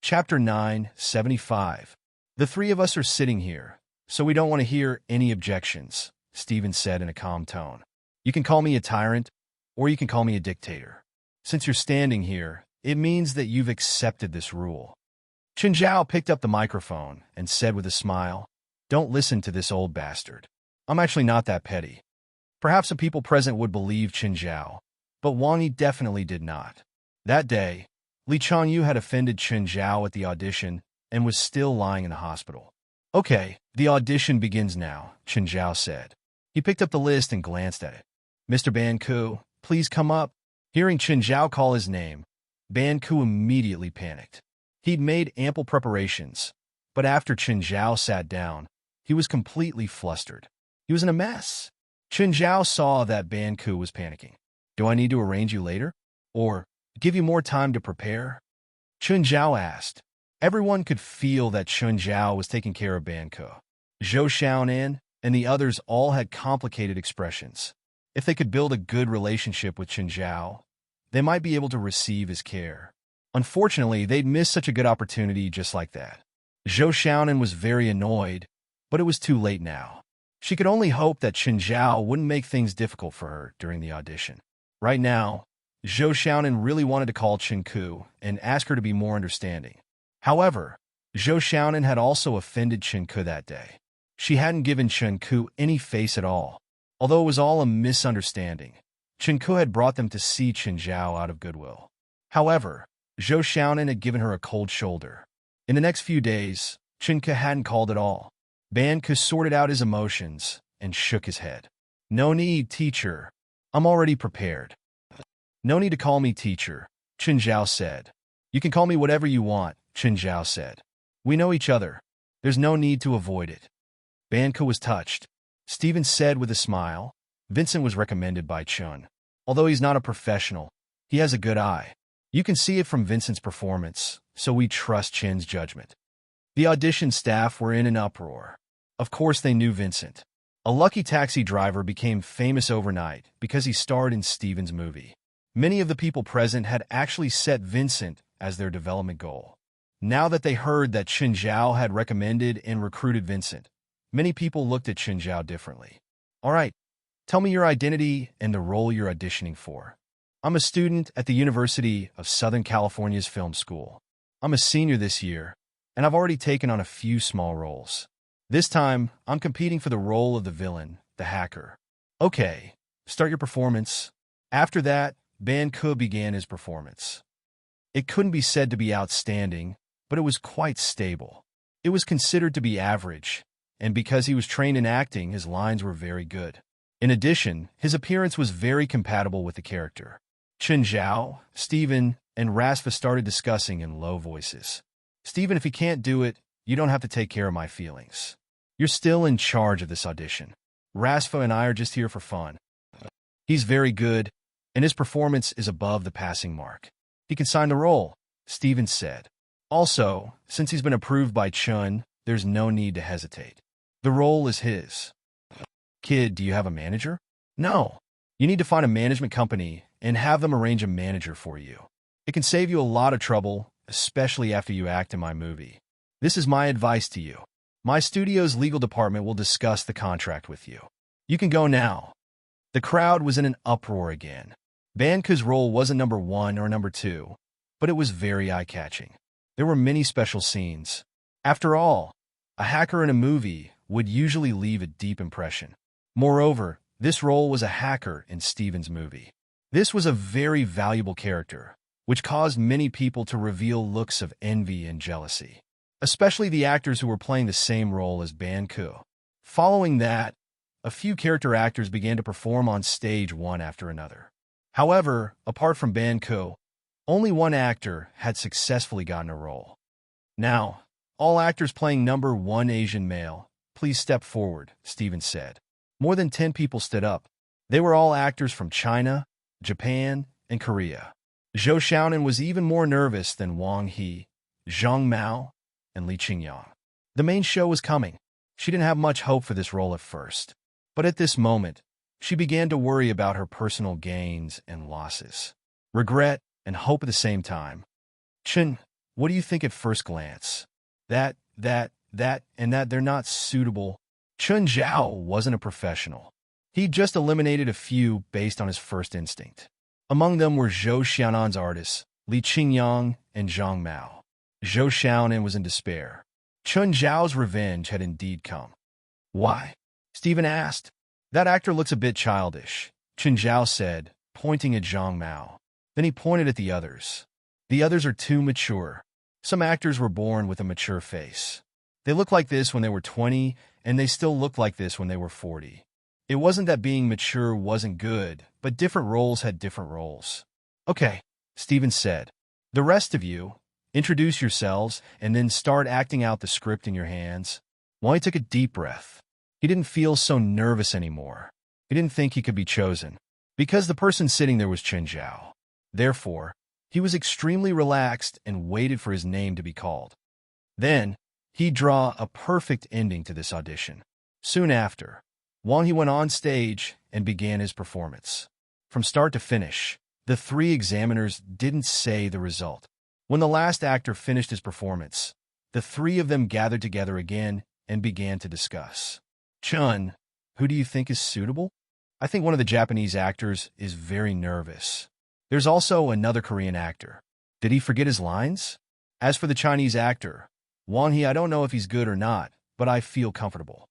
Chapter 975. The three of us are sitting here, so we don't want to hear any objections, Stephen said in a calm tone. You can call me a tyrant, or you can call me a dictator. Since you're standing here, it means that you've accepted this rule. Chen Zhao picked up the microphone and said with a smile, Don't listen to this old bastard. I'm actually not that petty. Perhaps the people present would believe Chen Zhao, but Wang Yi definitely did not. That day, Li Changyu had offended Chen Zhao at the audition and was still lying in the hospital. Okay, the audition begins now, Chen Zhao said. He picked up the list and glanced at it. Mr. Ban Ku, please come up. Hearing Chen Zhao call his name, Ban Ku immediately panicked. He'd made ample preparations, but after Chen Zhao sat down, he was completely flustered. He was in a mess. Chen Zhao saw that Ban Ku was panicking. Do I need to arrange you later? Or give you more time to prepare? Chen Zhao asked. Everyone could feel that Chen Zhao was taking care of Ban Ku. Zhou Xiaonan and the others all had complicated expressions. If they could build a good relationship with Chen Zhao, they might be able to receive his care. Unfortunately, they'd missed such a good opportunity just like that. Zhou Xiaonan was very annoyed, but it was too late now. She could only hope that Chen Zhao wouldn't make things difficult for her during the audition. Right now, Zhou Xiaonan really wanted to call Chen Ku and ask her to be more understanding. However, Zhou Xiaonan had also offended Chen Ku that day. She hadn't given Chen Ku any face at all. Although it was all a misunderstanding, Chen Ku had brought them to see Chen Zhao out of goodwill. However, Zhou Xiaonan had given her a cold shoulder. In the next few days, Chen Ku hadn't called at all. Ban Ku sorted out his emotions and shook his head. No need, teacher. I'm already prepared. No need to call me teacher, Chen Zhao said. You can call me whatever you want, Chen Zhao said. We know each other. There's no need to avoid it. Ban Ku was touched. Stephen said with a smile. Vincent was recommended by Chun. Although he's not a professional, he has a good eye. You can see it from Vincent's performance, so we trust Chen's judgment. The audition staff were in an uproar. Of course they knew Vincent. A lucky taxi driver became famous overnight because he starred in Stephen's movie. Many of the people present had actually set Vincent as their development goal. Now that they heard that Chen Zhao had recommended and recruited Vincent, many people looked at Chen Zhao differently. All right, tell me your identity and the role you're auditioning for. I'm a student at the University of Southern California's film school. I'm a senior this year, and I've already taken on a few small roles. This time, I'm competing for the role of the villain, the hacker. Okay, start your performance. After that, Ban Ku began his performance. It couldn't be said to be outstanding, but it was quite stable. It was considered to be average, and because he was trained in acting, his lines were very good. In addition, his appearance was very compatible with the character. Chen Zhao, Stephen, and Rasfa started discussing in low voices. Stephen, if he can't do it, you don't have to take care of my feelings. You're still in charge of this audition. Rasfa and I are just here for fun. He's very good, and his performance is above the passing mark. He can sign the role, Stephen said. Also, since he's been approved by Chun, there's no need to hesitate. The role is his. Kid, do you have a manager? No. You need to find a management company and have them arrange a manager for you. It can save you a lot of trouble, especially after you act in my movie. This is my advice to you. My studio's legal department will discuss the contract with you. You can go now. The crowd was in an uproar again. Ban Ku's role wasn't number 1 or number 2, but it was very eye-catching. There were many special scenes. After all, a hacker in a movie would usually leave a deep impression. Moreover, this role was a hacker in Stephen's movie. This was a very valuable character, which caused many people to reveal looks of envy and jealousy, especially the actors who were playing the same role as Ban Ku. Following that, a few character actors began to perform on stage one after another. However, apart from Ban Ku, only one actor had successfully gotten a role. Now, all actors playing number 1 Asian male, please step forward, Stephen said. More than 10 people stood up. They were all actors from China, Japan, and Korea. Zhou Xiaonan was even more nervous than Wang He, Zhang Mao, and Li Qingyang. The main show was coming. She didn't have much hope for this role at first. But at this moment, she began to worry about her personal gains and losses. Regret and hope at the same time. Chen, What do you think at first glance? That, and that they're not suitable. Chun Zhao wasn't a professional. He'd just eliminated a few based on his first instinct. Among them were Zhou Xiaonan's artists, Li Qingyang and Zhang Mao. Zhou Xiaonan was in despair. Chun Zhao's revenge had indeed come. Why? Stephen asked. That actor looks a bit childish, Chun Zhao said, pointing at Zhang Mao. Then he pointed at the others. The others are too mature. Some actors were born with a mature face. They looked like this when they were 20, and they still look like this when they were 40. It wasn't that being mature wasn't good, but different roles had different roles. Okay, Stephen said. The rest of you, introduce yourselves and then start acting out the script in your hands. Wang He took a deep breath. He didn't feel so nervous anymore. He didn't think he could be chosen, because the person sitting there was Chun Zhao. Therefore, he was extremely relaxed and waited for his name to be called. Then, he'd draw a perfect ending to this audition. Soon after, Wang He went on stage and began his performance. From start to finish, the three examiners didn't say the result. When the last actor finished his performance, the three of them gathered together again and began to discuss. Chun, who do you think is suitable? I think one of the Japanese actors is very nervous. There's also another Korean actor. Did he forget his lines? As for the Chinese actor, Wang He, I don't know if he's good or not, but I feel comfortable.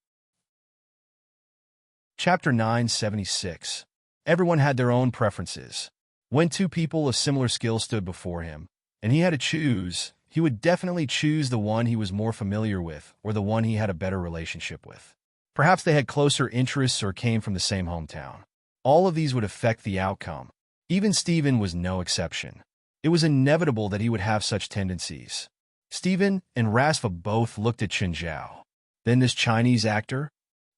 Chapter 976. Everyone had their own preferences. When two people of similar skill stood before him, and he had to choose, he would definitely choose the one he was more familiar with or the one he had a better relationship with. Perhaps they had closer interests or came from the same hometown. All of these would affect the outcome. Even Stephen was no exception. It was inevitable that he would have such tendencies. Stephen and Rasfa both looked at Chun Zhao. Then this Chinese actor?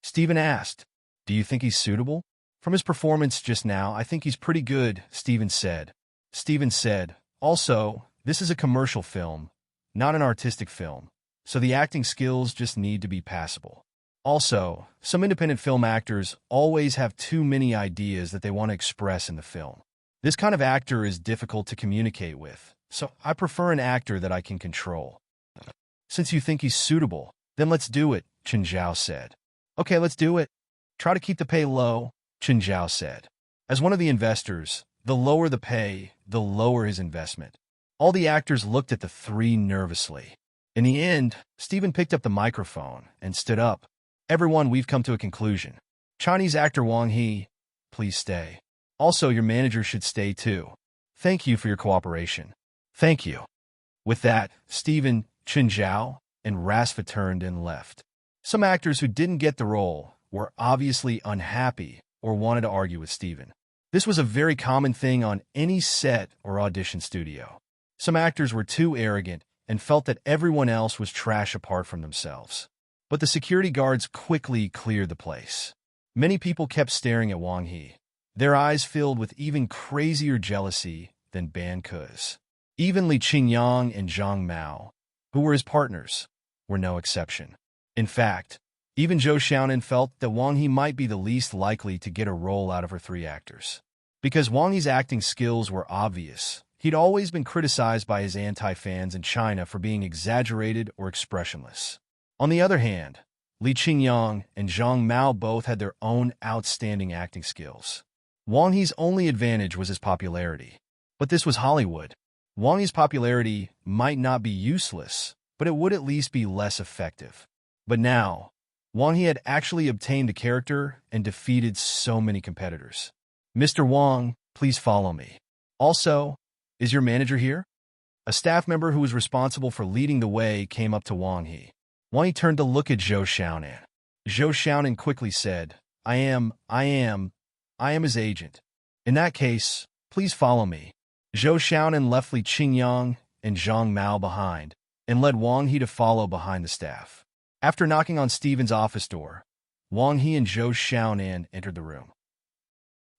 Stephen asked, do you think he's suitable? From his performance just now, I think he's pretty good, Stephen said. Stephen said, also, this is a commercial film, not an artistic film, so the acting skills just need to be passable. Also, some independent film actors always have too many ideas that they want to express in the film. This kind of actor is difficult to communicate with, so I prefer an actor that I can control. Since you think he's suitable, then let's do it, Chun Zhao said. Okay, let's do it. Try to keep the pay low, Chun Zhao said. As one of the investors, the lower the pay, the lower his investment. All the actors looked at the three nervously. In the end, Stephen picked up the microphone and stood up. Everyone, we've come to a conclusion. Chinese actor Wang He, please stay. Also, your manager should stay too. Thank you for your cooperation. Thank you. With that, Stephen, Chun Zhao, and Rasfa turned and left. Some actors who didn't get the role were obviously unhappy or wanted to argue with Stephen. This was a very common thing on any set or audition studio. Some actors were too arrogant and felt that everyone else was trash apart from themselves. But the security guards quickly cleared the place. Many people kept staring at Wang He, their eyes filled with even crazier jealousy than Ban Ke's. Even Li Qingyang and Zhang Mao, who were his partners, were no exception. In fact, even Zhou Xiaonan felt that Wang He might be the least likely to get a role out of her three actors. Because Wang He's acting skills were obvious, he'd always been criticized by his anti-fans in China for being exaggerated or expressionless. On the other hand, Li Qingyang and Zhang Mao both had their own outstanding acting skills. Wang He's only advantage was his popularity. But this was Hollywood. Wang He's popularity might not be useless, but it would at least be less effective. But now, Wang He had actually obtained a character and defeated so many competitors. Mr. Wang, please follow me. Also, is your manager here? A staff member who was responsible for leading the way came up to Wang He. Wang He turned to look at Zhou Xiaonan. Zhou Xiaonan quickly said, I am his agent. In that case, please follow me. Zhou Xiaonan left Li Qingyang and Zhang Mao behind and led Wang He to follow behind the staff. After knocking on Stephen's office door, Wang He and Zhou Xiaonan entered the room.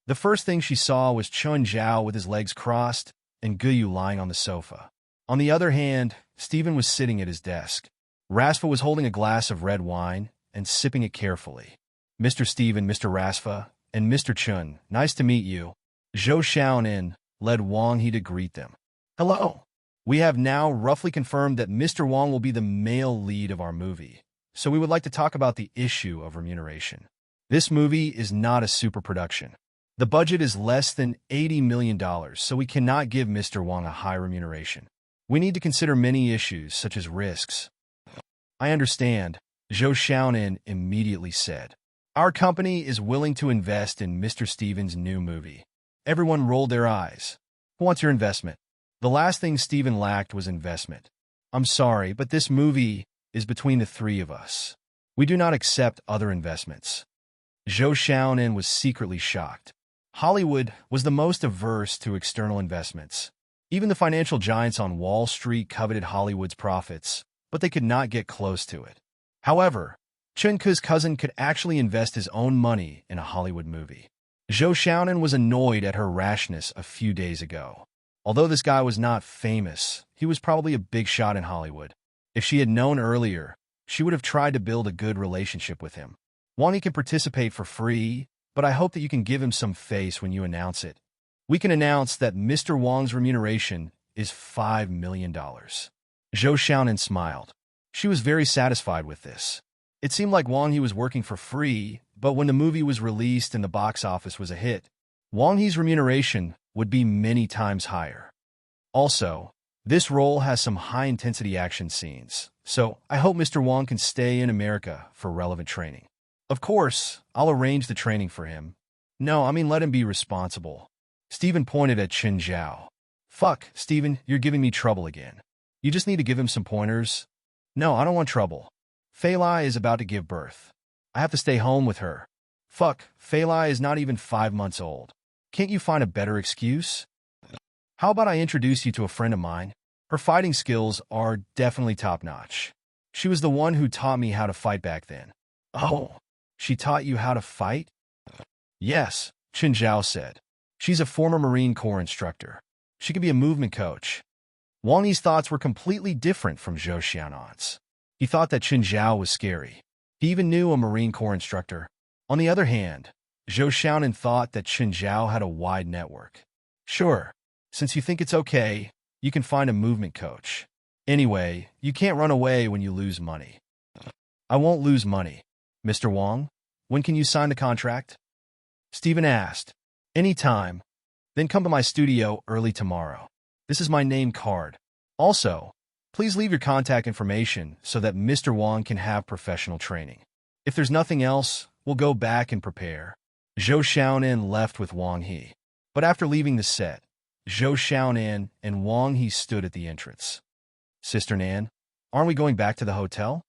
The first thing she saw was Chun Zhao with his legs crossed and Guyu lying on the sofa. On the other hand, Stephen was sitting at his desk. Rasfa was holding a glass of red wine and sipping it carefully. Mr. Stephen, Mr. Rasfa, and Mr. Chun, nice to meet you. Zhou Xiaonan led Wang He to greet them. Hello. We have now roughly confirmed that Mr. Wong will be the male lead of our movie, so we would like to talk about the issue of remuneration. This movie is not a super production. The budget is less than $80 million, so we cannot give Mr. Wong a high remuneration. We need to consider many issues, such as risks. I understand, Zhou Xiaonan immediately said. Our company is willing to invest in Mr. Stephen's new movie. Everyone rolled their eyes. Who wants your investment? The last thing Stephen lacked was investment. I'm sorry, but this movie is between the three of us. We do not accept other investments. Zhou Xiaonan was secretly shocked. Hollywood was the most averse to external investments. Even the financial giants on Wall Street coveted Hollywood's profits, but they could not get close to it. However, Chen Ke's cousin could actually invest his own money in a Hollywood movie. Zhou Xiaonan was annoyed at her rashness a few days ago. Although this guy was not famous, he was probably a big shot in Hollywood. If she had known earlier, she would have tried to build a good relationship with him. Wang can participate for free, but I hope that you can give him some face when you announce it. We can announce that Mr. Wang's remuneration is $5 million. Zhou Xiaonan smiled. She was very satisfied with this. It seemed like Wang He was working for free, but when the movie was released and the box office was a hit, Wang He's remuneration would be many times higher. Also, this role has some high-intensity action scenes, so I hope Mr. Wang can stay in America for relevant training. Of course, I'll arrange the training for him. No, I mean let him be responsible. Stephen pointed at Chen Zhao. Fuck, Stephen, you're giving me trouble again. You just need to give him some pointers. No, I don't want trouble. Fei Lai is about to give birth. I have to stay home with her. Fuck, Fei Lai is not even 5 months old. Can't you find a better excuse? How about I introduce you to a friend of mine? Her fighting skills are definitely top-notch. She was the one who taught me how to fight back then. Oh, she taught you how to fight? Yes, Chen Zhao said. She's a former Marine Corps instructor. She could be a movement coach. Wang Yi's thoughts were completely different from Zhou Xiaonan's. He thought that Chen Zhao was scary. He even knew a Marine Corps instructor. On the other hand, Zhou Xiaonan thought that Chen Zhao had a wide network. Sure, since you think it's okay, you can find a movement coach. Anyway, you can't run away when you lose money. I won't lose money. Mr. Wang, when can you sign the contract? Stephen asked. Anytime. Then come to my studio early tomorrow. This is my name card. Also, please leave your contact information so that Mr. Wang can have professional training. If there's nothing else, we'll go back and prepare. Zhou Xiaonan left with Wang He. But after leaving the set, Zhou Xiaonan and Wang He stood at the entrance. Sister Nan, aren't we going back to the hotel?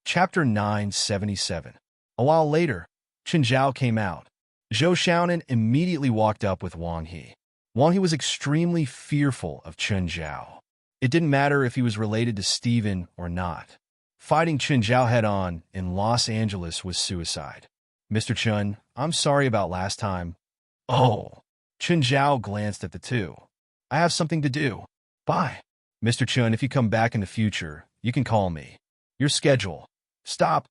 Chapter 977. A while later, Chen Zhao came out. Zhou Xiaonan immediately walked up with Wang He. Wang He was extremely fearful of Chen Zhao. It didn't matter if he was related to Stephen or not. Fighting Chen Zhao head-on in Los Angeles was suicide. Mr. Chen, I'm sorry about last time. Oh. Chen Zhao glanced at the two. I have something to do. Bye. Mr. Chen, if you come back in the future, you can call me. Your schedule. Stop.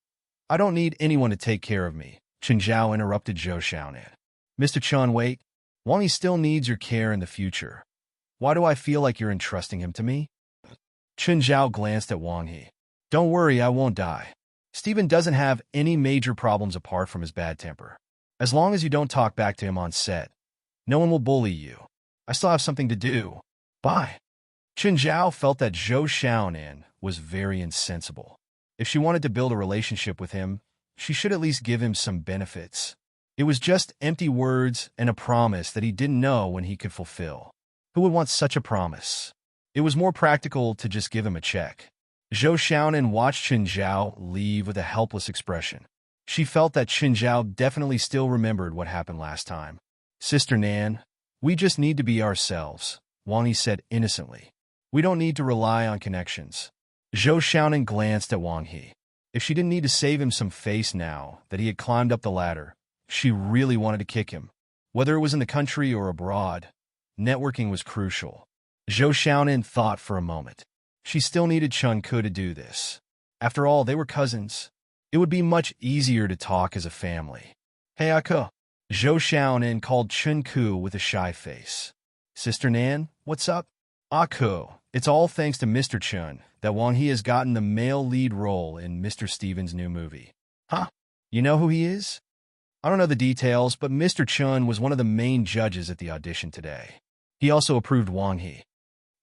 I don't need anyone to take care of me. Chen Zhao interrupted Zhou Xiaonan. Mr. Chen, wait. Wang He still needs your care in the future. Why do I feel like you're entrusting him to me? Chen Zhao glanced at Wang He. Don't worry, I won't die. Stephen doesn't have any major problems apart from his bad temper. As long as you don't talk back to him on set, no one will bully you. I still have something to do. Bye. Chen Zhao felt that Zhou Xiaonan was very insensible. If she wanted to build a relationship with him, she should at least give him some benefits. It was just empty words and a promise that he didn't know when he could fulfill. Who would want such a promise? It was more practical to just give him a check. Zhou Xiaonan watched Chen Zhao leave with a helpless expression. She felt that Chen Zhao definitely still remembered what happened last time. Sister Nan, we just need to be ourselves, Wang He said innocently. We don't need to rely on connections. Zhou Xiaonan glanced at Wang He. If she didn't need to save him some face now that he had climbed up the ladder, she really wanted to kick him. Whether it was in the country or abroad, networking was crucial. Zhou Xiaonan thought for a moment. She still needed Chen Ke to do this. After all, they were cousins. It would be much easier to talk as a family. Hey, Ke. Zhou Xiaonan called Chen Ke with a shy face. Sister Nan, what's up? Ako, it's all thanks to Mr. Chun that Wang He has gotten the male lead role in Mr. Stevens' new movie. Huh? You know who he is? I don't know the details, but Mr. Chun was one of the main judges at the audition today. He also approved Wang He.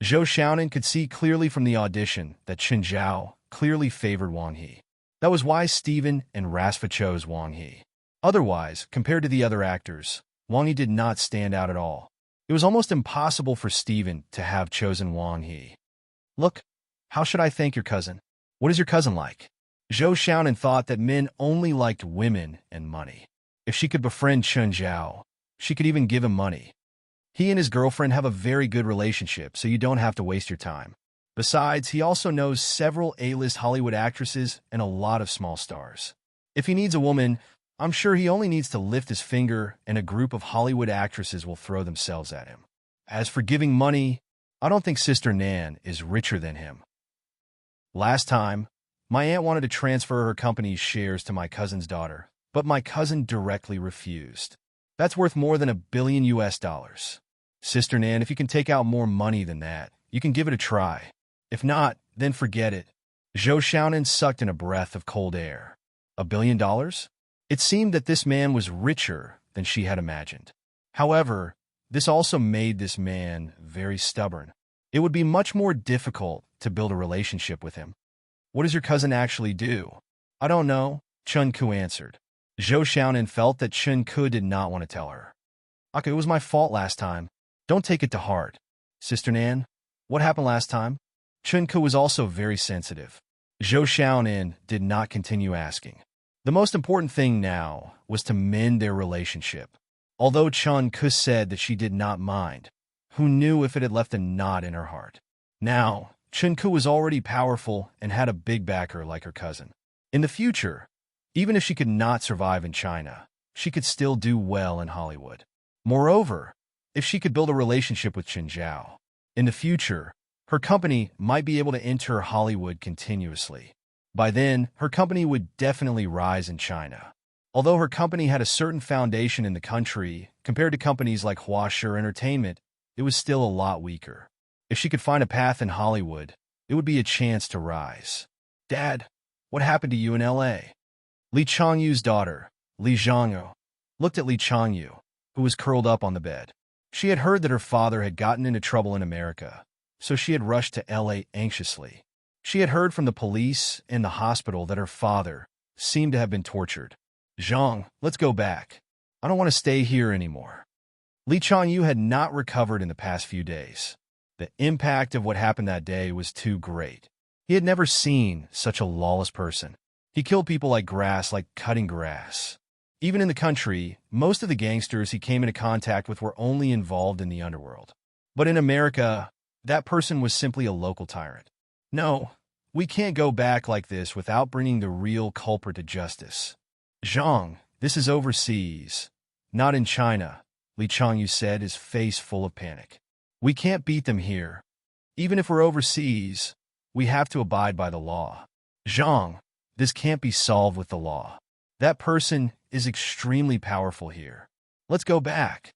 Zhou Xiaonan could see clearly from the audition that Chen Zhao clearly favored Wang He. That was why Steven and Rasfa chose Wang He. Otherwise, compared to the other actors, Wang He did not stand out at all. It was almost impossible for Steven to have chosen Wang He. Look, how should I thank your cousin? What is your cousin like? Zhou Xiaonan thought that men only liked women and money. If she could befriend Chen Zhao, she could even give him money. He and his girlfriend have a very good relationship, so you don't have to waste your time. Besides, he also knows several A-list Hollywood actresses and a lot of small stars. If he needs a woman, I'm sure he only needs to lift his finger and a group of Hollywood actresses will throw themselves at him. As for giving money, I don't think Sister Nan is richer than him. Last time, my aunt wanted to transfer her company's shares to my cousin's daughter, but my cousin directly refused. That's worth more than $1 billion US. Sister Nan, if you can take out more money than that, you can give it a try. If not, then forget it. Zhou Xiaonan sucked in a breath of cold air. $1 billion? It seemed that this man was richer than she had imagined. However, this also made this man very stubborn. It would be much more difficult to build a relationship with him. What does your cousin actually do? I don't know, Chun Ku answered. Zhou Xiaonan felt that Chun Ku did not want to tell her. Okay, it was my fault last time. Don't take it to heart. Sister Nan, what happened last time? Chun Ku was also very sensitive. Zhou Xiaonan did not continue asking. The most important thing now was to mend their relationship. Although Chun Ku said that she did not mind, who knew if it had left a knot in her heart? Now, Chun Ku was already powerful and had a big backer like her cousin. In the future, even if she could not survive in China, she could still do well in Hollywood. Moreover, if she could build a relationship with Chen Zhao, in the future, her company might be able to enter Hollywood continuously. By then, her company would definitely rise in China. Although her company had a certain foundation in the country, compared to companies like Huasher Entertainment, it was still a lot weaker. If she could find a path in Hollywood, it would be a chance to rise. Dad, what happened to you in L.A.? Li Changyu's daughter, Li Zhangyu, looked at Li Changyu, who was curled up on the bed. She had heard that her father had gotten into trouble in America, so she had rushed to L.A. anxiously. She had heard from the police and the hospital that her father seemed to have been tortured. Zhang, let's go back. I don't want to stay here anymore. Li Changyu had not recovered in the past few days. The impact of what happened that day was too great. He had never seen such a lawless person. He killed people like grass, like cutting grass. Even in the country, most of the gangsters he came into contact with were only involved in the underworld. But in America, that person was simply a local tyrant. No, we can't go back like this without bringing the real culprit to justice. Zhang, this is overseas, not in China, Li Changyu said, his face full of panic. We can't beat them here. Even if we're overseas, we have to abide by the law. Zhang, this can't be solved with the law. That person is extremely powerful here. Let's go back.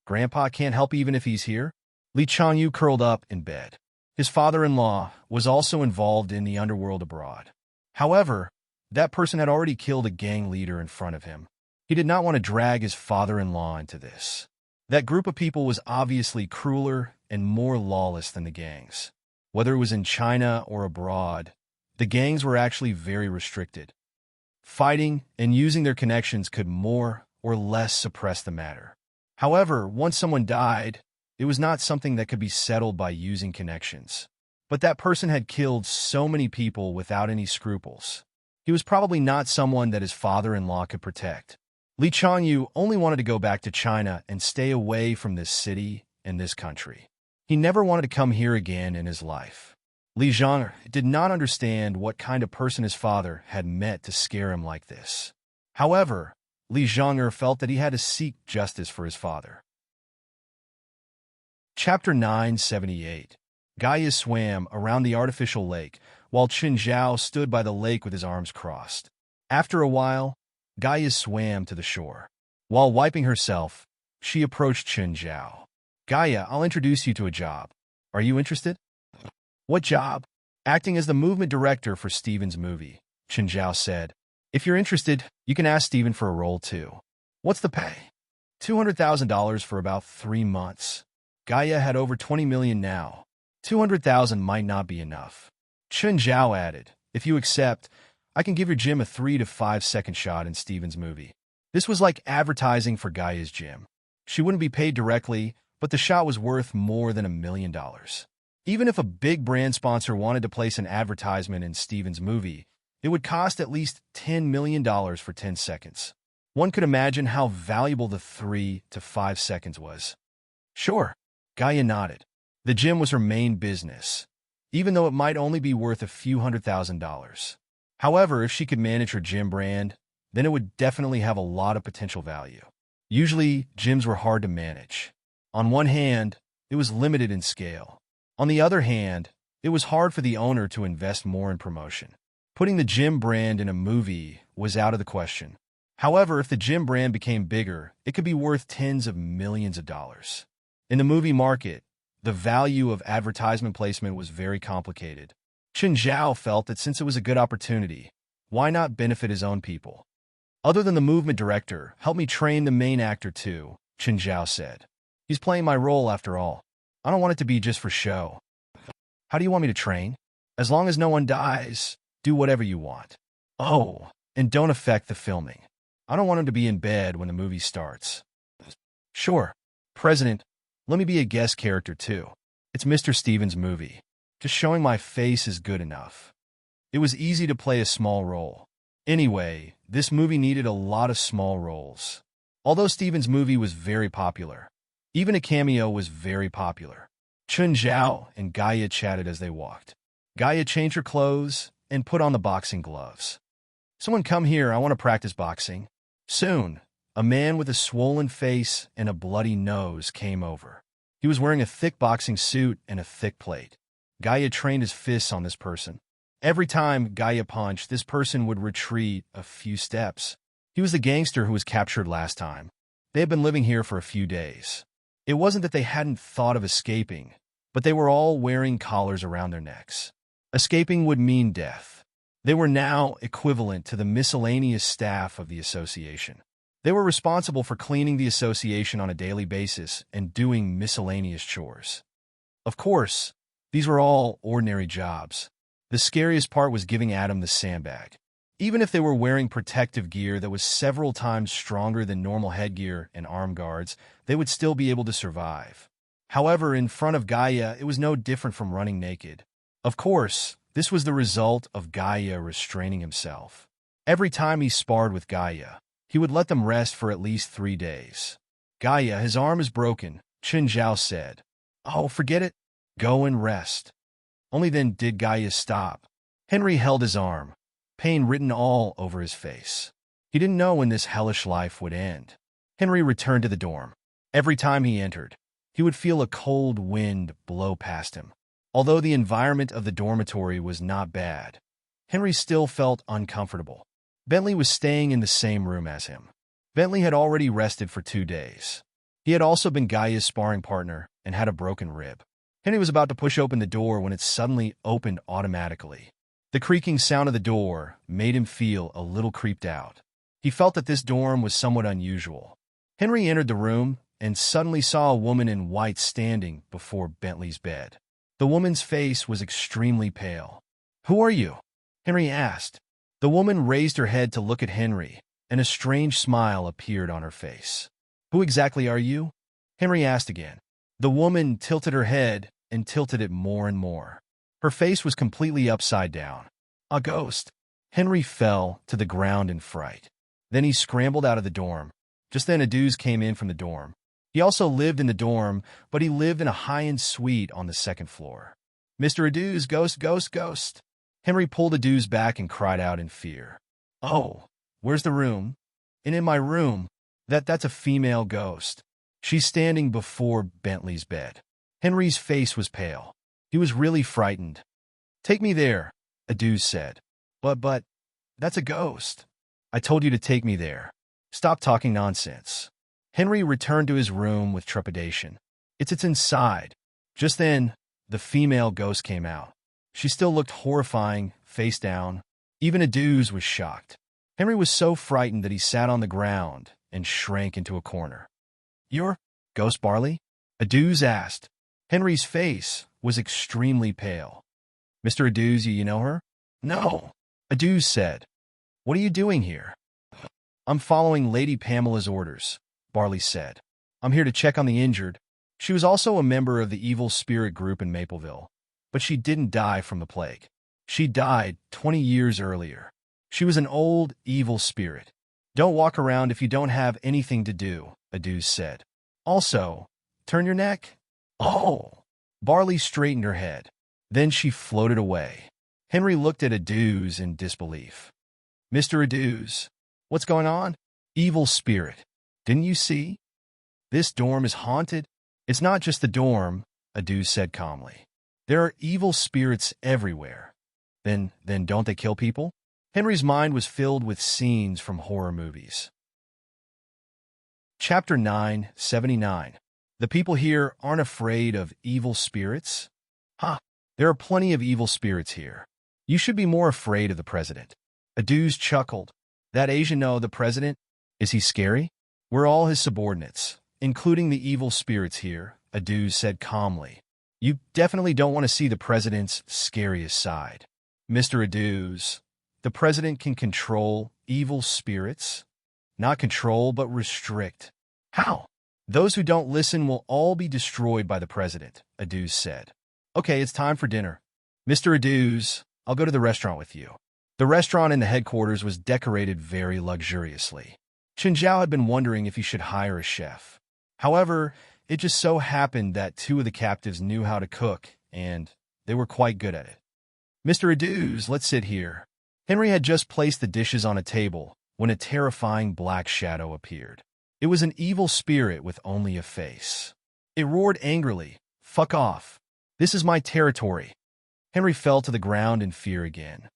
Grandpa can't help even if he's here? Li Changyu curled up in bed. His father-in-law was also involved in the underworld abroad. However, that person had already killed a gang leader in front of him. He did not want to drag his father-in-law into this. That group of people was obviously crueler and more lawless than the gangs. Whether it was in China or abroad, the gangs were actually very restricted. Fighting and using their connections could more or less suppress the matter. However, once someone died, it was not something that could be settled by using connections. But that person had killed so many people without any scruples. He was probably not someone that his father-in-law could protect. Li Changyu only wanted to go back to China and stay away from this city and this country. He never wanted to come here again in his life. Li Zhangyu did not understand what kind of person his father had met to scare him like this. However, Li Zhangyu felt that he had to seek justice for his father. Chapter 978. Gaia swam around the artificial lake, while Chen Zhao stood by the lake with his arms crossed. After a while, Gaia swam to the shore. While wiping herself, she approached Chen Zhao. Gaia, I'll introduce you to a job. Are you interested? What job? Acting as the movement director for Steven's movie, Chen Zhao said. If you're interested, you can ask Steven for a role too. What's the pay? $200,000 for about 3 months. Gaia had over 20 million now. 200,000 might not be enough. Chen Zhao added, if you accept, I can give your gym a 3 to 5 second shot in Steven's movie. This was like advertising for Gaia's gym. She wouldn't be paid directly, but the shot was worth more than $1 million. Even if a big brand sponsor wanted to place an advertisement in Steven's movie, it would cost at least $10 million for 10 seconds. One could imagine how valuable the 3 to 5 seconds was. Sure, Gaia nodded. The gym was her main business, even though it might only be worth a few $100,000. However, if she could manage her gym brand, then it would definitely have a lot of potential value. Usually, gyms were hard to manage. On one hand, it was limited in scale. On the other hand, it was hard for the owner to invest more in promotion. Putting the gym brand in a movie was out of the question. However, if the gym brand became bigger, it could be worth tens of millions of dollars. In the movie market, the value of advertisement placement was very complicated. Chen Zhao felt that since it was a good opportunity, why not benefit his own people? Other than the movement director, help me train the main actor too, Chen Zhao said. He's playing my role after all. I don't want it to be just for show. How do you want me to train? As long as no one dies, do whatever you want. Oh, and don't affect the filming. I don't want him to be in bed when the movie starts. Sure. President, let me be a guest character too. It's Mr. Steven's movie. Just showing my face is good enough. It was easy to play a small role. Anyway, this movie needed a lot of small roles. Although Steven's movie was very popular, even a cameo was very popular. Chen Zhao and Gaia chatted as they walked. Gaia changed her clothes and put on the boxing gloves. Someone come here, I want to practice boxing. Soon, a man with a swollen face and a bloody nose came over. He was wearing a thick boxing suit and a thick plate. Gaia trained his fists on this person. Every time Gaia punched, this person would retreat a few steps. He was the gangster who was captured last time. They had been living here for a few days. It wasn't that they hadn't thought of escaping, but they were all wearing collars around their necks. Escaping would mean death. They were now equivalent to the miscellaneous staff of the association. They were responsible for cleaning the association on a daily basis and doing miscellaneous chores. Of course, these were all ordinary jobs. The scariest part was giving Adam the sandbag. Even if they were wearing protective gear that was several times stronger than normal headgear and arm guards, they would still be able to survive. However, in front of Gaia, it was no different from running naked. Of course, this was the result of Gaia restraining himself. Every time he sparred with Gaia, he would let them rest for at least 3 days. Gaia, his arm is broken, Chen Zhao said. Oh, forget it. Go and rest. Only then did Gaia stop. Henry held his arm, pain written all over his face. He didn't know when this hellish life would end. Henry returned to the dorm. Every time he entered, he would feel a cold wind blow past him. Although the environment of the dormitory was not bad, Henry still felt uncomfortable. Bentley was staying in the same room as him. Bentley had already rested for 2 days. He had also been Gaia's sparring partner and had a broken rib. Henry was about to push open the door when it suddenly opened automatically. The creaking sound of the door made him feel a little creeped out. He felt that this dorm was somewhat unusual. Henry entered the room and suddenly saw a woman in white standing before Bentley's bed. The woman's face was extremely pale. "Who are you?" Henry asked. The woman raised her head to look at Henry, and a strange smile appeared on her face. "Who exactly are you?" Henry asked again. The woman tilted her head and tilted it more and more. Her face was completely upside down. "A ghost." Henry fell to the ground in fright. Then he scrambled out of the dorm. Just then Aduz came in from the dorm. He also lived in the dorm, but he lived in a high-end suite on the 2nd floor. "Mr. Aduz, ghost, ghost, ghost." Henry pulled Aduz back and cried out in fear. "Oh, where's the room?" "And in my room. That's a female ghost. She's standing before Bentley's bed." Henry's face was pale. He was really frightened. "Take me there," Aduz said. But, that's a ghost." "I told you to take me there. Stop talking nonsense." Henry returned to his room with trepidation. It's inside. Just then, the female ghost came out. She still looked horrifying, face down. Even Aduz was shocked. Henry was so frightened that he sat on the ground and shrank into a corner. "You're Ghost Barley?" Aduz asked. Henry's face was extremely pale. "Mr. Aduz, you know her?" "No," Aduz said. "What are you doing here?" "I'm following Lady Pamela's orders," Barley said. "I'm here to check on the injured." She was also a member of the evil spirit group in Mapleville, but she didn't die from the plague. She died 20 years earlier. She was an old, evil spirit. "Don't walk around if you don't have anything to do," Aduz said. "Also, turn your neck." "Oh!" Barley straightened her head. Then she floated away. Henry looked at Aduz in disbelief. "Mr. Aduz, what's going on?" "Evil spirit. Didn't you see? This dorm is haunted." "It's not just the dorm," Aduz said calmly. "There are evil spirits everywhere." Then don't they kill people?" Henry's mind was filled with scenes from horror movies. Chapter 979. The people here aren't afraid of evil spirits? "Ha! There are plenty of evil spirits here. You should be more afraid of the president." Aduz chuckled. "That Asian know the president? Is he scary?" "We're all his subordinates, including the evil spirits here," Aduz said calmly. "You definitely don't want to see the president's scariest side." "Mr. Aduz, the president can control evil spirits?" "Not control, but restrict." "How?" "Those who don't listen will all be destroyed by the president," Aduz said. "Okay, it's time for dinner." "Mr. Aduz, I'll go to the restaurant with you." The restaurant in the headquarters was decorated very luxuriously. Chen Zhao had been wondering if he should hire a chef. However, it just so happened that two of the captives knew how to cook, and they were quite good at it. "Mr. Aduz, let's sit here." Henry had just placed the dishes on a table when a terrifying black shadow appeared. It was an evil spirit with only a face. It roared angrily, "Fuck off. This is my territory." Henry fell to the ground in fear again.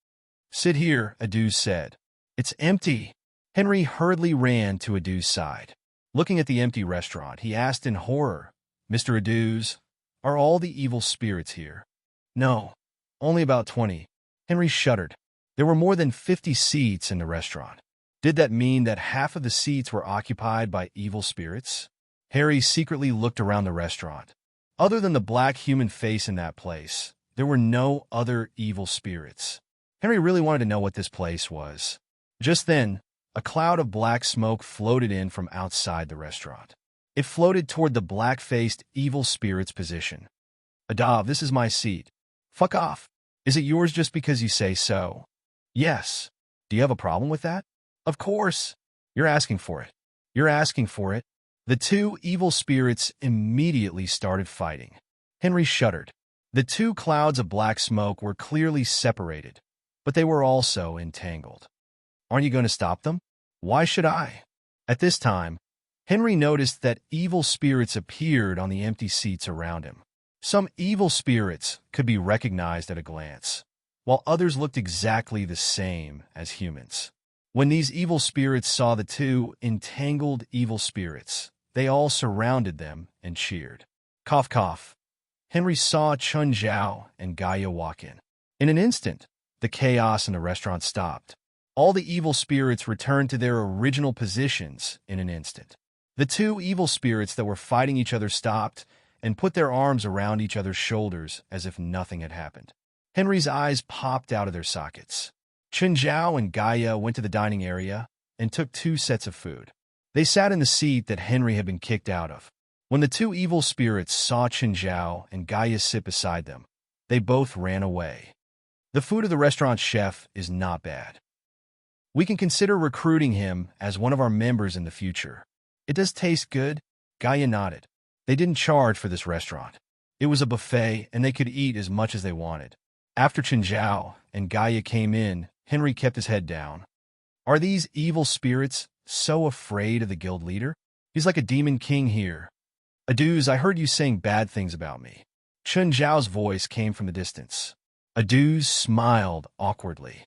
"Sit here," Aduz said. "It's empty." Henry hurriedly ran to Aduz's side. Looking at the empty restaurant, he asked in horror, "Mr. Aduz, are all the evil spirits here?" "No, only about 20. Henry shuddered. There were more than 50 seats in the restaurant. Did that mean that half of the seats were occupied by evil spirits? Harry secretly looked around the restaurant. Other than the black human face in that place, there were no other evil spirits. Henry really wanted to know what this place was. Just then, a cloud of black smoke floated in from outside the restaurant. It floated toward the black-faced evil spirit's position. "Adav, this is my seat." "Fuck off. Is it yours just because you say so?" "Yes." "Do you have a problem with that?" "Of course." "You're asking for it." "You're asking for it." The two evil spirits immediately started fighting. Henry shuddered. The two clouds of black smoke were clearly separated, but they were also entangled. "Aren't you going to stop them?" "Why should I?" At this time, Henry noticed that evil spirits appeared on the empty seats around him. Some evil spirits could be recognized at a glance, while others looked exactly the same as humans. When these evil spirits saw the two entangled evil spirits, they all surrounded them and cheered. Cough, cough. Henry saw Chun Zhao and Gaia walk in. In an instant, the chaos in the restaurant stopped. All the evil spirits returned to their original positions in an instant. The two evil spirits that were fighting each other stopped and put their arms around each other's shoulders as if nothing had happened. Henry's eyes popped out of their sockets. Chun Zhao and Gaia went to the dining area and took 2 sets of food. They sat in the seat that Henry had been kicked out of. When the two evil spirits saw Chun Zhao and Gaia sit beside them, they both ran away. "The food of the restaurant's chef is not bad. We can consider recruiting him as one of our members in the future." "It does taste good," Gaia nodded. They didn't charge for this restaurant. It was a buffet, and they could eat as much as they wanted. After Chun Zhao and Gaia came in, Henry kept his head down. "Are these evil spirits so afraid of the guild leader? He's like a demon king here." "Aduz, I heard you saying bad things about me." Chun Zhao's voice came from the distance. Aduz smiled awkwardly.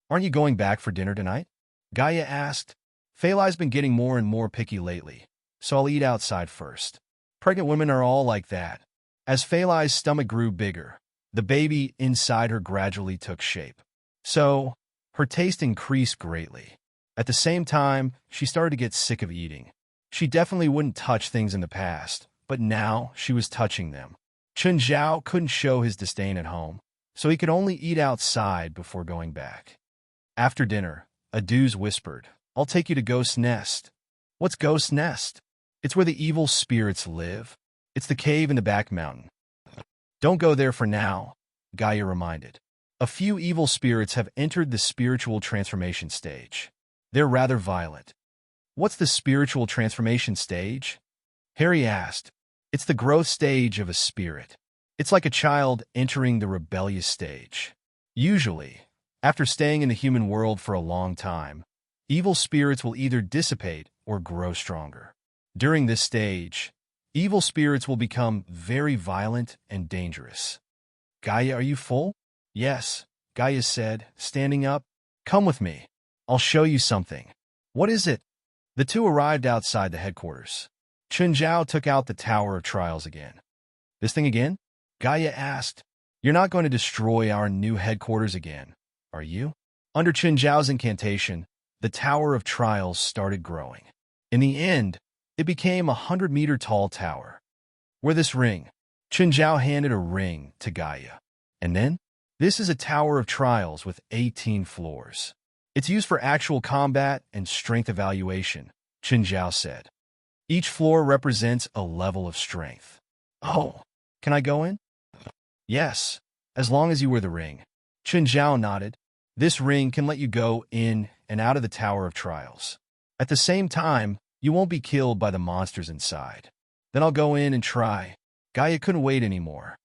"Aren't you going back for dinner tonight?" Gaia asked. "Feilai's been getting more and more picky lately, so I'll eat outside first." Pregnant women are all like that. As Feilai's stomach grew bigger, the baby inside her gradually took shape. So, her taste increased greatly. At the same time, she started to get sick of eating. She definitely wouldn't touch things in the past, but now she was touching them. Chun Zhao couldn't show his disdain at home, so he could only eat outside before going back. After dinner, Aduz whispered, "I'll take you to Ghost's Nest." "What's Ghost's Nest?" "It's where the evil spirits live. It's the cave in the back mountain." "Don't go there for now," Gaia reminded. "A few evil spirits have entered the spiritual transformation stage. They're rather violent." "What's the spiritual transformation stage?" Harry asked. "It's the growth stage of a spirit. It's like a child entering the rebellious stage. Usually, after staying in the human world for a long time, evil spirits will either dissipate or grow stronger. During this stage, evil spirits will become very violent and dangerous." "Gaia, are you full?" "Yes," Gaia said, standing up. "Come with me. I'll show you something." "What is it?" The two arrived outside the headquarters. Chun Zhao took out the Tower of Trials again. "This thing again?" Gaia asked. "You're not going to destroy our new headquarters again, are you?" Under Chun Zhao's incantation, the Tower of Trials started growing. In the end, it became a 100-meter-tall tower. "Wear this ring." Chun Zhao handed a ring to Gaia. "And then? This is a Tower of Trials with 18 floors. It's used for actual combat and strength evaluation," Chun Zhao said. "Each floor represents a level of strength." "Oh, can I go in?" "Yes, as long as you wear the ring." Chun Zhao nodded. "This ring can let you go in and out of the Tower of Trials. At the same time, you won't be killed by the monsters inside." "Then I'll go in and try." Gaia couldn't wait anymore.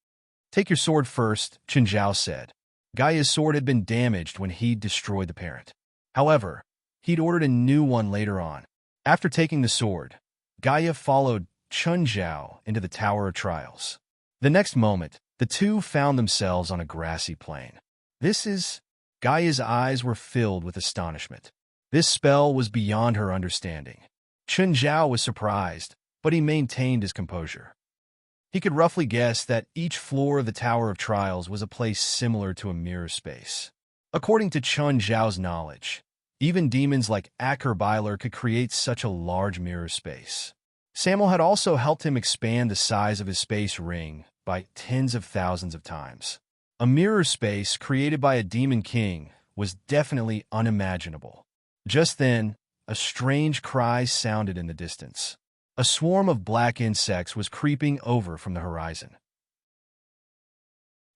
"Take your sword first," Chun Zhao said. Gaia's sword had been damaged when he'd destroyed the parent. However, he'd ordered a new one later on. After taking the sword, Gaia followed Chun Zhao into the Tower of Trials. The next moment, the two found themselves on a grassy plain. "This is..." Gaia's eyes were filled with astonishment. This spell was beyond her understanding. Chun Zhao was surprised, but he maintained his composure. He could roughly guess that each floor of the Tower of Trials was a place similar to a mirror space. According to Chun Zhao's knowledge, even demons like Aker could create such a large mirror space. Samuel had also helped him expand the size of his space ring by tens of thousands of times. A mirror space created by a demon king was definitely unimaginable. Just then, a strange cry sounded in the distance. A swarm of black insects was creeping over from the horizon.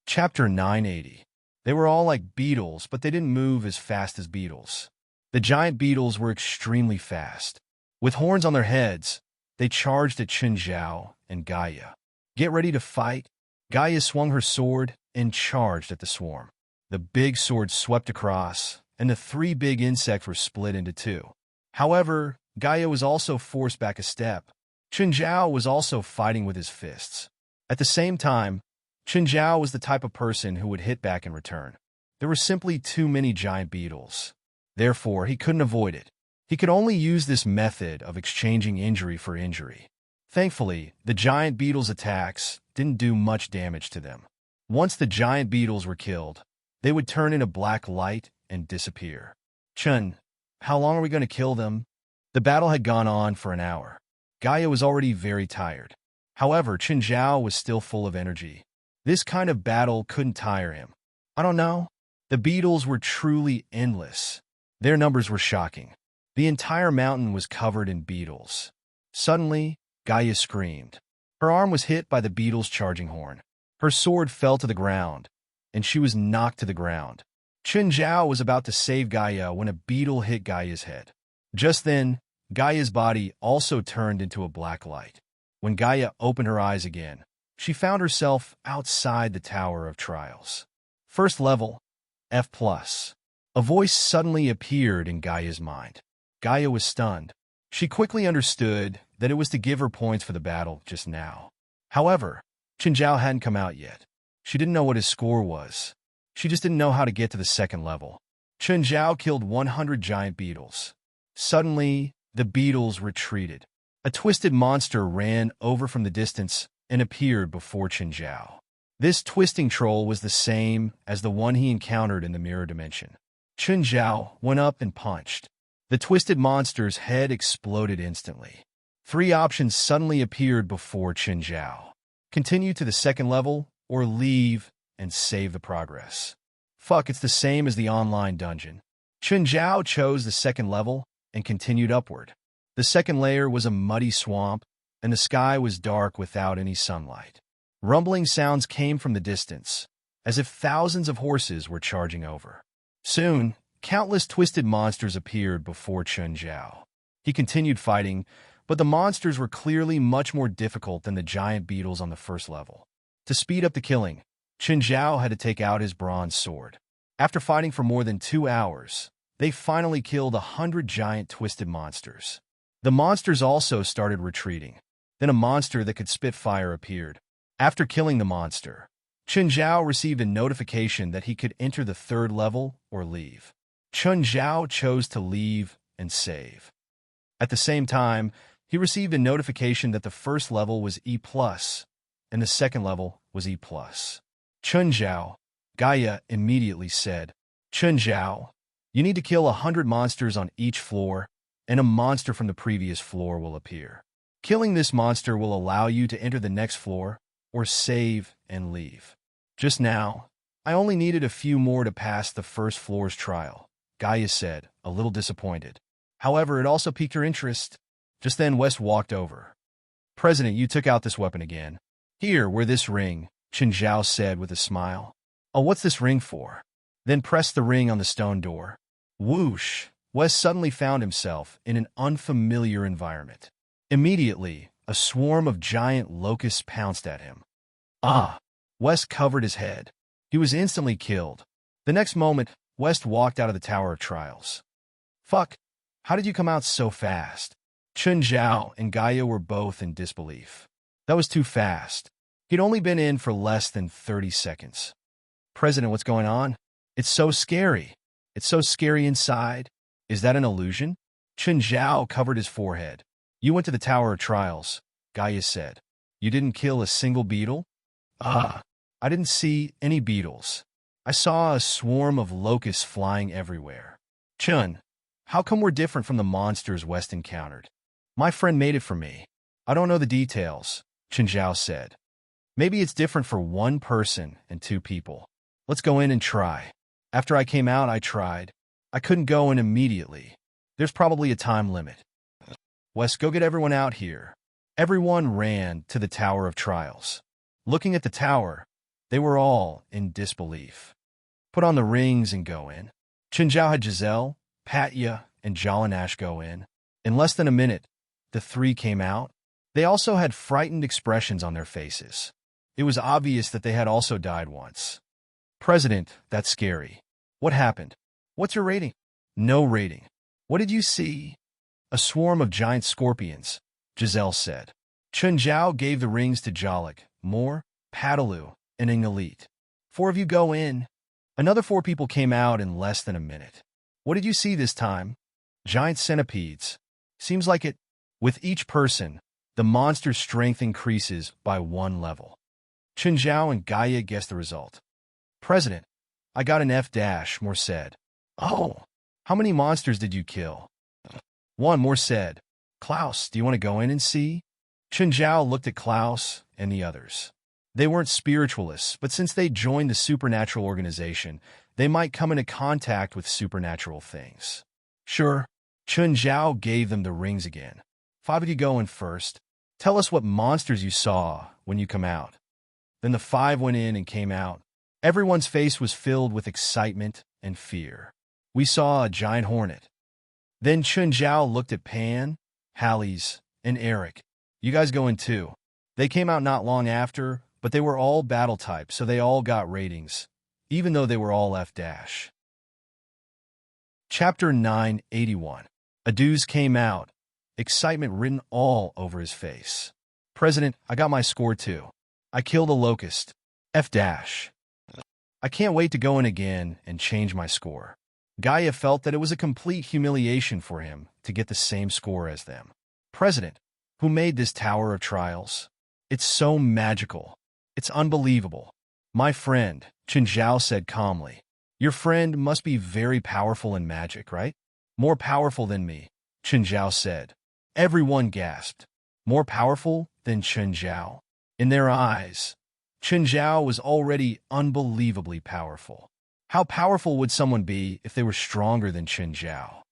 Chapter 980. They were all like beetles, but they didn't move as fast as beetles. The giant beetles were extremely fast. With horns on their heads, they charged at Chun Zhao and Gaia. "Get ready to fight." Gaia swung her sword and charged at the swarm. The big sword swept across, and the three big insects were split into two. However, Gaia was also forced back a step. Chun Zhao was also fighting with his fists. At the same time, Chun Zhao was the type of person who would hit back in return. There were simply too many giant beetles. Therefore, he couldn't avoid it. He could only use this method of exchanging injury for injury. Thankfully, the giant beetles' attacks didn't do much damage to them. Once the giant beetles were killed, they would turn into black light and disappear. "Chun, how long are we going to kill them?" The battle had gone on for an hour. Gaia was already very tired. However, Chun Zhao was still full of energy. This kind of battle couldn't tire him. "I don't know." The beetles were truly endless. Their numbers were shocking. The entire mountain was covered in beetles. Suddenly, Gaia screamed. Her arm was hit by the beetle's charging horn. Her sword fell to the ground, and she was knocked to the ground. Chun Zhao was about to save Gaia when a beetle hit Gaia's head. Just then, Gaia's body also turned into a black light. When Gaia opened her eyes again, she found herself outside the Tower of Trials. First level, F+. A voice suddenly appeared in Gaia's mind. Gaia was stunned. She quickly understood that it was to give her points for the battle just now. However, Chun Zhao hadn't come out yet. She didn't know what his score was. She just didn't know how to get to the second level. Chun Zhao killed 100 giant beetles. Suddenly, the beetles retreated. A twisted monster ran over from the distance and appeared before Chinzhao. This twisting troll was the same as the one he encountered in the mirror dimension. Chinzhao went up and punched. The twisted monster's head exploded instantly. 3 options suddenly appeared before Chinzhao. Continue to the second level, or leave and save the progress. Fuck, it's the same as the online dungeon. Chinzhao chose the second level and continued upward. The second layer was a muddy swamp, and the sky was dark without any sunlight. Rumbling sounds came from the distance, as if thousands of horses were charging over. Soon, countless twisted monsters appeared before Chinzhao. He continued fighting, but the monsters were clearly much more difficult than the giant beetles on the first level. To speed up the killing, Chinzhao had to take out his bronze sword. After fighting for more than 2 hours, they finally killed 100 giant twisted monsters. The monsters also started retreating. Then a monster that could spit fire appeared. After killing the monster, Chinzhao received a notification that he could enter the 3rd level or leave. Chinzhao chose to leave and save. At the same time, he received a notification that the 1st level was E+, and the 2nd level was E+. Chinzhao, Gaia immediately said, Chinzhao, you need to kill 100 monsters on each floor, and a monster from the previous floor will appear. Killing this monster will allow you to enter the next floor, or save and leave. Just now, I only needed a few more to pass the 1st floor's trial, Gaia said, a little disappointed. However, it also piqued her interest. Just then West walked over. President, you took out this weapon again. Here, wear this ring, Chinzhao said with a smile. Oh, what's this ring for? Then press the ring on the stone door. Whoosh! West suddenly found himself in an unfamiliar environment. Immediately, a swarm of giant locusts pounced at him. Ah! West covered his head. He was instantly killed. The next moment, West walked out of the Tower of Trials. Fuck! How did you come out so fast? Chinzhao and Gaia were both in disbelief. That was too fast. He'd only been in for less than 30 seconds. President, what's going on? It's so scary. It's so scary inside. Is that an illusion? Chinzhao covered his forehead. You went to the Tower of Trials, Gaia said. You didn't kill a single beetle? I didn't see any beetles. I saw a swarm of locusts flying everywhere. Chun, how come we're different from the monsters West encountered? My friend made it for me. I don't know the details, Chinzhao said. Maybe it's different for 1 person and 2 people. Let's go in and try. After I came out, I tried. I couldn't go in immediately. There's probably a time limit. West, go get everyone out here. Everyone ran to the Tower of Trials. Looking at the tower, they were all in disbelief. Put on the rings and go in. Chinzhao had Giselle, Patya, and Jalanash go in. In less than a minute, the 3 came out. They also had frightened expressions on their faces. It was obvious that they had also died once. President, that's scary. What happened? What's your rating? No rating. What did you see? A swarm of giant scorpions, Giselle said. Chinzhao gave the rings to Jalik, Moore, Padalu, and Ingalit. 4 of you go in. Another 4 people came out in less than a minute. What did you see this time? Giant centipedes. Seems like it. With each person, the monster's strength increases by 1 level. Chinzhao and Gaia guessed the result. President, I got an F-, Moore said. Oh, how many monsters did you kill? 1, Moore said. Klaus, do you want to go in and see? Chinzhao looked at Klaus and the others. They weren't spiritualists, but since they joined the supernatural organization, they might come into contact with supernatural things. Sure. Chinzhao gave them the rings again. 5 of you go in first. Tell us what monsters you saw when you come out. Then the 5 went in and came out. Everyone's face was filled with excitement and fear. We saw a giant hornet. Then Chinzhao looked at Pan, Hallease, and Eric. You guys go in too. They came out not long after, but they were all battle types, so they all got ratings, even though they were all F-. Chapter 981. Aduz came out, excitement written all over his face. President, I got my score too. I killed a locust. F-. I can't wait to go in again and change my score. Gaia felt that it was a complete humiliation for him to get the same score as them. President, Who made this Tower of Trials? It's so magical. It's unbelievable. My friend, Chen Zhao said calmly. Your friend must be very powerful in magic, right? More powerful than me, Chen Zhao said. Everyone gasped. More powerful than Chen Zhao? In their eyes, Chen Zhao was already unbelievably powerful. How powerful would someone be if they were stronger than Chen Zhao?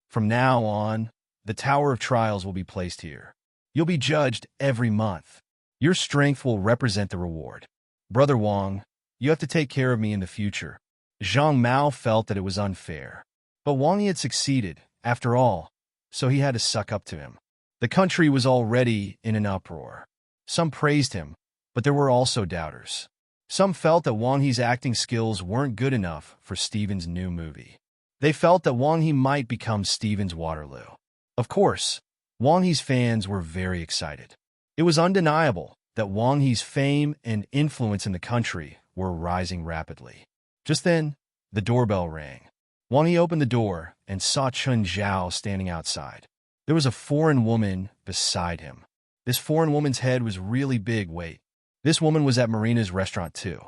From now on, the Tower of Trials will be placed here. You'll be judged every month. Your strength will represent the reward. Brother Wang, you have to take care of me in the future. Zhang Mao felt that it was unfair. But Wang Yi had succeeded, after all, so he had to suck up to him. The country was already in an uproar. Some praised him, but there were also doubters. Some felt that Wang Yi's acting skills weren't good enough for Steven's new movie. They felt that Wang Yi might become Steven's Waterloo. Of course, Wang Yi's fans were very excited. It was undeniable that Wang Yi's fame and influence in the country were rising rapidly. Just then, the doorbell rang. Wang Yi opened the door and saw Chen Zhao standing outside. There was a foreign woman beside him. This foreign woman's head was really big. Wait, this woman was at Marina's restaurant too.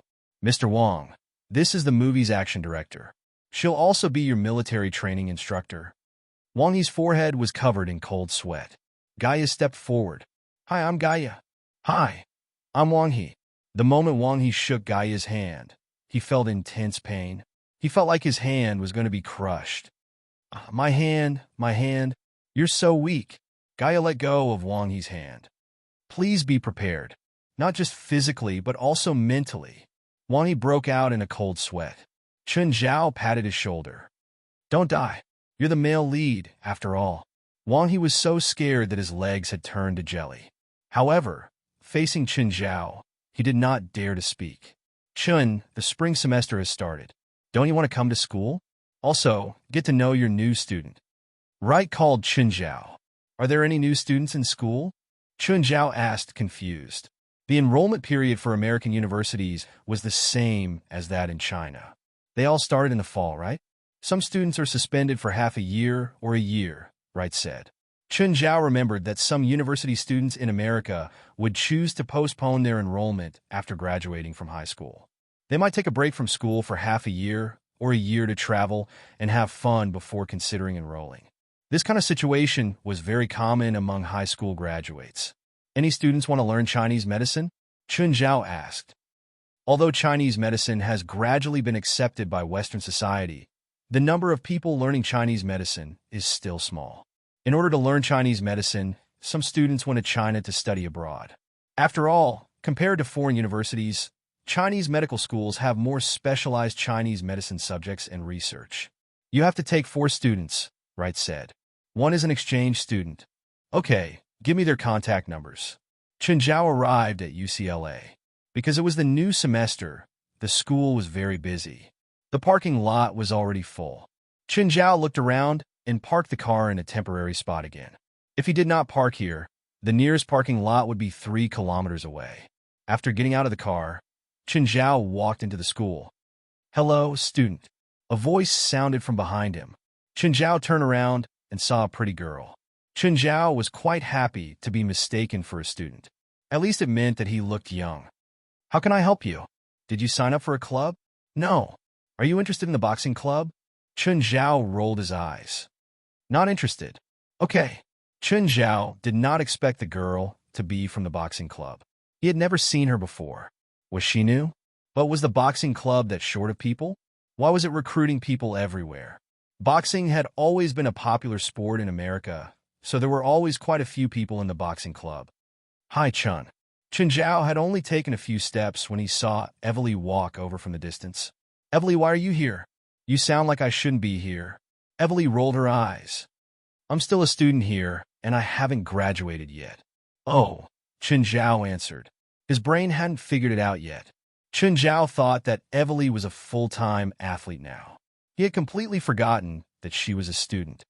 Mr. Wang, this is the movie's action director. She'll also be your military training instructor. Wang Yi's forehead was covered in cold sweat. Gaia stepped forward. Hi, I'm Gaia. Hi, I'm Wang Yi. The moment Wang Yi shook Gaia's hand, he felt intense pain. He felt like his hand was going to be crushed. My hand, you're so weak. Gaia let go of Wang Yi's hand. Please be prepared, not just physically, but also mentally. Wang Yi broke out in a cold sweat. Chen Zhao patted his shoulder. Don't die. You're the male lead, after all. Wang Yi was so scared that his legs had turned to jelly. However, facing Chen Zhao, he did not dare to speak. Chen, the spring semester has started. Don't you want to come to school? Also, get to know your new student. Right, called Chen Zhao. Are there any new students in school? Chen Zhao asked, confused. The enrollment period for American universities was the same as that in China. They all started in the fall, right? Some students are suspended for half a year or a year, Wright said. Chen Zhao remembered that some university students in America would choose to postpone their enrollment after graduating from high school. They might take a break from school for half a year or a year to travel and have fun before considering enrolling. This kind of situation was very common among high school graduates. Any students want to learn Chinese medicine? Chen Zhao asked. Although Chinese medicine has gradually been accepted by Western society, the number of people learning Chinese medicine is still small. In order to learn Chinese medicine, some students went to China to study abroad. After all, compared to foreign universities, Chinese medical schools have more specialized Chinese medicine subjects and research. You have to take 4 students, Wright said. One is an exchange student. Okay, give me their contact numbers. Chen Zhao arrived at UCLA. Because it was the new semester, the school was very busy. The parking lot was already full. Chen Zhao looked around and parked the car in a temporary spot again. If he did not park here, the nearest parking lot would be 3 kilometers away. After getting out of the car, Chen Zhao walked into the school. Hello, student. A voice sounded from behind him. Chen Zhao turned around and saw a pretty girl. Chen Zhao was quite happy to be mistaken for a student. At least it meant that he looked young. How can I help you? Did you sign up for a club? No. Are you interested in the boxing club? Chen Zhao rolled his eyes. Not interested. Okay. Chen Zhao did not expect the girl to be from the boxing club. He had never seen her before. Was she new? But was the boxing club that short of people? Why was it recruiting people everywhere? Boxing had always been a popular sport in America, so there were always quite a few people in the boxing club. Hi, Chun. Chen Zhao had only taken a few steps when he saw Evely walk over from the distance. Evely, why are you here? You sound like I shouldn't be here. Evely rolled her eyes. I'm still a student here, and I haven't graduated yet. Oh, Chen Zhao answered. His brain hadn't figured it out yet. Chen Zhao thought that Evely was a full-time athlete now. He had completely forgotten that she was a student.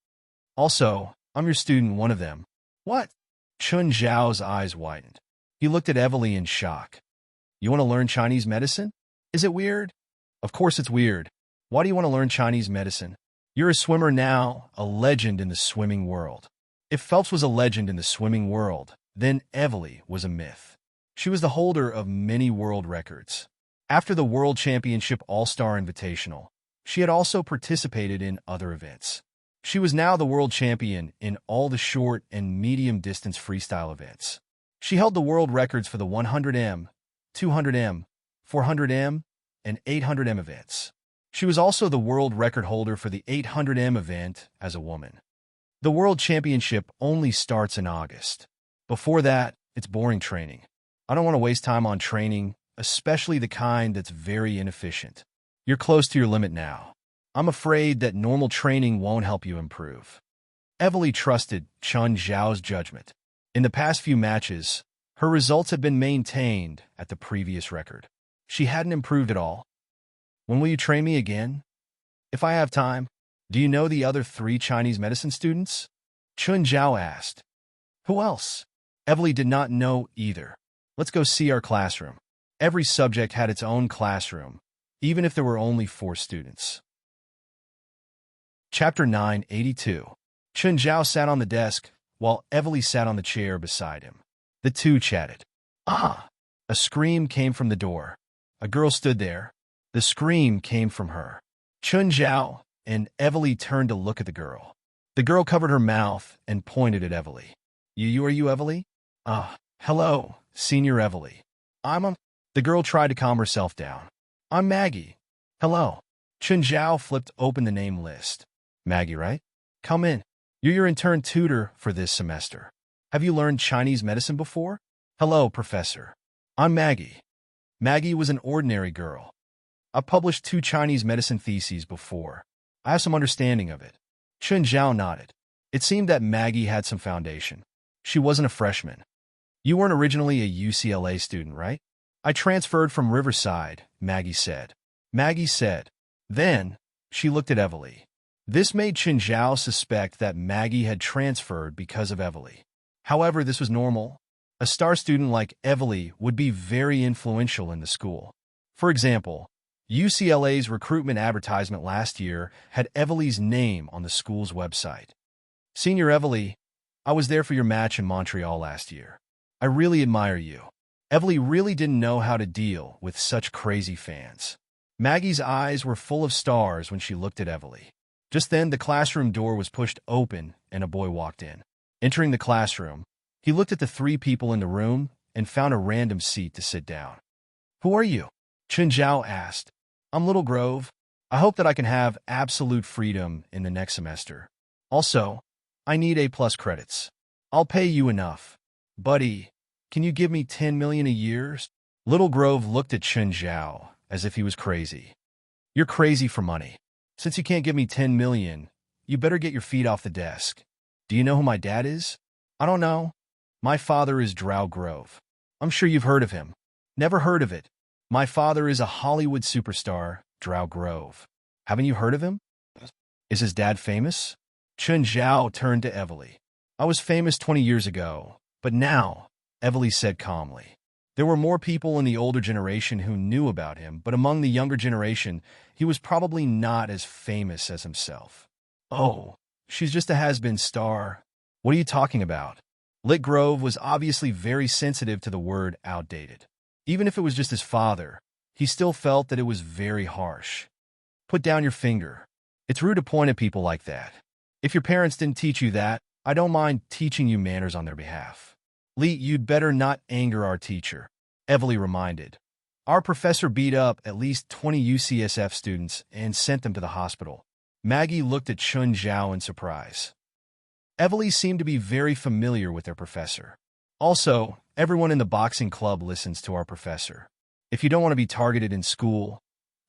Also, I'm your student, one of them. What? Chen Zhao's eyes widened. He looked at Evely in shock. You want to learn Chinese medicine? Is it weird? Of course it's weird. Why do you want to learn Chinese medicine? You're a swimmer now, a legend in the swimming world. If Phelps was a legend in the swimming world, then Evely was a myth. She was the holder of many world records. After the World Championship All-Star Invitational, she had also participated in other events. She was now the world champion in all the short and medium-distance freestyle events. She held the world records for the 100m, 200m, 400m, and 800m events. She was also the world record holder for the 800m event as a woman. The World Championship only starts in August. Before that, it's boring training. I don't want to waste time on training, especially the kind that's very inefficient. You're close to your limit now. I'm afraid that normal training won't help you improve. Evely trusted Chun Zhao's judgment. In the past few matches, her results had been maintained at the previous record. She hadn't improved at all. When will you train me again? If I have time. Do you know the other 3 Chinese medicine students? Chun Zhao asked. Who else? Evely did not know either. Let's go see our classroom. Every subject had its own classroom, even if there were only 4 students. Chapter 982. Chun Zhao sat on the desk, while Evely sat on the chair beside him. The two chatted. Ah! A scream came from the door. A girl stood there. The scream came from her. Chun Zhao and Evely turned to look at the girl. The girl covered her mouth and pointed at Evely. Are you Evely? Hello, Senior Evely. The girl tried to calm herself down. I'm Maggie. Hello. Chun Zhao flipped open the name list. Maggie, right? Come in. You're your intern tutor for this semester. Have you learned Chinese medicine before? Hello, Professor. I'm Maggie. Maggie was an ordinary girl. I've published 2 Chinese medicine theses before. I have some understanding of it. Chun Zhao nodded. It seemed that Maggie had some foundation. She wasn't a freshman. You weren't originally a UCLA student, right? I transferred from Riverside, Maggie said. Then, she looked at Evely. This made Chun Zhao suspect that Maggie had transferred because of Evely. However, this was normal. A star student like Evely would be very influential in the school. For example, UCLA's recruitment advertisement last year had Evely's name on the school's website. Senior Evely, I was there for your match in Montreal last year. I really admire you. Evely really didn't know how to deal with such crazy fans. Maggie's eyes were full of stars when she looked at Evely. Just then, the classroom door was pushed open and a boy walked in. Entering the classroom, he looked at the 3 people in the room and found a random seat to sit down. Who are you? Chun Zhao asked. I'm Little Grove. I hope that I can have absolute freedom in the next semester. Also, I need A+ credits. I'll pay you enough. Buddy, can you give me 10 million a year? Little Grove looked at Chun Zhao as if he was crazy. You're crazy for money. Since you can't give me 10 million, you better get your feet off the desk. Do you know who my dad is? I don't know. My father is Drow Grove. I'm sure you've heard of him. Never heard of it. My father is a Hollywood superstar, Drow Grove. Haven't you heard of him? Is his dad famous? Chun Zhao turned to Evely. I was famous 20 years ago, but now, Evely said calmly. There were more people in the older generation who knew about him, but among the younger generation, he was probably not as famous as himself. Oh, she's just a has-been star. What are you talking about? Lit Grove was obviously very sensitive to the word outdated. Even if it was just his father, he still felt that it was very harsh. Put down your finger. It's rude to point at people like that. If your parents didn't teach you that, I don't mind teaching you manners on their behalf. Lee, you'd better not anger our teacher, Evely reminded. Our professor beat up at least 20 UCSF students and sent them to the hospital. Maggie looked at Chun Zhao in surprise. Evely seemed to be very familiar with their professor. Also, everyone in the boxing club listens to our professor. If you don't want to be targeted in school,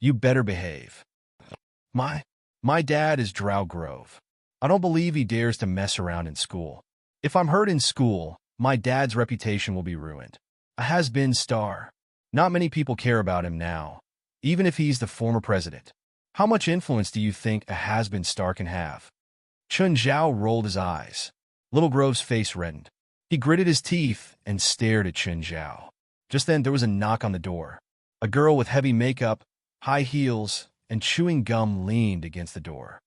you better behave. My dad is Drow Grove. I don't believe he dares to mess around in school. If I'm hurt in school, my dad's reputation will be ruined. A has-been star. Not many people care about him now, even if he's the former president. How much influence do you think a has-been star can have? Chun Zhao rolled his eyes. Little Grove's face reddened. He gritted his teeth and stared at Chun Zhao. Just then, there was a knock on the door. A girl with heavy makeup, high heels, and chewing gum leaned against the door.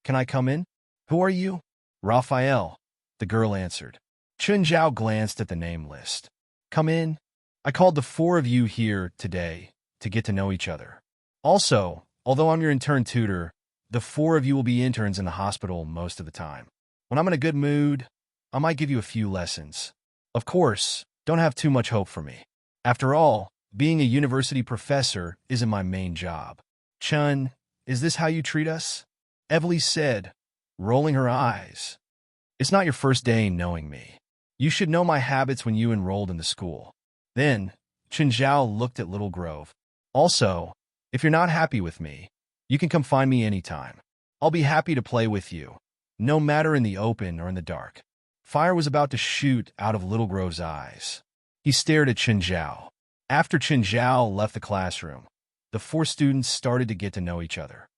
Can I come in? Who are you? Raphael. the girl answered. Chun Zhao glanced at the name list. Come in. I called the four of you here today to get to know each other. Also, although I'm your intern tutor, the four of you will be interns in the hospital most of the time. When I'm in a good mood, I might give you a few lessons. Of course, don't have too much hope for me. After all, being a university professor isn't my main job. Chun, is this how you treat us? Evely said, rolling her eyes. It's not your first day knowing me. You should know my habits when you enrolled in the school. Then, Chun Zhao looked at Little Grove. Also, if you're not happy with me, you can come find me anytime. I'll be happy to play with you, no matter in the open or in the dark. Fire was about to shoot out of Little Grove's eyes. He stared at Chun Zhao. After Chun Zhao left the classroom, the four students started to get to know each other.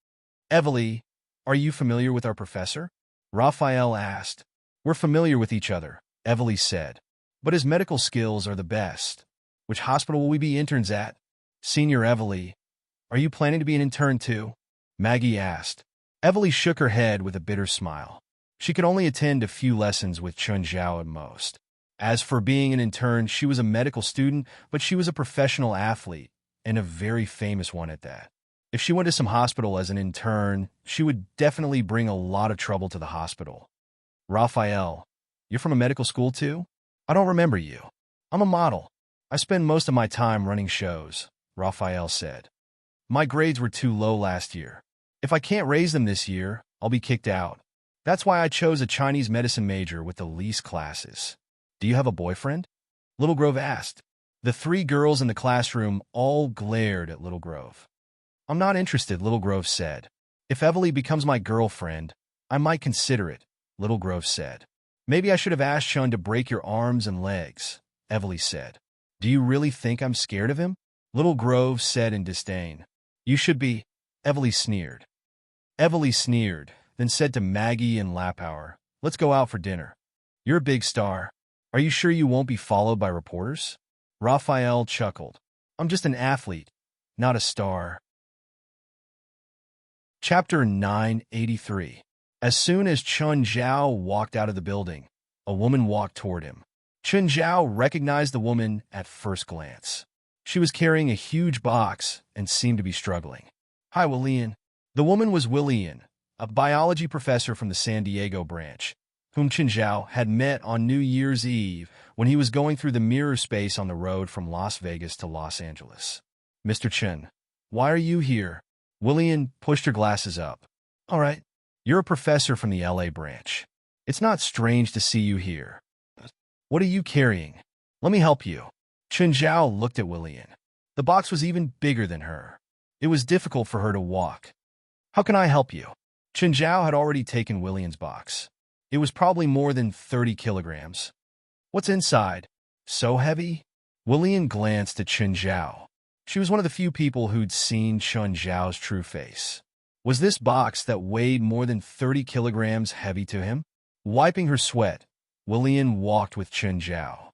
Evely, are you familiar with our professor? Raphael asked. We're familiar with each other, Evely said. But his medical skills are the best. Which hospital will we be interns at? Senior Evely, are you planning to be an intern too? Maggie asked. Evely shook her head with a bitter smile. She could only attend a few lessons with Chun Zhao at most. As for being an intern, she was a medical student, but she was a professional athlete, and a very famous one at that. If she went to some hospital as an intern, she would definitely bring a lot of trouble to the hospital. Raphael, you're from a medical school too? I don't remember you. I'm a model. I spend most of my time running shows, Raphael said. My grades were too low last year. If I can't raise them this year, I'll be kicked out. That's why I chose a Chinese medicine major with the least classes. Do you have a boyfriend? Little Grove asked. The three girls in the classroom all glared at Little Grove. I'm not interested, Little Grove said. If Evely becomes my girlfriend, I might consider it, Little Grove said. Maybe I should have asked Chun to break your arms and legs, Evely said. Do you really think I'm scared of him? Little Grove said in disdain. You should be, Evely sneered. Evely sneered, then said to Maggie and Lapauer, let's go out for dinner. You're a big star. Are you sure you won't be followed by reporters? Raphael chuckled. I'm just an athlete, not a star. Chapter 983. As soon as Chun Zhao walked out of the building, a woman walked toward him. Chun Zhao recognized the woman at first glance. She was carrying a huge box and seemed to be struggling. Hi, Willian. The woman was Willian, a biology professor from the San Diego branch, whom Chun Zhao had met on New Year's Eve when he was going through the mirror space on the road from Las Vegas to Los Angeles. Mr. Chun, why are you here? Willian pushed her glasses up. All right, you're a professor from the LA branch. It's not strange to see you here. What are you carrying? Let me help you. Chun Zhao looked at Willian. The box was even bigger than her. It was difficult for her to walk. How can I help you? Chun Zhao had already taken Willian's box. It was probably more than 30 kilograms. What's inside? So heavy? Willian glanced at Chun Zhao. She was one of the few people who'd seen Chun Zhao's true face. Was this box that weighed more than 30 kilograms heavy to him? Wiping her sweat, Willian walked with Chun Zhao.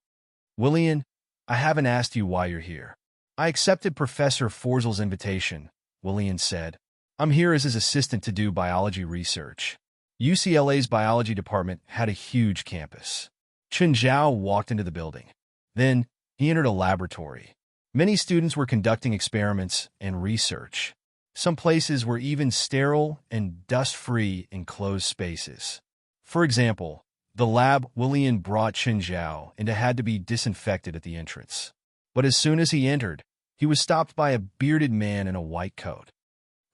Willian, I haven't asked you why you're here. I accepted Professor Forzel's invitation, Willian said. I'm here as his assistant to do biology research. UCLA's biology department had a huge campus. Chun Zhao walked into the building. Then, he entered a laboratory. Many students were conducting experiments and research. Some places were even sterile and dust-free enclosed spaces. For example, the lab Willian brought Chun Zhao into had to be disinfected at the entrance. But as soon as he entered, he was stopped by a bearded man in a white coat.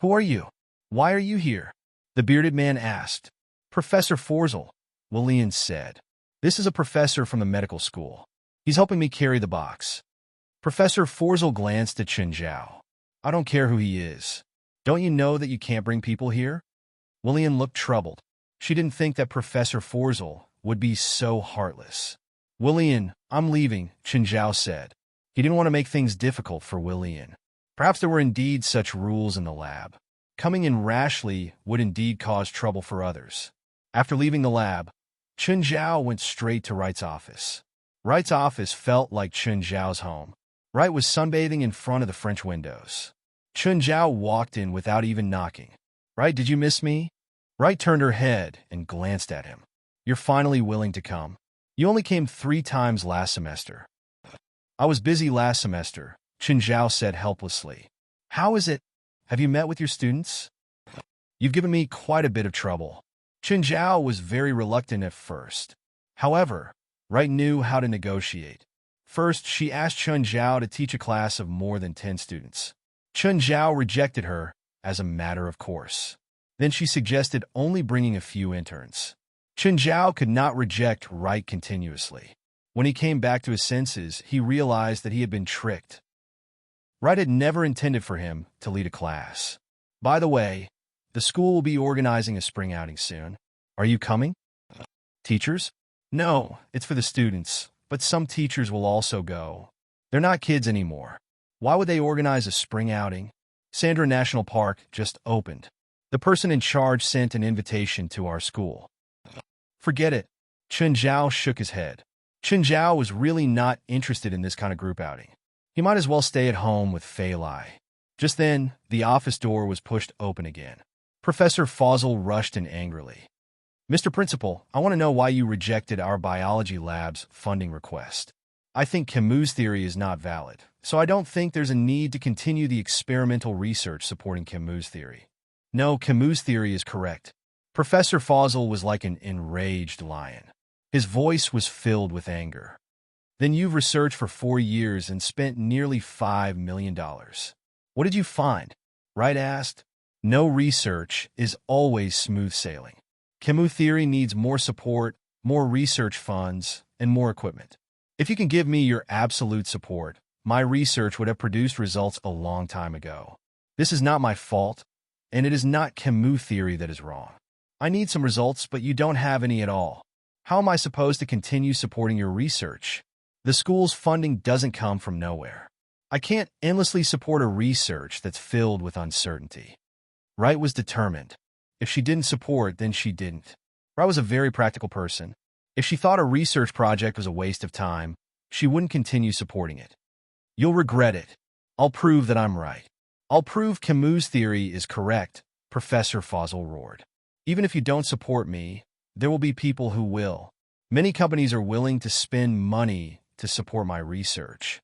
Who are you? Why are you here? The bearded man asked. Professor Forzel, Willian said. This is a professor from the medical school. He's helping me carry the box. Professor Forzel glanced at Chun Zhao. I don't care who he is. Don't you know that you can't bring people here? Willian looked troubled. She didn't think that Professor Forzel would be so heartless. Willian, I'm leaving, Chun Zhao said. He didn't want to make things difficult for Willian. Perhaps there were indeed such rules in the lab. Coming in rashly would indeed cause trouble for others. After leaving the lab, Chun Zhao went straight to Wright's office. Wright's office felt like Chun Zhao's home. Wright was sunbathing in front of the French windows. Chun Zhao walked in without even knocking. Wright, did you miss me? Wright turned her head and glanced at him. You're finally willing to come. You only came 3 times last semester. I was busy last semester, Chen Zhao said helplessly. How is it? Have you met with your students? You've given me quite a bit of trouble. Chen Zhao was very reluctant at first. However, Wright knew how to negotiate. First, she asked Chen Zhao to teach a class of more than 10 students. Chen Zhao rejected her as a matter of course. Then she suggested only bringing a few interns. Chen Zhao could not reject Wright continuously. When he came back to his senses, he realized that he had been tricked. Wright had never intended for him to lead a class. By the way, the school will be organizing a spring outing soon. Are you coming? Teachers? No, it's for the students, but some teachers will also go. They're not kids anymore. Why would they organize a spring outing? Sandra National Park just opened. The person in charge sent an invitation to our school. Forget it. Chen Zhao shook his head. Chen Zhao was really not interested in this kind of group outing. He might as well stay at home with Fei Lai. Just then, the office door was pushed open again. Professor Fawzel rushed in angrily. Mr. Principal, I want to know why you rejected our biology lab's funding request. I think Camus' theory is not valid, so I don't think there's a need to continue the experimental research supporting Camus' theory. No, Camus' theory is correct. Professor Fawzel was like an enraged lion. His voice was filled with anger. Then you've researched for 4 years and spent nearly $5 million. What did you find? Wright asked. No research is always smooth sailing. Camus' theory needs more support, more research funds, and more equipment. If you can give me your absolute support, my research would have produced results a long time ago. This is not my fault, and it is not Camus' theory that is wrong. I need some results, but you don't have any at all. How am I supposed to continue supporting your research? The school's funding doesn't come from nowhere. I can't endlessly support a research that's filled with uncertainty. Wright was determined. If she didn't support, then she didn't. Wright was a very practical person. If she thought a research project was a waste of time, she wouldn't continue supporting it. You'll regret it. I'll prove that I'm right. I'll prove Camus' theory is correct, Professor Fawzel roared. Even if you don't support me, there will be people who will. Many companies are willing to spend money to support my research.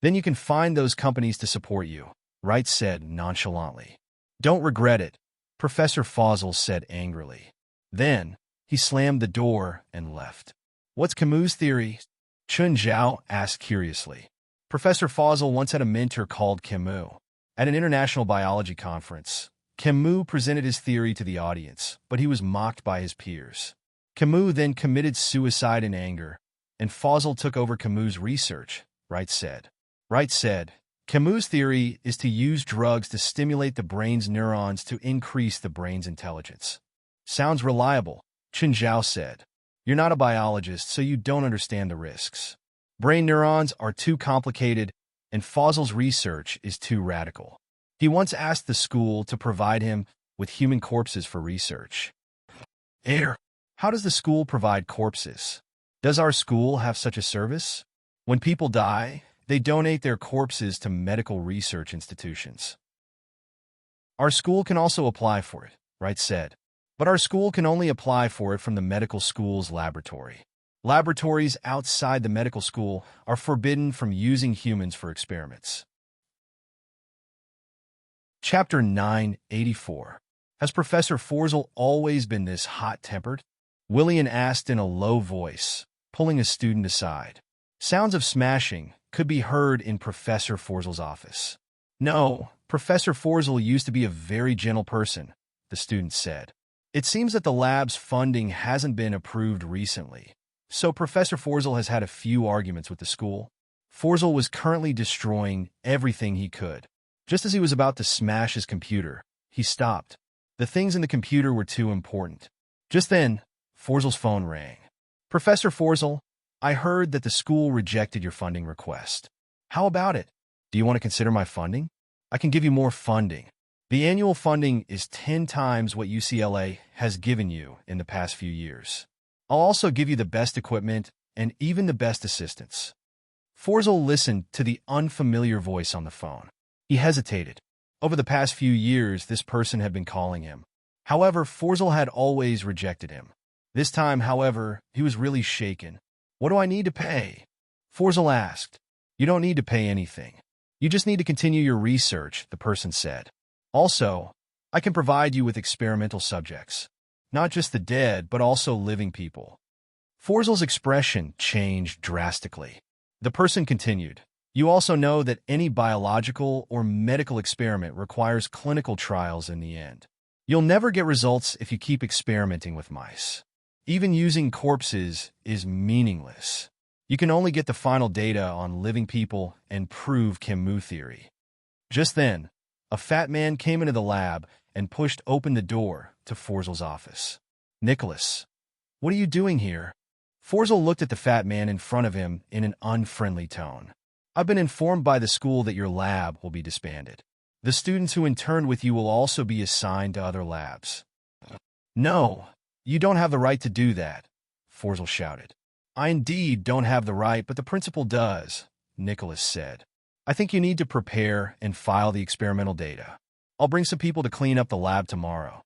Then you can find those companies to support you, Wright said nonchalantly. Don't regret it, Professor Fawzel said angrily. Then, he slammed the door and left. What's Camus' theory? Chen Zhao asked curiously. Professor Fawzel once had a mentor called Camus. At an international biology conference, Camus presented his theory to the audience, but he was mocked by his peers. Camus then committed suicide in anger, and Fawzel took over Camus' research, Wright said. Wright said, Camus' theory is to use drugs to stimulate the brain's neurons to increase the brain's intelligence. Sounds reliable, Chen Zhao said. You're not a biologist, so you don't understand the risks. Brain neurons are too complicated, and Fawzel's research is too radical. He once asked the school to provide him with human corpses for research. How does the school provide corpses? Does our school have such a service? When people die, they donate their corpses to medical research institutions. Our school can also apply for it, Wright said. But our school can only apply for it from the medical school's laboratory. Laboratories outside the medical school are forbidden from using humans for experiments. Chapter 984. Has Professor Fawzel always been this hot-tempered? William asked in a low voice, pulling a student aside. Sounds of smashing could be heard in Professor Fawzel's office. No, Professor Fawzel used to be a very gentle person, the student said. It seems that the lab's funding hasn't been approved recently, so Professor Fawzel has had a few arguments with the school. Fawzel was currently destroying everything he could. Just as he was about to smash his computer, he stopped. The things in the computer were too important. Just then, Fawzel's phone rang. Professor Fawzel, I heard that the school rejected your funding request. How about it? Do you want to consider my funding? I can give you more funding. The annual funding is 10 times what UCLA has given you in the past few years. I'll also give you the best equipment and even the best assistants. Fawzel listened to the unfamiliar voice on the phone. He hesitated. Over the past few years, this person had been calling him. However, Fawzel had always rejected him. This time, however, he was really shaken. What do I need to pay? Forzel asked. You don't need to pay anything. You just need to continue your research, the person said. Also, I can provide you with experimental subjects. Not just the dead, but also living people. Forzel's expression changed drastically. The person continued. You also know that any biological or medical experiment requires clinical trials in the end. You'll never get results if you keep experimenting with mice. Even using corpses is meaningless. You can only get the final data on living people and prove Kim-Mu theory. Just then, a fat man came into the lab and pushed open the door to Forzel's office. Nicholas, what are you doing here? Forzel looked at the fat man in front of him in an unfriendly tone. I've been informed by the school that your lab will be disbanded. The students who interned with you will also be assigned to other labs. No, you don't have the right to do that, Forzel shouted. I indeed don't have the right, but the principal does, Nicholas said. I think you need to prepare and file the experimental data. I'll bring some people to clean up the lab tomorrow.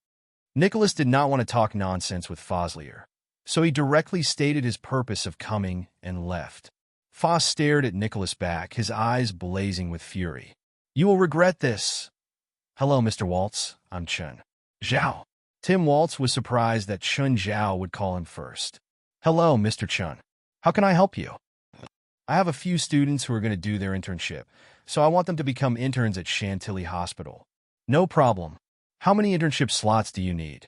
Nicholas did not want to talk nonsense with Foslier, so he directly stated his purpose of coming and left. Foss stared at Nicholas back, his eyes blazing with fury. You will regret this. Hello, Mr. Waltz. I'm Chun Zhao. Tim Waltz was surprised that Chun Zhao would call him first. Hello, Mr. Chun. How can I help you? I have a few students who are going to do their internship, so I want them to become interns at Chantilly Hospital. No problem. How many internship slots do you need?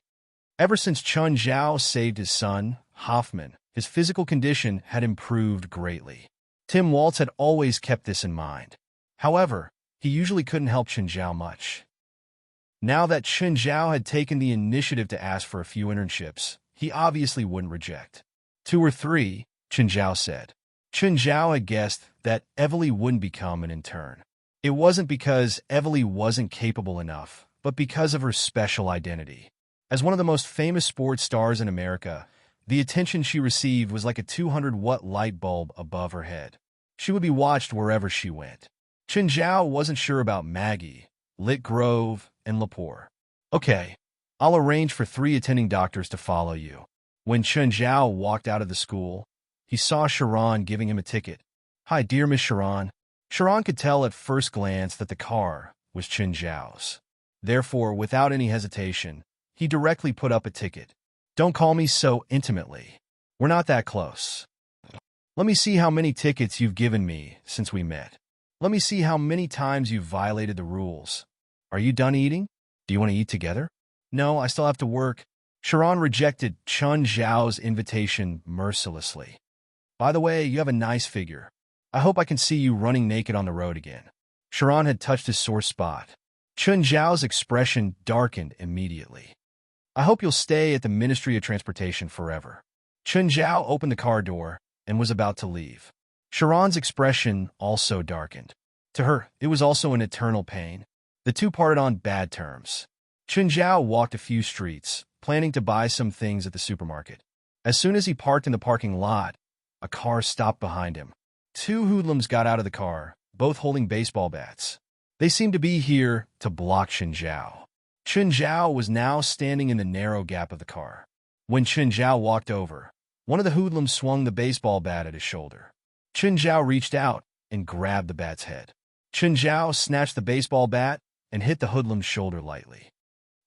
Ever since Chun Zhao saved his son, Hoffman, his physical condition had improved greatly. Tim Waltz had always kept this in mind. However, he usually couldn't help Chun Zhao much. Now that Chun Zhao had taken the initiative to ask for a few internships, he obviously wouldn't reject. 2 or 3, Chun Zhao said. Chun Zhao had guessed that Evely wouldn't become an intern. It wasn't because Evely wasn't capable enough, but because of her special identity. As one of the most famous sports stars in America, the attention she received was like a 200-watt light bulb above her head. She would be watched wherever she went. Chun Zhao wasn't sure about Maggie, Lit Grove, and Lepore. Okay, I'll arrange for 3 attending doctors to follow you. When Chun Zhao walked out of the school, he saw Sharon giving him a ticket. Hi, dear Miss Sharon. Sharon could tell at first glance that the car was Chun Zhao's. Therefore, without any hesitation, he directly put up a ticket. Don't call me so intimately. We're not that close. Let me see how many tickets you've given me since we met. Let me see how many times you've violated the rules. Are you done eating? Do you want to eat together? No, I still have to work. Sharon rejected Chun Zhao's invitation mercilessly. By the way, you have a nice figure. I hope I can see you running naked on the road again. Sharon had touched his sore spot. Chun Zhao's expression darkened immediately. I hope you'll stay at the Ministry of Transportation forever. Chun Zhao opened the car door and was about to leave. Sharon's expression also darkened. To her, it was also an eternal pain. The two parted on bad terms. Chun Zhao walked a few streets, planning to buy some things at the supermarket. As soon as he parked in the parking lot, a car stopped behind him. 2 hoodlums got out of the car, both holding baseball bats. They seemed to be here to block Chun Zhao. Chun Zhao was now standing in the narrow gap of the car. When Chun Zhao walked over, one of the hoodlums swung the baseball bat at his shoulder. Chun Zhao reached out and grabbed the bat's head. Chun Zhao snatched the baseball bat and hit the hoodlum's shoulder lightly.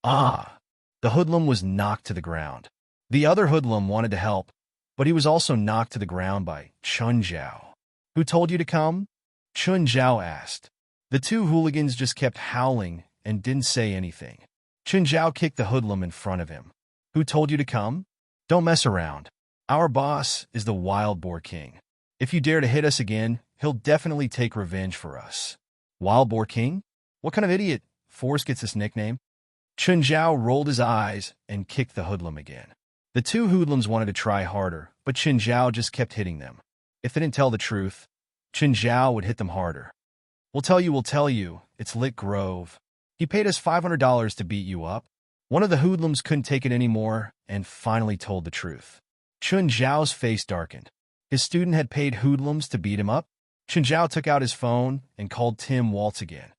Ah! The hoodlum was knocked to the ground. The other hoodlum wanted to help, but he was also knocked to the ground by Chun Zhao. Who told you to come? Chun Zhao asked. The 2 hooligans just kept howling and didn't say anything. Chun Zhao kicked the hoodlum in front of him. Who told you to come? Don't mess around. Our boss is the Wild Boar King. If you dare to hit us again, he'll definitely take revenge for us. Wild Boar King? What kind of idiot Force gets this nickname? Chun Zhao rolled his eyes and kicked the hoodlum again. The 2 hoodlums wanted to try harder, but Chun Zhao just kept hitting them. If they didn't tell the truth, Chun Zhao would hit them harder. We'll tell you, it's Lit Grove. He paid us $500 to beat you up. One of the hoodlums couldn't take it anymore and finally told the truth. Chun Zhao's face darkened. His student had paid hoodlums to beat him up. Chun Zhao took out his phone and called Tim Waltz again.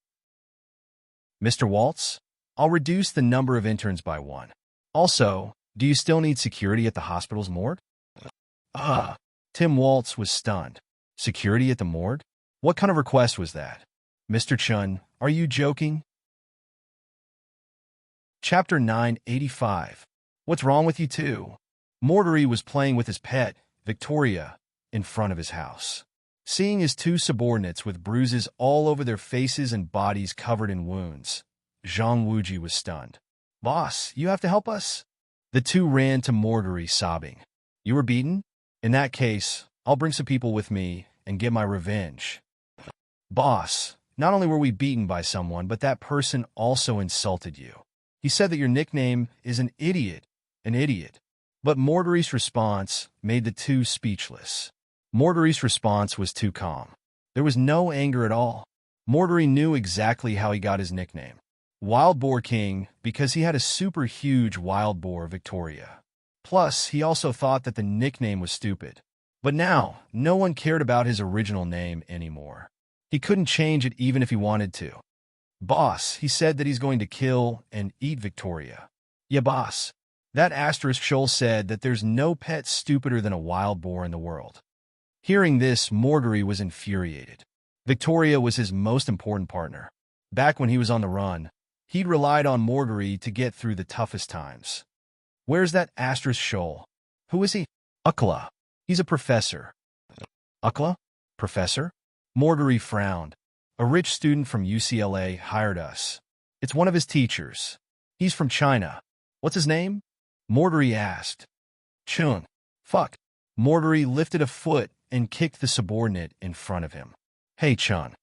Mr. Waltz, I'll reduce the number of interns by 1. Also, Do you still need security at the hospital's morgue? Ah, Tim Waltz was stunned. Security at the morgue? What kind of request was that? Mr. Chun, are you joking? Chapter 985. What's wrong with you two? Mordery was playing with his pet, Victoria, in front of his house. Seeing his two subordinates with bruises all over their faces and bodies covered in wounds, Zhang Wuji was stunned. Boss, you have to help us? The two ran to Mordery, sobbing. You were beaten? In that case, I'll bring some people with me and get my revenge. Boss, not only were we beaten by someone, but that person also insulted you. He said that your nickname is an idiot. But Mordery's response made the two speechless. Mordery's response was too calm. There was no anger at all. Mordery knew exactly how he got his nickname. Wild Boar King, because he had a super huge wild boar, Victoria. Plus, he also thought that the nickname was stupid. But now, no one cared about his original name anymore. He couldn't change it even if he wanted to. Boss, he said that he's going to kill and eat Victoria. Yeah, boss. That asterisk shoal said that there's no pet stupider than a wild boar in the world. Hearing this, Mordery was infuriated. Victoria was his most important partner. Back when he was on the run, he'd relied on Mordery to get through the toughest times. Where's that asterisk shoal? Who is he? Ukla. He's a professor. Ukla? Professor? Mordery frowned. A rich student from UCLA hired us. It's one of his teachers. He's from China. What's his name? Mordery asked. Chun. Fuck. Mordery lifted a foot and kicked the subordinate in front of him. Hey, Chun.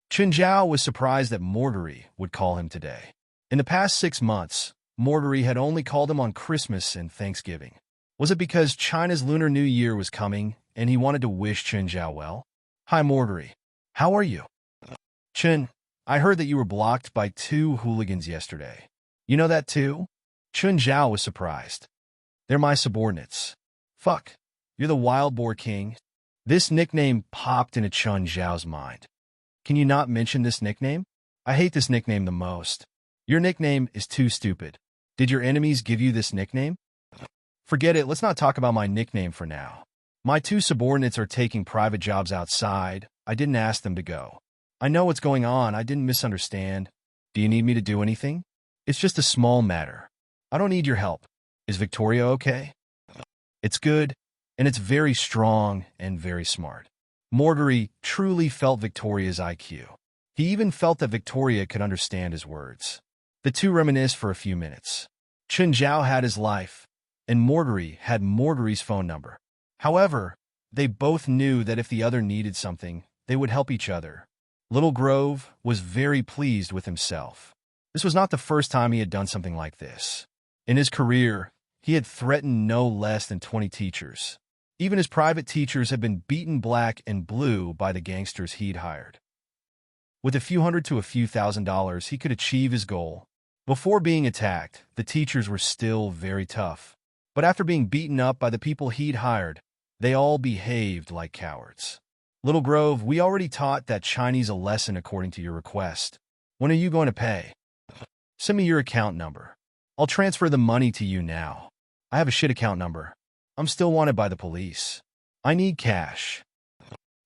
Chun Zhao was surprised that Mordery would call him today. In the past 6 months, Mordery had only called him on Christmas and Thanksgiving. Was it because China's Lunar New Year was coming and he wanted to wish Chun Zhao well? Hi, Mordery. How are you? Chun, I heard that you were blocked by 2 hooligans yesterday. You know that too? Chun Zhao was surprised. They're my subordinates. Fuck. You're the Wild Boar King. This nickname popped into Chun Zhao's mind. Can you not mention this nickname? I hate this nickname the most. Your nickname is too stupid. Did your enemies give you this nickname? Forget it, let's not talk about my nickname for now. My 2 subordinates are taking private jobs outside. I didn't ask them to go. I know what's going on, I didn't misunderstand. Do you need me to do anything? It's just a small matter. I don't need your help. Is Victoria okay? It's good, and it's very strong and very smart. Mordery truly felt Victoria's IQ. He even felt that Victoria could understand his words. The two reminisced for a few minutes. Chun Zhao had his life, and Mordery had Mordery's phone number. However, they both knew that if the other needed something, they would help each other. Little Grove was very pleased with himself. This was not the first time he had done something like this. In his career, he had threatened no less than 20 teachers. Even his private teachers had been beaten black and blue by the gangsters he'd hired. With a few hundred to a few $1,000s, he could achieve his goal. Before being attacked, the teachers were still very tough. But after being beaten up by the people he'd hired, they all behaved like cowards. Little Grove, we already taught that Chinese a lesson according to your request. When are you going to pay? Send me your account number. I'll transfer the money to you now. I have a shit account number. I'm still wanted by the police. I need cash.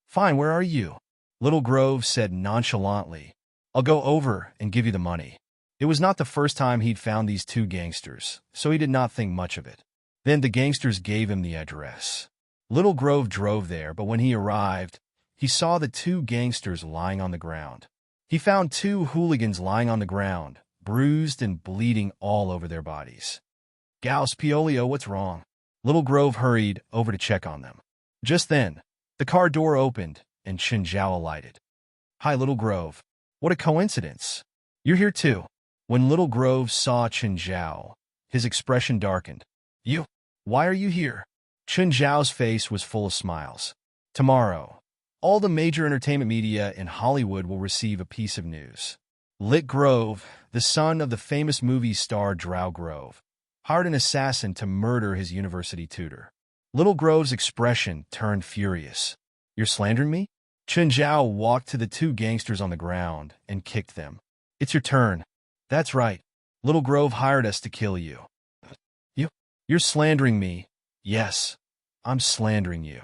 Fine, where are you? Little Grove said nonchalantly. I'll go over and give you the money. It was not the first time he'd found these 2 gangsters, so he did not think much of it. Then the gangsters gave him the address. Little Grove drove there, but when he arrived, he saw the 2 gangsters lying on the ground. He found 2 hooligans lying on the ground, bruised and bleeding all over their bodies. Gauss, Piolio, what's wrong? Little Grove hurried over to check on them. Just then, the car door opened and Chun Zhao alighted. Hi, Little Grove. What a coincidence. You're here too. When Little Grove saw Chun Zhao, his expression darkened. You? Why are you here? Chun Zhao's face was full of smiles. Tomorrow, all the major entertainment media in Hollywood will receive a piece of news. Lit Grove, the son of the famous movie star Drow Grove, hired an assassin to murder his university tutor. Little Grove's expression turned furious. You're slandering me? Chun Zhao walked to the 2 gangsters on the ground and kicked them. It's your turn. That's right. Little Grove hired us to kill you. You're slandering me. Yes, I'm slandering you.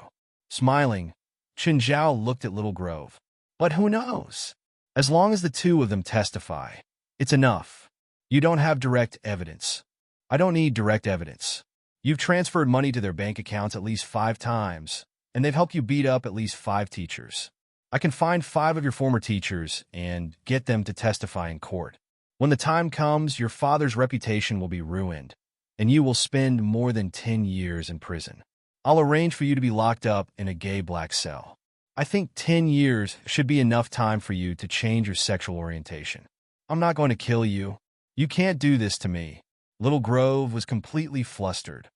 Smiling, Chen Zhao looked at Little Grove. But who knows? As long as the two of them testify, it's enough. You don't have direct evidence. I don't need direct evidence. You've transferred money to their bank accounts at least 5 times, and they've helped you beat up at least 5 teachers. I can find 5 of your former teachers and get them to testify in court. When the time comes, your father's reputation will be ruined, and you will spend more than 10 years in prison. I'll arrange for you to be locked up in a gay black cell. I think 10 years should be enough time for you to change your sexual orientation. I'm not going to kill you. You can't do this to me. Little Grove was completely flustered.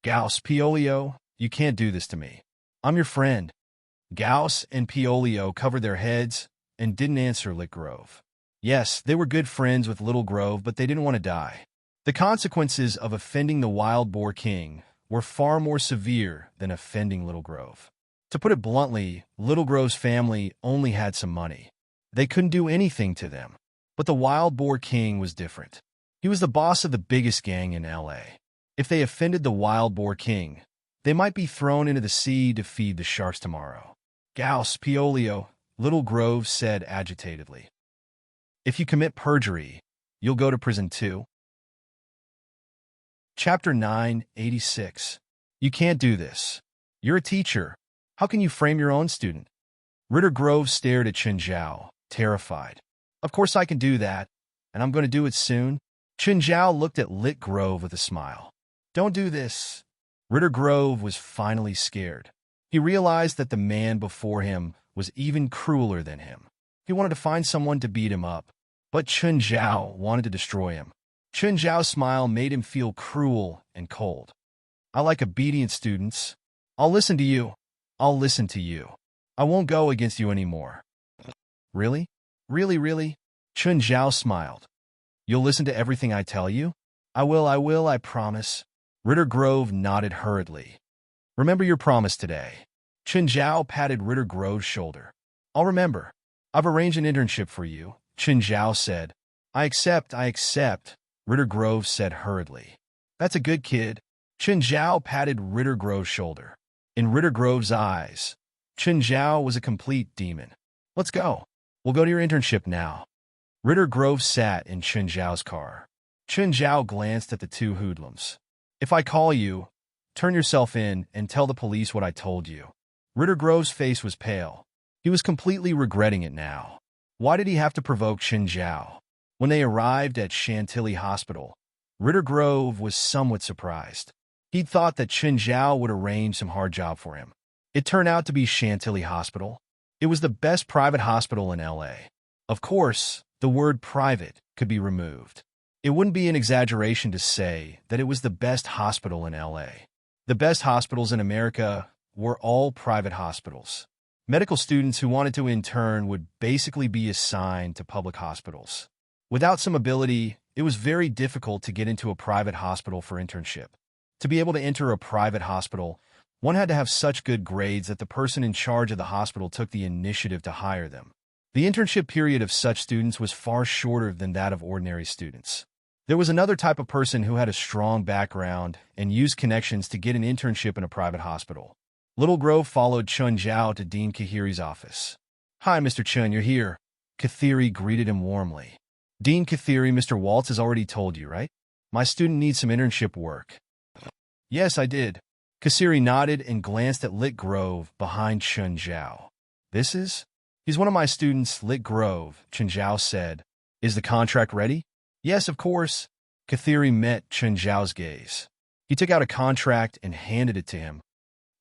Gauss, Piolio, you can't do this to me. I'm your friend. Gauss and Piolio covered their heads and didn't answer Lit Grove. Yes, they were good friends with Little Grove, but they didn't want to die. The consequences of offending the Wild Boar King were far more severe than offending Little Grove. To put it bluntly, Little Grove's family only had some money. They couldn't do anything to them. But the Wild Boar King was different. He was the boss of the biggest gang in LA. If they offended the Wild Boar King, they might be thrown into the sea to feed the sharks tomorrow. Gauss, Piolio, Little Grove said agitatedly. If you commit perjury, you'll go to prison too. Chapter 986. You can't do this. You're a teacher. How can you frame your own student? Ritter Grove stared at Chen Zhao, terrified. Of course I can do that, and I'm going to do it soon. Chen Zhao looked at Lit Grove with a smile. Don't do this. Ritter Grove was finally scared. He realized that the man before him was even crueler than him. He wanted to find someone to beat him up, but Chen Zhao wanted to destroy him. Chen Zhao's smile made him feel cruel and cold. I like obedient students. I'll listen to you. I'll listen to you. I won't go against you anymore. Really? Really? Chen Zhao smiled. You'll listen to everything I tell you? I will, I promise. Ritter Grove nodded hurriedly. Remember your promise today. Chen Zhao patted Ritter Grove's shoulder. I'll remember. I've arranged an internship for you, Chen Zhao said. I accept. Ritter Grove said hurriedly. That's a good kid. Chen Zhao patted Ritter Grove's shoulder. In Ritter Grove's eyes, Chen Zhao was a complete demon. Let's go. We'll go to your internship now. Ritter Grove sat in Chen Zhao's car. Chen Zhao glanced at the two hoodlums. If I call you, turn yourself in and tell the police what I told you. Ritter Grove's face was pale. He was completely regretting it now. Why did he have to provoke Chen Zhao? When they arrived at Chantilly Hospital, Ritter Grove was somewhat surprised. He'd thought that Chen Zhao would arrange some hard job for him. It turned out to be Chantilly Hospital. It was the best private hospital in LA. Of course, the word private could be removed. It wouldn't be an exaggeration to say that it was the best hospital in LA. The best hospitals in America were all private hospitals. Medical students who wanted to intern would basically be assigned to public hospitals. Without some ability, it was very difficult to get into a private hospital for internship. To be able to enter a private hospital, one had to have such good grades that the person in charge of the hospital took the initiative to hire them. The internship period of such students was far shorter than that of ordinary students. There was another type of person who had a strong background and used connections to get an internship in a private hospital. Little Grove followed Chen Zhao to Dean Kahiri's office. Hi, Mr. Chen, you're here. Kahiri greeted him warmly. Dean Kahiri, Mr. Waltz has already told you, right? My student needs some internship work. Yes, I did. Kahiri nodded and glanced at Lit Grove behind Chen Zhao. He's one of my students, Lit Grove, Chen Zhao said. Is the contract ready? Yes, of course. Kahiri met Chen Zhao's gaze. He took out a contract and handed it to him.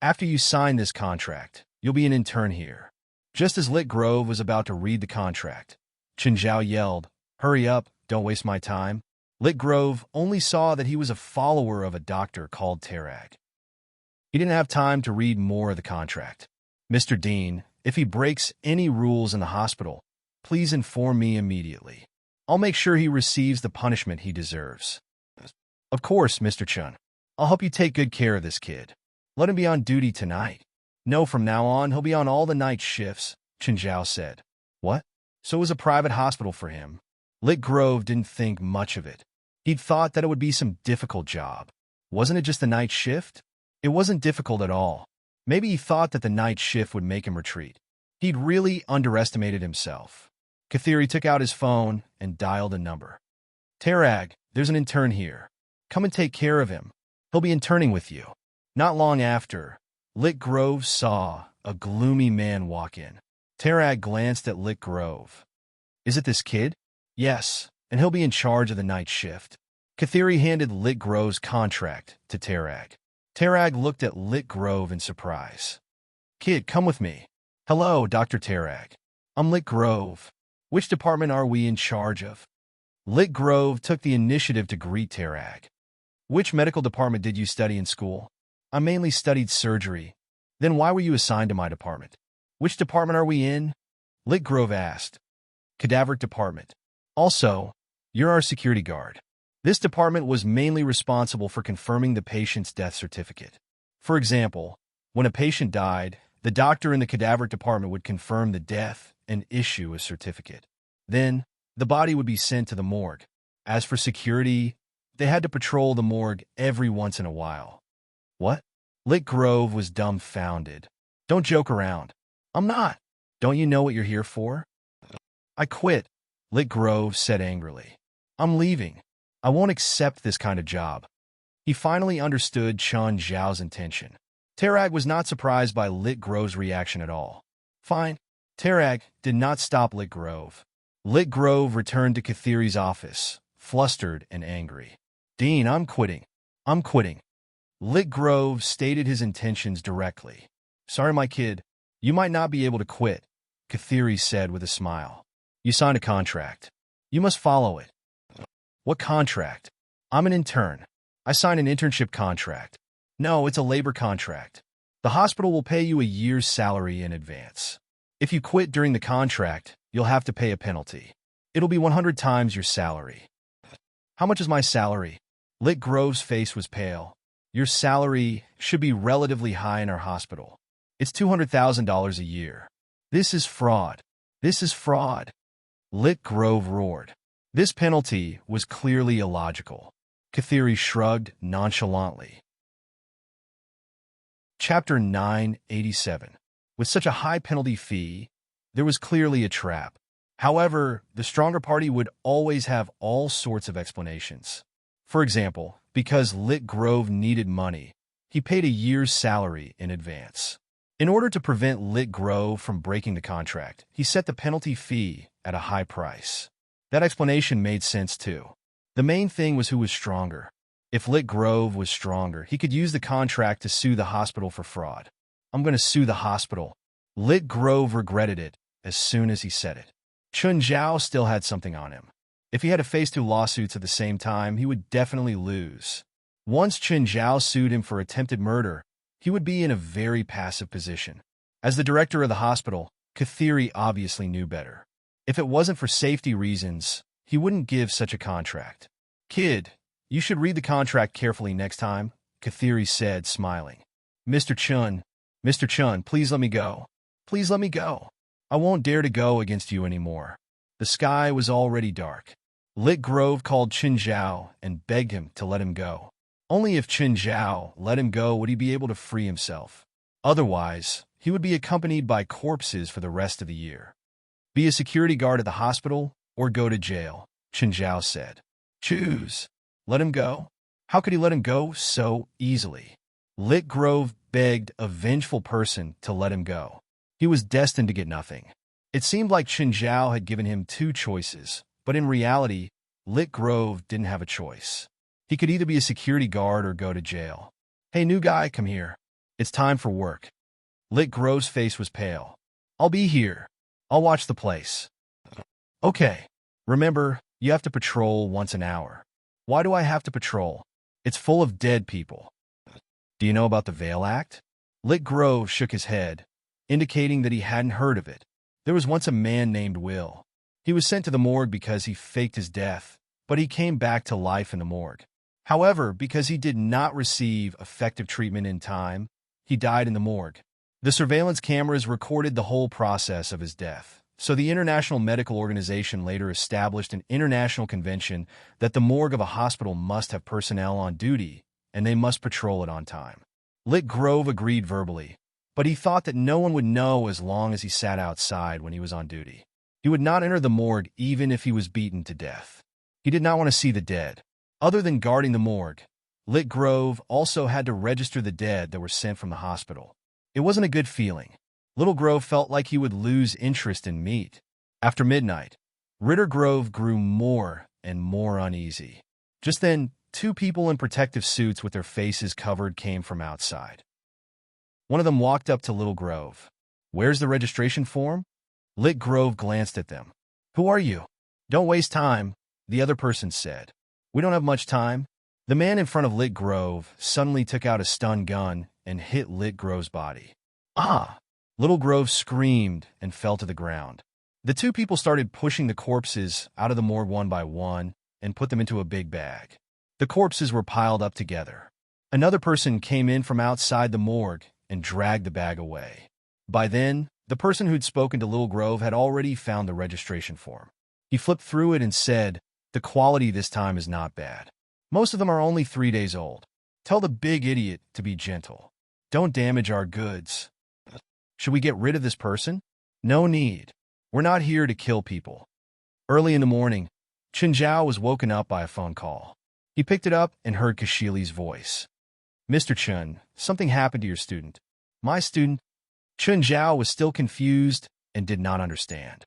After you sign this contract, you'll be an intern here. Just as Lit Grove was about to read the contract, Chen Zhao yelled, Hurry up, don't waste my time. Lit Grove only saw that he was a follower of a doctor called Tarag. He didn't have time to read more of the contract. Mr. Dean, if he breaks any rules in the hospital, please inform me immediately. I'll make sure he receives the punishment he deserves. Of course, Mr. Chen. I'll help you take good care of this kid. Let him be on duty tonight. No, from now on, he'll be on all the night shifts, Chen Zhao said. What? So it was a private hospital for him. Lit Grove didn't think much of it. He'd thought that it would be some difficult job. Wasn't it just the night shift? It wasn't difficult at all. Maybe he thought that the night shift would make him retreat. He'd really underestimated himself. Kathiri took out his phone and dialed a number. Tarag, there's an intern here. Come and take care of him. He'll be interning with you. Not long after, Lick Grove saw a gloomy man walk in. Tarag glanced at Lick Grove. Is it this kid? Yes, and he'll be in charge of the night shift. Kathiri handed Lick Grove's contract to Tarag. Tarag looked at Lick Grove in surprise. Kid, come with me. Hello, Dr. Tarag. I'm Lick Grove. Which department are we in charge of? Lick Grove took the initiative to greet Tarag. Which medical department did you study in school? I mainly studied surgery. Then why were you assigned to my department? Which department are we in? Lick Grove asked. Cadaveric department. Also, you're our security guard. This department was mainly responsible for confirming the patient's death certificate. For example, when a patient died, the doctor in the cadaveric department would confirm the death and issue a certificate. Then, the body would be sent to the morgue. As for security, they had to patrol the morgue every once in a while. What? Lick Grove was dumbfounded. Don't joke around. I'm not. Don't you know what you're here for? I quit, Lick Grove said angrily. I'm leaving. I won't accept this kind of job. He finally understood Chun Zhao's intention. Tarag was not surprised by Lick Grove's reaction at all. Fine. Tarag did not stop Lick Grove. Lick Grove returned to Kathiri's office, flustered and angry. Dean, I'm quitting. I'm quitting. Lick Grove stated his intentions directly. Sorry, my kid. You might not be able to quit, Kathiri said with a smile. You signed a contract. You must follow it. What contract? I'm an intern. I signed an internship contract. No, it's a labor contract. The hospital will pay you a year's salary in advance. If you quit during the contract, you'll have to pay a penalty. It'll be 100 times your salary. How much is my salary? Lick Grove's face was pale. Your salary should be relatively high in our hospital. It's $200,000 a year. This is fraud. This is fraud. Lick Grove roared. This penalty was clearly illogical. Kathiri shrugged nonchalantly. Chapter 987. With such a high penalty fee, there was clearly a trap. However, the stronger party would always have all sorts of explanations. For example, because Lick Grove needed money, he paid a year's salary in advance. In order to prevent Lick Grove from breaking the contract, he set the penalty fee at a high price. That explanation made sense too. The main thing was who was stronger. If Lick Grove was stronger, he could use the contract to sue the hospital for fraud. I'm going to sue the hospital. Lick Grove regretted it as soon as he said it. Chun Zhao still had something on him. If he had to face 2 lawsuits at the same time, he would definitely lose. Once Chun Zhao sued him for attempted murder, he would be in a very passive position. As the director of the hospital, Kathiri obviously knew better. If it wasn't for safety reasons, he wouldn't give such a contract. Kid, you should read the contract carefully next time, Kathiri said, smiling. Mr. Chun, please let me go. Please let me go. I won't dare to go against you anymore. The sky was already dark. Lick Grove called Chun Zhao and begged him to let him go. Only if Chun Zhao let him go would he be able to free himself. Otherwise, he would be accompanied by corpses for the rest of the year. Be a security guard at the hospital or go to jail, Chun Zhao said. Choose. Let him go? How could he let him go so easily? Lick Grove begged a vengeful person to let him go. He was destined to get nothing. It seemed like Chun Zhao had given him 2 choices, but in reality, Lick Grove didn't have a choice. He could either be a security guard or go to jail. Hey, new guy, come here. It's time for work. Lick Grove's face was pale. I'll be here. I'll watch the place. Okay. Remember, you have to patrol once an hour. Why do I have to patrol? It's full of dead people. Do you know about the Veil Act? Lick Grove shook his head, indicating that he hadn't heard of it. There was once a man named Will. He was sent to the morgue because he faked his death, but he came back to life in the morgue. However, because he did not receive effective treatment in time, he died in the morgue. The surveillance cameras recorded the whole process of his death, so the International Medical Organization later established an international convention that the morgue of a hospital must have personnel on duty and they must patrol it on time. Lit Grove agreed verbally, but he thought that no one would know as long as he sat outside when he was on duty. He would not enter the morgue even if he was beaten to death. He did not want to see the dead. Other than guarding the morgue, Lit Grove also had to register the dead that were sent from the hospital. It wasn't a good feeling. Little Grove felt like he would lose interest in meat. After midnight, Ritter Grove grew more and more uneasy. Just then, two people in protective suits with their faces covered came from outside. One of them walked up to Little Grove. "Where's the registration form?" Lit Grove glanced at them. "Who are you?" "Don't waste time," the other person said. "We don't have much time." The man in front of Lit Grove suddenly took out a stun gun and hit Lit Grove's body. "Ah!" Little Grove screamed and fell to the ground. The two people started pushing the corpses out of the morgue one by one and put them into a big bag. The corpses were piled up together. Another person came in from outside the morgue and dragged the bag away. By then, the person who'd spoken to Little Grove had already found the registration form. He flipped through it and said, "The quality this time is not bad. Most of them are only 3 days old. Tell the big idiot to be gentle. Don't damage our goods." "Should we get rid of this person?" "No need. We're not here to kill people." Early in the morning, Chen Zhao was woken up by a phone call. He picked it up and heard Kashili's voice. "Mr. Chen, something happened to your student." "My student?" Chen Zhao was still confused and did not understand.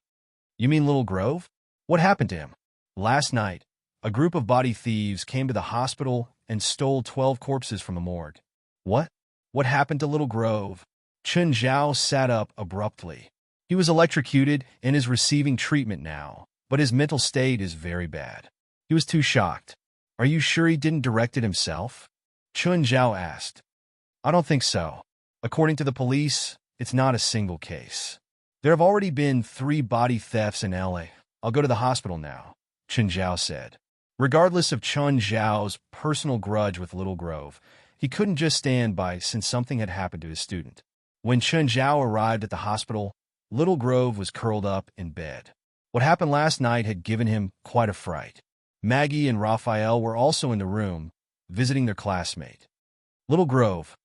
"You mean Little Grove? What happened to him?" "Last night, a group of body thieves came to the hospital and stole 12 corpses from the morgue." "What? What happened to Little Grove?" Chen Zhao sat up abruptly. He was electrocuted and is receiving treatment now, but his mental state is very bad. He was too shocked. "Are you sure he didn't direct it himself?" Chen Zhao asked. "I don't think so. According to the police, it's not a single case. There have already been 3 body thefts in LA. I'll go to the hospital now," Chen Zhao said. Regardless of Chen Zhao's personal grudge with Little Grove, he couldn't just stand by since something had happened to his student. When Chen Zhao arrived at the hospital, Little Grove was curled up in bed. What happened last night had given him quite a fright. Maggie and Raphael were also in the room, visiting their classmate. "Little Grove,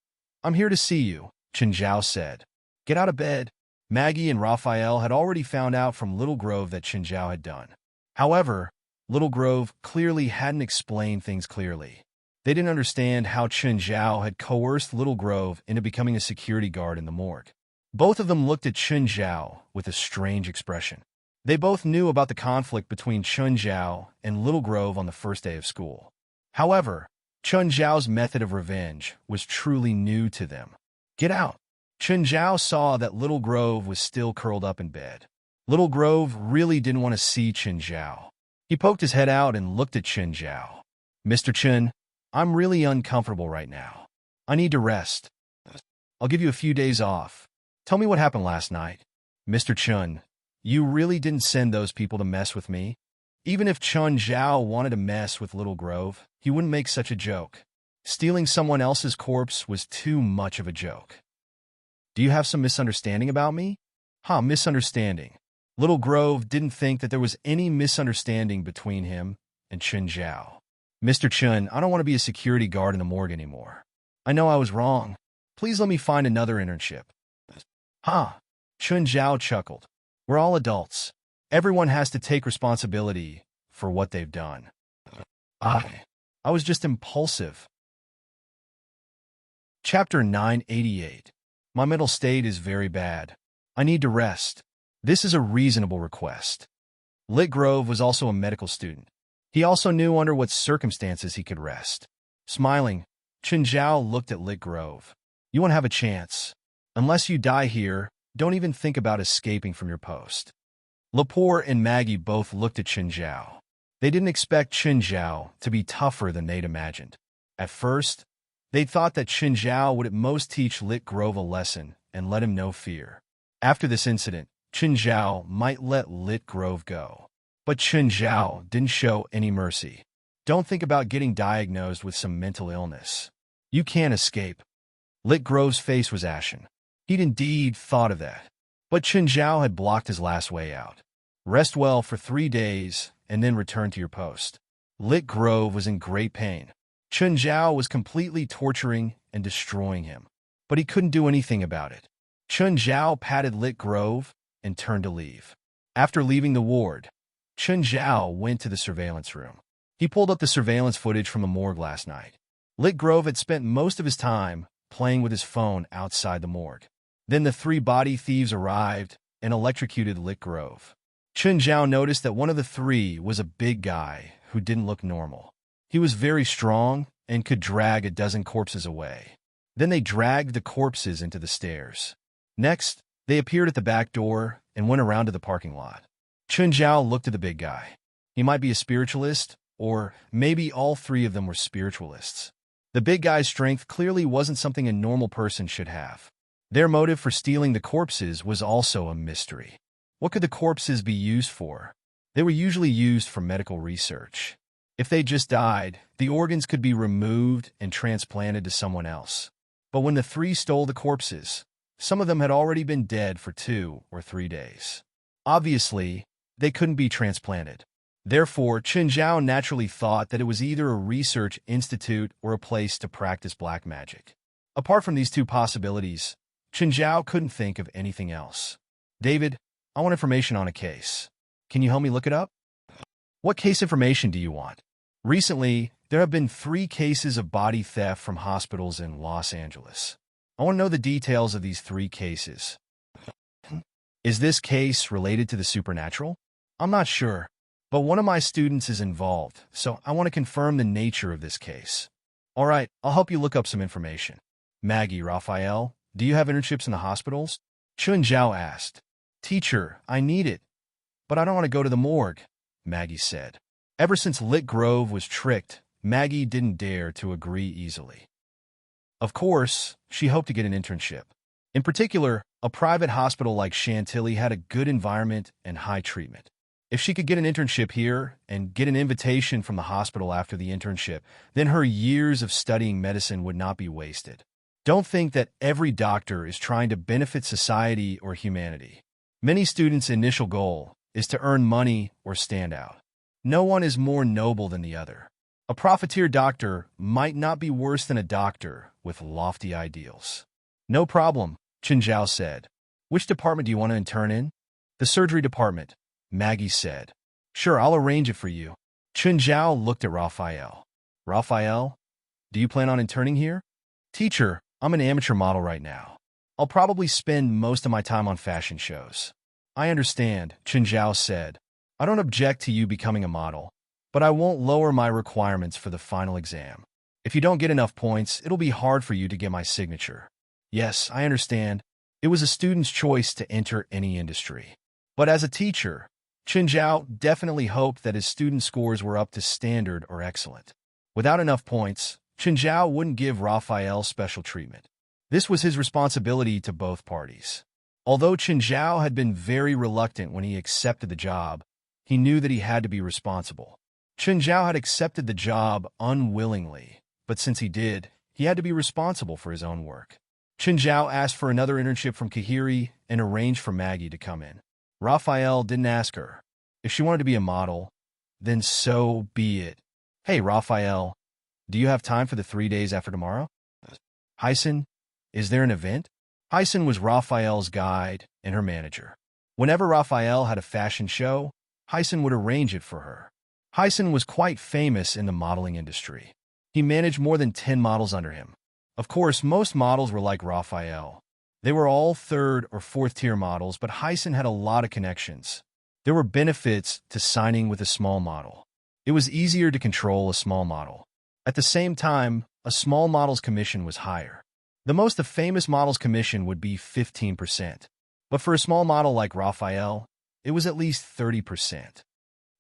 I'm here to see you," Chen Zhao said. "Get out of bed." Maggie and Raphael had already found out from Little Grove that Chen Zhao had done. However, Little Grove clearly hadn't explained things clearly. They didn't understand how Chen Zhao had coerced Little Grove into becoming a security guard in the morgue. Both of them looked at Chen Zhao with a strange expression. They both knew about the conflict between Chen Zhao and Little Grove on the first day of school. However, Chen Zhao's method of revenge was truly new to them. "Get out!" Chen Zhao saw that Little Grove was still curled up in bed. Little Grove really didn't want to see Chen Zhao. He poked his head out and looked at Chen Zhao. "Mr. Chen, I'm really uncomfortable right now. I need to rest. I'll give you a few days off. Tell me what happened last night." "Mr. Chen, you really didn't send those people to mess with me?" Even if Chen Zhao wanted to mess with Little Grove, he wouldn't make such a joke. Stealing someone else's corpse was too much of a joke. "Do you have some misunderstanding about me?" Misunderstanding. Little Grove didn't think that there was any misunderstanding between him and Chen Zhao. "Mr. Chen, I don't want to be a security guard in the morgue anymore. I know I was wrong. Please let me find another internship." Chen Zhao chuckled. "We're all adults. Everyone has to take responsibility for what they've done. I was just impulsive." Chapter 988. My mental state is very bad. I need to rest. This is a reasonable request. Lit Grove was also a medical student. He also knew under what circumstances he could rest. Smiling, Chen Zhao looked at Lit Grove. "You won't have a chance. Unless you die here, don't even think about escaping from your post." Lepore and Maggie both looked at Chen Zhao. They didn't expect Chen Zhao to be tougher than they'd imagined. At first, they thought that Chen Zhao would at most teach Lit Grove a lesson and let him know fear. After this incident, Chen Zhao might let Lit Grove go. But Chen Zhao didn't show any mercy. "Don't think about getting diagnosed with some mental illness. You can't escape." Lit Grove's face was ashen. He'd indeed thought of that. But Chen Zhao had blocked his last way out. "Rest well for 3 days and then return to your post." Lit Grove was in great pain. Chun Zhao was completely torturing and destroying him, but he couldn't do anything about it. Chun Zhao patted Lit Grove and turned to leave. After leaving the ward, Chun Zhao went to the surveillance room. He pulled up the surveillance footage from the morgue last night. Lit Grove had spent most of his time playing with his phone outside the morgue. Then the three body thieves arrived and electrocuted Lit Grove. Chun Zhao noticed that one of the three was a big guy who didn't look normal. He was very strong and could drag a dozen corpses away. Then they dragged the corpses into the stairs. Next, they appeared at the back door and went around to the parking lot. Chun Zhao looked at the big guy. He might be a spiritualist, or maybe all three of them were spiritualists. The big guy's strength clearly wasn't something a normal person should have. Their motive for stealing the corpses was also a mystery. What could the corpses be used for? They were usually used for medical research. If they just died, the organs could be removed and transplanted to someone else. But when the three stole the corpses, some of them had already been dead for 2 or 3 days. Obviously, they couldn't be transplanted. Therefore, Chun Zhao naturally thought that it was either a research institute or a place to practice black magic. Apart from these two possibilities, Chun Zhao couldn't think of anything else. David, I want information on a case. Can you help me look it up? What case information do you want? Recently, there have been 3 cases of body theft from hospitals in Los Angeles. I want to know the details of these 3 cases. Is this case related to the supernatural? I'm not sure, but one of my students is involved, so I want to confirm the nature of this case. All right, I'll help you look up some information. Maggie, Raphael, do you have internships in the hospitals? Chun Zhao asked. Teacher, I need it, but I don't want to go to the morgue, Maggie said. Ever since Lit Grove was tricked, Maggie didn't dare to agree easily. Of course, she hoped to get an internship. In particular, a private hospital like Chantilly had a good environment and high treatment. If she could get an internship here and get an invitation from the hospital after the internship, then her years of studying medicine would not be wasted. Don't think that every doctor is trying to benefit society or humanity. Many students' initial goal is to earn money or stand out. No one is more noble than the other. A profiteer doctor might not be worse than a doctor with lofty ideals. No problem, Chun Zhao said. Which department do you want to intern in? The surgery department, Maggie said. Sure, I'll arrange it for you. Chun Zhao looked at Raphael. Raphael, do you plan on interning here? Teacher, I'm an amateur model right now. I'll probably spend most of my time on fashion shows. I understand, Chun Zhao said. I don't object to you becoming a model, but I won't lower my requirements for the final exam. If you don't get enough points, it'll be hard for you to get my signature. Yes, I understand. It was a student's choice to enter any industry. But as a teacher, Chun Zhao definitely hoped that his student scores were up to standard or excellent. Without enough points, Chun Zhao wouldn't give Raphael special treatment. This was his responsibility to both parties. Although Chun Zhao had been very reluctant when he accepted the job, he knew that he had to be responsible. Chun Zhao had accepted the job unwillingly, but since he did, he had to be responsible for his own work. Chun Zhao asked for another internship from Kahiri and arranged for Maggie to come in. Raphael didn't ask her. If she wanted to be a model, then so be it. Hey, Raphael, do you have time for the 3 days after tomorrow? Hyson, is there an event? Hyson was Raphael's guide and her manager. Whenever Raphael had a fashion show, Hyson would arrange it for her. Hyson was quite famous in the modeling industry. He managed more than 10 models under him. Of course, most models were like Raphael. They were all 3rd or 4th tier models, but Hyson had a lot of connections. There were benefits to signing with a small model. It was easier to control a small model. At the same time, a small model's commission was higher. The most the famous model's commission would be 15%. But for a small model like Raphael, it was at least 30%.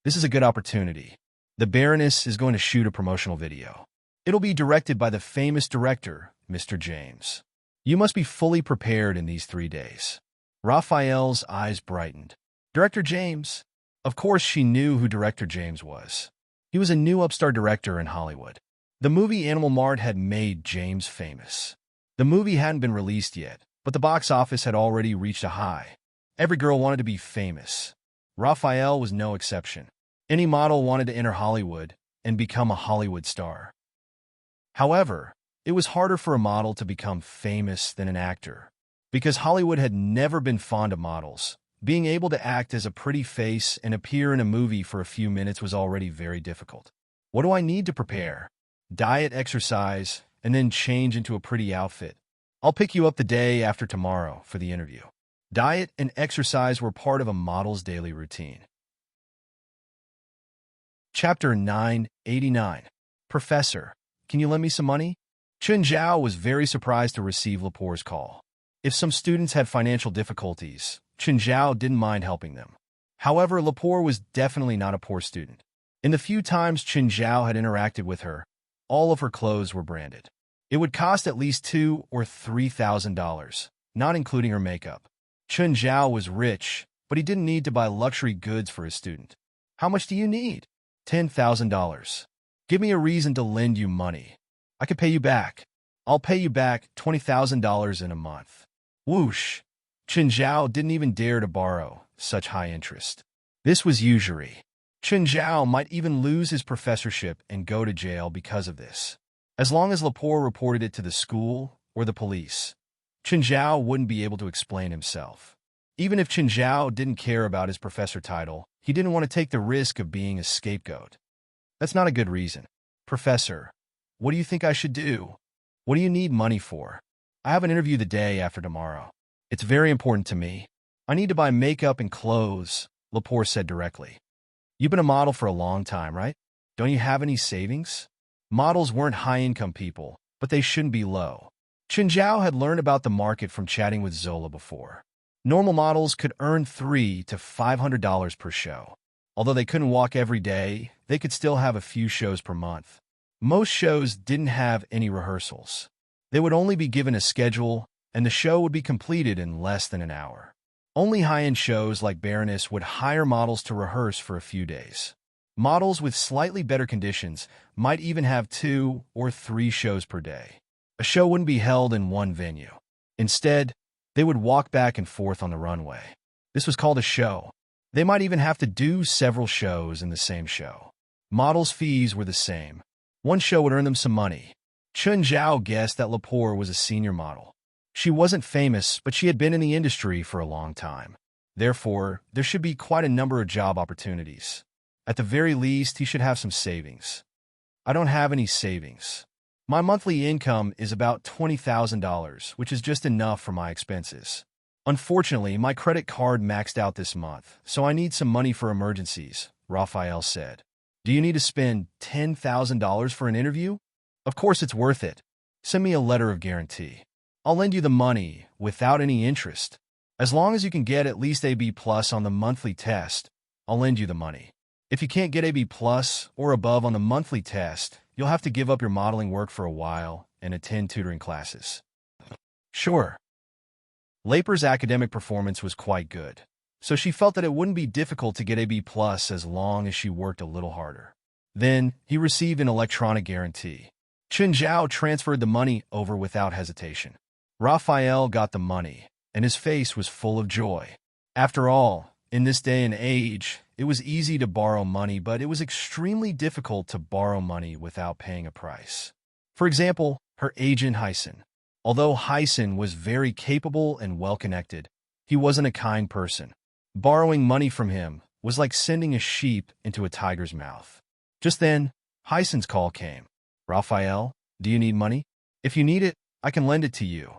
This is a good opportunity. The Baroness is going to shoot a promotional video. It'll be directed by the famous director, Mr. James. You must be fully prepared in these 3 days. Raphael's eyes brightened. Director James? Of course she knew who Director James was. He was a new upstart director in Hollywood. The movie Animal Mart had made James famous. The movie hadn't been released yet, but the box office had already reached a high. Every girl wanted to be famous. Raphael was no exception. Any model wanted to enter Hollywood and become a Hollywood star. However, it was harder for a model to become famous than an actor. Because Hollywood had never been fond of models, being able to act as a pretty face and appear in a movie for a few minutes was already very difficult. What do I need to prepare? Diet, exercise, and then change into a pretty outfit. I'll pick you up the day after tomorrow for the interview. Diet and exercise were part of a model's daily routine. Chapter 989. Professor, can you lend me some money? Chun Zhao was very surprised to receive Lepore's call. If some students had financial difficulties, Chun Zhao didn't mind helping them. However, Lepore was definitely not a poor student. In the few times Chun Zhao had interacted with her, all of her clothes were branded. It would cost at least $2,000 or $3,000, not including her makeup. Chun Zhao was rich, but he didn't need to buy luxury goods for his student. How much do you need? $10,000. Give me a reason to lend you money. I could pay you back. I'll pay you back $20,000 in a month. Whoosh! Chun Zhao didn't even dare to borrow such high interest. This was usury. Chun Zhao might even lose his professorship and go to jail because of this. As long as Lepore reported it to the school or the police, Chun Zhao wouldn't be able to explain himself. Even if Chun Zhao didn't care about his professor title, he didn't want to take the risk of being a scapegoat. That's not a good reason. Professor, what do you think I should do? What do you need money for? I have an interview the day after tomorrow. It's very important to me. I need to buy makeup and clothes, Lepore said directly. You've been a model for a long time, right? Don't you have any savings? Models weren't high-income people, but they shouldn't be low. Chun Zhao had learned about the market from chatting with Zola before. Normal models could earn $300 to $500 per show. Although they couldn't walk every day, they could still have a few shows per month. Most shows didn't have any rehearsals. They would only be given a schedule, and the show would be completed in less than an hour. Only high-end shows like Baroness would hire models to rehearse for a few days. Models with slightly better conditions might even have 2 or 3 shows per day. A show wouldn't be held in one venue. Instead, they would walk back and forth on the runway. This was called a show. They might even have to do several shows in the same show. Models' fees were the same. One show would earn them some money. Chun Zhao guessed that Lepore was a senior model. She wasn't famous, but she had been in the industry for a long time. Therefore, there should be quite a number of job opportunities. At the very least, he should have some savings. I don't have any savings. My monthly income is about $20,000, which is just enough for my expenses. Unfortunately, my credit card maxed out this month, so I need some money for emergencies, Raphael said. Do you need to spend $10,000 for an interview? Of course it's worth it. Send me a letter of guarantee. I'll lend you the money without any interest. As long as you can get at least AB+ on the monthly test, I'll lend you the money. If you can't get AB+ or above on the monthly test, you'll have to give up your modeling work for a while and attend tutoring classes. Sure. Lepore's academic performance was quite good, so she felt that it wouldn't be difficult to get AB+ as long as she worked a little harder. Then, he received an electronic guarantee. Chun Zhao transferred the money over without hesitation. Raphael got the money, and his face was full of joy. After all, in this day and age, it was easy to borrow money, but it was extremely difficult to borrow money without paying a price. For example, her agent Hyson. Although Hyson was very capable and well-connected, he wasn't a kind person. Borrowing money from him was like sending a sheep into a tiger's mouth. Just then, Hyson's call came. Raphael, do you need money? If you need it, I can lend it to you.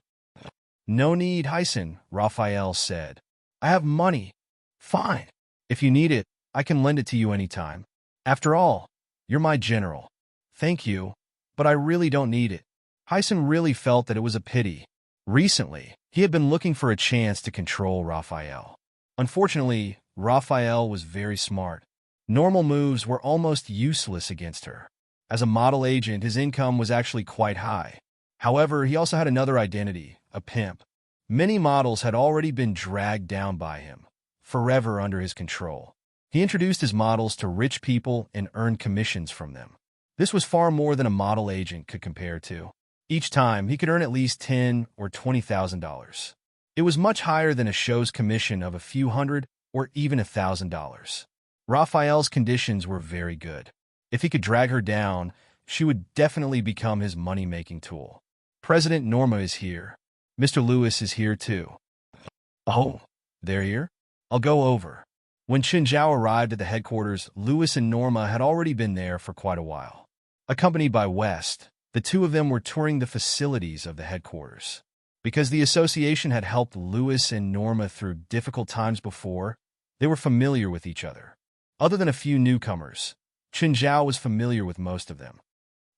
No need, Hyson, Raphael said. I have money. Fine. If you need it, I can lend it to you anytime. After all, you're my general. Thank you, but I really don't need it. Hyson really felt that it was a pity. Recently, he had been looking for a chance to control Raphael. Unfortunately, Raphael was very smart. Normal moves were almost useless against her. As a model agent, his income was actually quite high. However, he also had another identity, a pimp. Many models had already been dragged down by him, forever under his control. He introduced his models to rich people and earned commissions from them. This was far more than a model agent could compare to. Each time, he could earn at least $10,000 or $20,000. It was much higher than a show's commission of a few hundred or even $1,000. Raphael's conditions were very good. If he could drag her down, she would definitely become his money-making tool. President Norma is here. Mr. Lewis is here too. Oh, they're here? I'll go over. When Qin Zhao arrived at the headquarters, Lewis and Norma had already been there for quite a while. Accompanied by West, the two of them were touring the facilities of the headquarters. Because the association had helped Lewis and Norma through difficult times before, they were familiar with each other. Other than a few newcomers, Qin Zhao was familiar with most of them.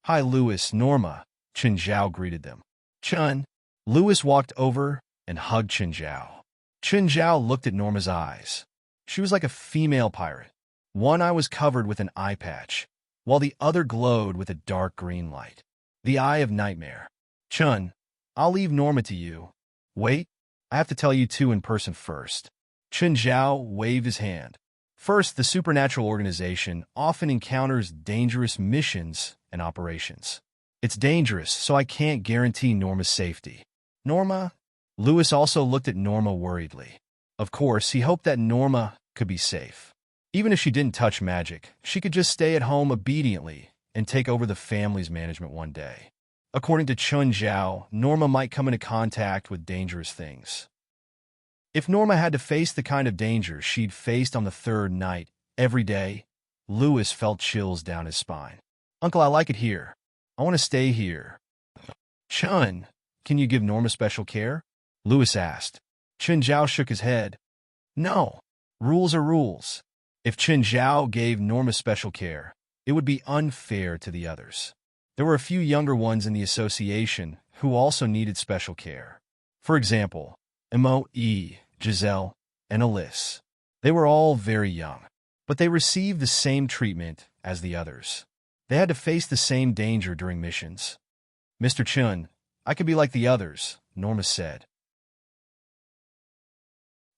"Hi, Lewis, Norma," Qin Zhao greeted them. "Chun." Lewis walked over and hugged Qin Zhao. Qin Zhao looked at Norma's eyes. She was like a female pirate. One eye was covered with an eye patch, while the other glowed with a dark green light. The eye of nightmare. "Chun, I'll leave Norma to you." "Wait, I have to tell you two in person first." Qin Zhao waved his hand. First, the supernatural organization often encounters dangerous missions and operations. It's dangerous, so I can't guarantee Norma's safety. "Norma?" Lewis also looked at Norma worriedly. Of course, he hoped that Norma could be safe. Even if she didn't touch magic, she could just stay at home obediently and take over the family's management one day. According to Qin Zhao, Norma might come into contact with dangerous things. If Norma had to face the kind of danger she'd faced on the third night every day, Lewis felt chills down his spine. "Uncle, I like it here. I want to stay here." "Chun, can you give Norma special care?" Lewis asked. Qin Zhao shook his head. "No. Rules are rules. If Qin Zhao gave Norma special care, it would be unfair to the others. There were a few younger ones in the association who also needed special care. For example, Mo.E., Giselle, and Alice. They were all very young, but they received the same treatment as the others. They had to face the same danger during missions. "Mr. Chun, I could be like the others," Norma said.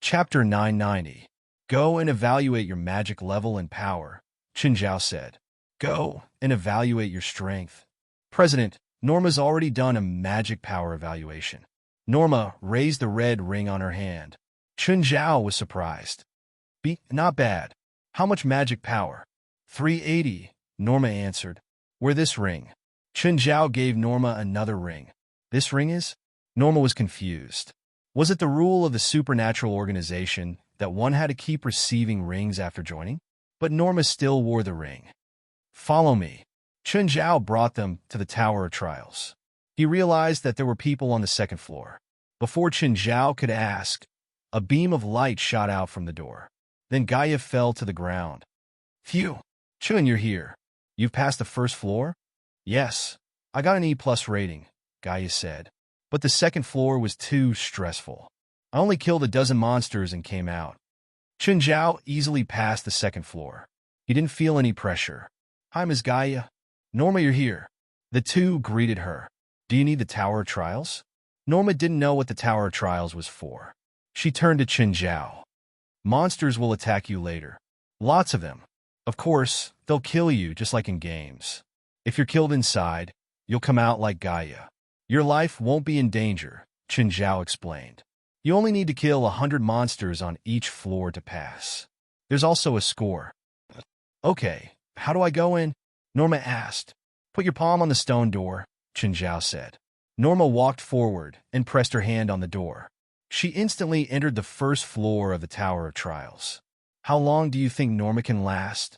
Chapter 990. Go and evaluate your magic level and power, Qin Zhao said. "Go and evaluate your strength." "President, Norma's already done a magic power evaluation." Norma raised the red ring on her hand. Qin Zhao was surprised. Not bad. How much magic power?" 380, Norma answered. "Wear this ring." Qin Zhao gave Norma another ring. "This ring is?" Norma was confused. Was it the rule of the supernatural organization that one had to keep receiving rings after joining? But Norma still wore the ring. "Follow me." Qin Zhao brought them to the Tower of Trials. He realized that there were people on the second floor. Before Qin Zhao could ask, a beam of light shot out from the door. Then Gaia fell to the ground. "Phew! Qin, you're here. You've passed the first floor?" "Yes. I got an E+ rating," Gaia said. "But the second floor was too stressful. I only killed a dozen monsters and came out." Qin Zhao easily passed the second floor. He didn't feel any pressure. "Hi, Ms. Gaia." "Norma, you're here." The two greeted her. "Do you need the Tower of Trials?" Norma didn't know what the Tower of Trials was for. She turned to Qin Zhao. "Monsters will attack you later. Lots of them. Of course, they'll kill you just like in games. If you're killed inside, you'll come out like Gaia. Your life won't be in danger," Qin Zhao explained. "You only need to kill 100 monsters on each floor to pass. There's also a score." "Okay, how do I go in?" Norma asked. "Put your palm on the stone door," Qin Zhao said. Norma walked forward and pressed her hand on the door. She instantly entered the first floor of the Tower of Trials. "How long do you think Norma can last?"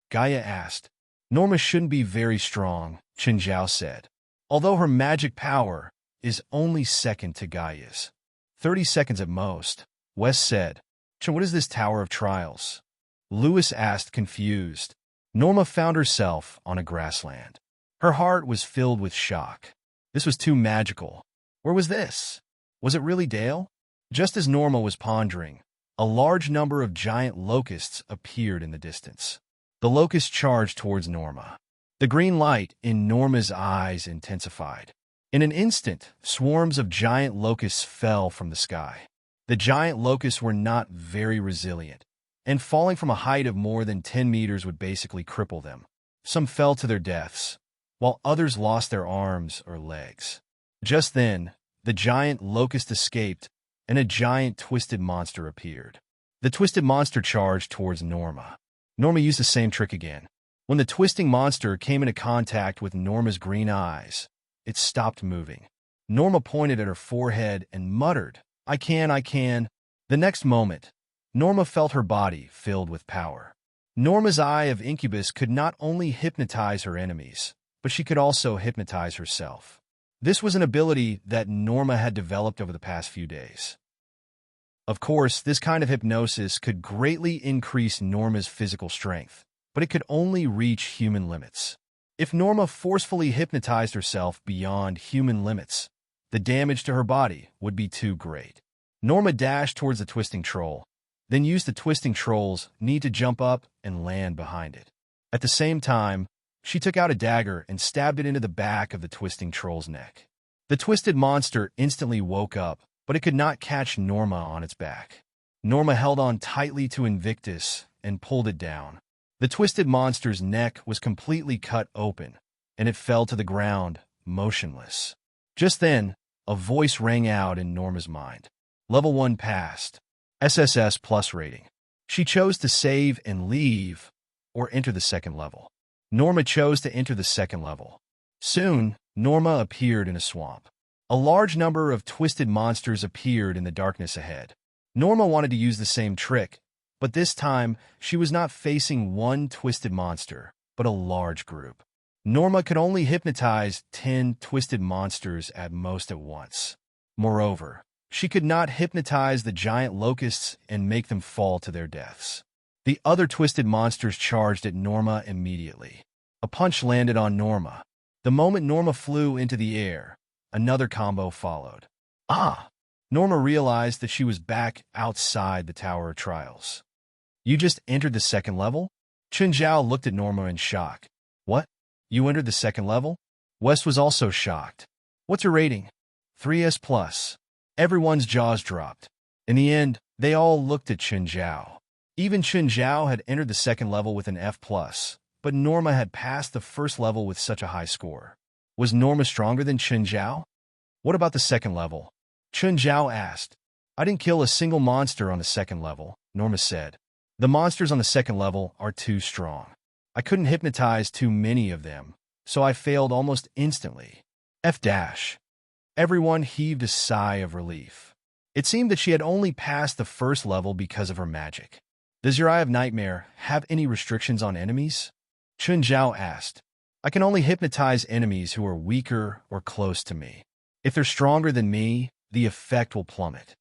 Gaia asked. "Norma shouldn't be very strong," Qin Zhao said. "Although her magic power is only second to Gaia's. 30 seconds at most," Wes said. "What is this Tower of Trials?" Lewis asked, confused. Norma found herself on a grassland. Her heart was filled with shock. This was too magical. Where was this? Was it really Dale? Just as Norma was pondering, a large number of giant locusts appeared in the distance. The locusts charged towards Norma. The green light in Norma's eyes intensified. In an instant, swarms of giant locusts fell from the sky. The giant locusts were not very resilient, and falling from a height of more than 10 meters would basically cripple them. Some fell to their deaths, while others lost their arms or legs. Just then, the giant locust escaped, and a giant twisted monster appeared. The twisted monster charged towards Norma. Norma used the same trick again. When the twisting monster came into contact with Norma's green eyes, it stopped moving. Norma pointed at her forehead and muttered, I can. The next moment, Norma felt her body filled with power. Norma's eye of incubus could not only hypnotize her enemies, but she could also hypnotize herself. This was an ability that Norma had developed over the past few days. Of course, this kind of hypnosis could greatly increase Norma's physical strength, but it could only reach human limits. If Norma forcefully hypnotized herself beyond human limits, the damage to her body would be too great. Norma dashed towards the twisting troll, then used the twisting troll's need to jump up and land behind it. At the same time, she took out a dagger and stabbed it into the back of the twisting troll's neck. The twisted monster instantly woke up, but it could not catch Norma on its back. Norma held on tightly to Invictus and pulled it down. The twisted monster's neck was completely cut open, and it fell to the ground, motionless. Just then, a voice rang out in Norma's mind. Level 1 passed. SSS plus rating. She chose to save and leave, or enter the second level. Norma chose to enter the second level. Soon, Norma appeared in a swamp. A large number of twisted monsters appeared in the darkness ahead. Norma wanted to use the same trick, but this time, she was not facing one twisted monster, but a large group. Norma could only hypnotize 10 twisted monsters at most at once. Moreover, she could not hypnotize the giant locusts and make them fall to their deaths. The other twisted monsters charged at Norma immediately. A punch landed on Norma. The moment Norma flew into the air, another combo followed. Norma realized that she was back outside the Tower of Trials. You just entered the second level? Chun Zhao looked at Norma in shock. What? You entered the second level? West was also shocked. What's your rating? 3S+. Everyone's jaws dropped. In the end, they all looked at Chun Zhao. Even Chun Zhao had entered the second level with an F+, but Norma had passed the first level with such a high score. Was Norma stronger than Chun Zhao? What about the second level? Chun Zhao asked. I didn't kill a single monster on the second level, Norma said. The monsters on the second level are too strong. I couldn't hypnotize too many of them, so I failed almost instantly. F-. Everyone heaved a sigh of relief. It seemed that she had only passed the first level because of her magic. Does your Eye of Nightmare have any restrictions on enemies? Chun Zhao asked. I can only hypnotize enemies who are weaker or close to me. If they're stronger than me, the effect will plummet.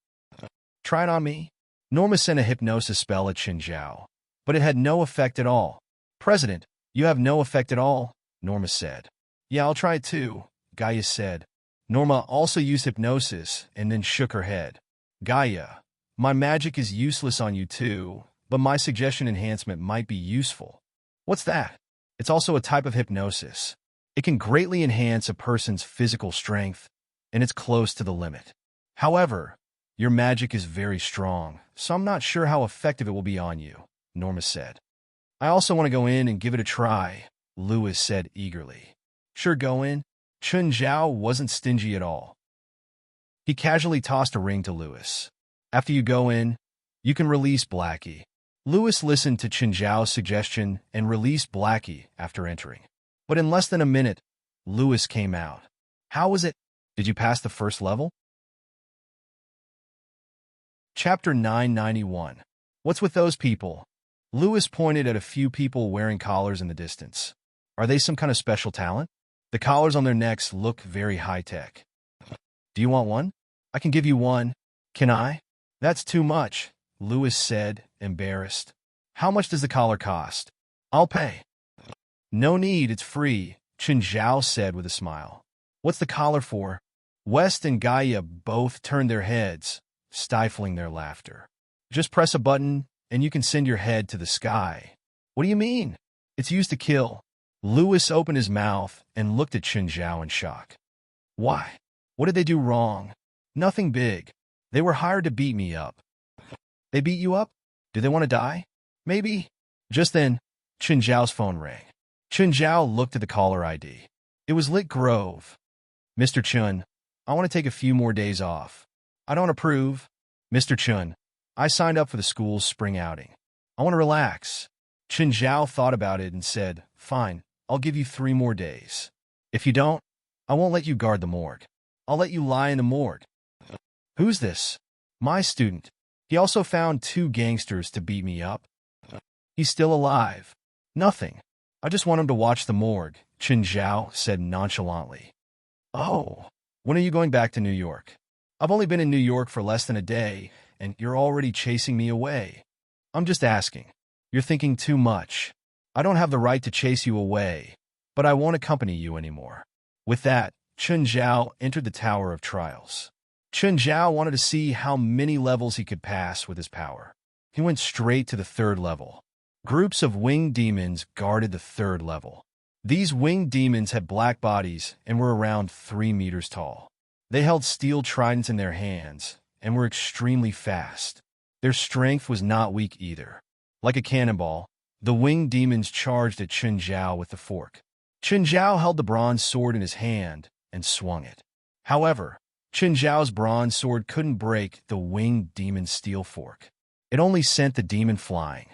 Try it on me. Norma sent a hypnosis spell at Chun Zhao, but it had no effect at all. President, you have no effect at all, Norma said. Yeah, I'll try it too, Gaia said. Norma also used hypnosis and then shook her head. Gaia, my magic is useless on you too, but my suggestion enhancement might be useful. What's that? It's also a type of hypnosis. It can greatly enhance a person's physical strength, and it's close to the limit. However, your magic is very strong, so I'm not sure how effective it will be on you, Norma said. I also want to go in and give it a try, Lewis said eagerly. Sure, go in. Chun Zhao wasn't stingy at all. He casually tossed a ring to Lewis. After you go in, you can release Blackie. Lewis listened to Chun Zhao's suggestion and released Blackie after entering. But in less than a minute, Lewis came out. How was it? Did you pass the first level? Chapter 991. What's with those people? Lewis pointed at a few people wearing collars in the distance. Are they some kind of special talent? The collars on their necks look very high-tech. Do you want one? I can give you one. Can I? That's too much, Lewis said, embarrassed. How much does the collar cost? I'll pay. No need, it's free, Chun Zhao said with a smile. What's the collar for? West and Gaia both turned their heads, stifling their laughter. Just press a button, and you can send your head to the sky. What do you mean? It's used to kill. Lewis opened his mouth and looked at Chun Zhao in shock. Why? What did they do wrong? Nothing big. They were hired to beat me up. They beat you up? Do they want to die? Maybe. Just then, Chun Zhao's phone rang. Chun Zhao looked at the caller ID. It was Lit Grove. Mr. Chun, I want to take a few more days off. I don't approve. Mr. Chun, I signed up for the school's spring outing. I want to relax. Chen Zhao thought about it and said, "Fine, I'll give you 3 more days. If you don't, I won't let you guard the morgue. I'll let you lie in the morgue." "Who's this?" "My student. He also found 2 gangsters to beat me up. He's still alive." "Nothing. I just want him to watch the morgue," Chen Zhao said nonchalantly. "Oh, when are you going back to New York?" "I've only been in New York for less than a day, and you're already chasing me away." "I'm just asking. You're thinking too much. I don't have the right to chase you away, but I won't accompany you anymore." With that, Chen Zhao entered the Tower of Trials. Chen Zhao wanted to see how many levels he could pass with his power. He went straight to the 3rd level. Groups of winged demons guarded the 3rd level. These winged demons had black bodies and were around 3 meters tall. They held steel tridents in their hands and were extremely fast. Their strength was not weak either. Like a cannonball, the winged demons charged at Chen Zhao with the fork. Chen Zhao held the bronze sword in his hand and swung it. However, Chen Zhao's bronze sword couldn't break the winged demon's steel fork. It only sent the demon flying.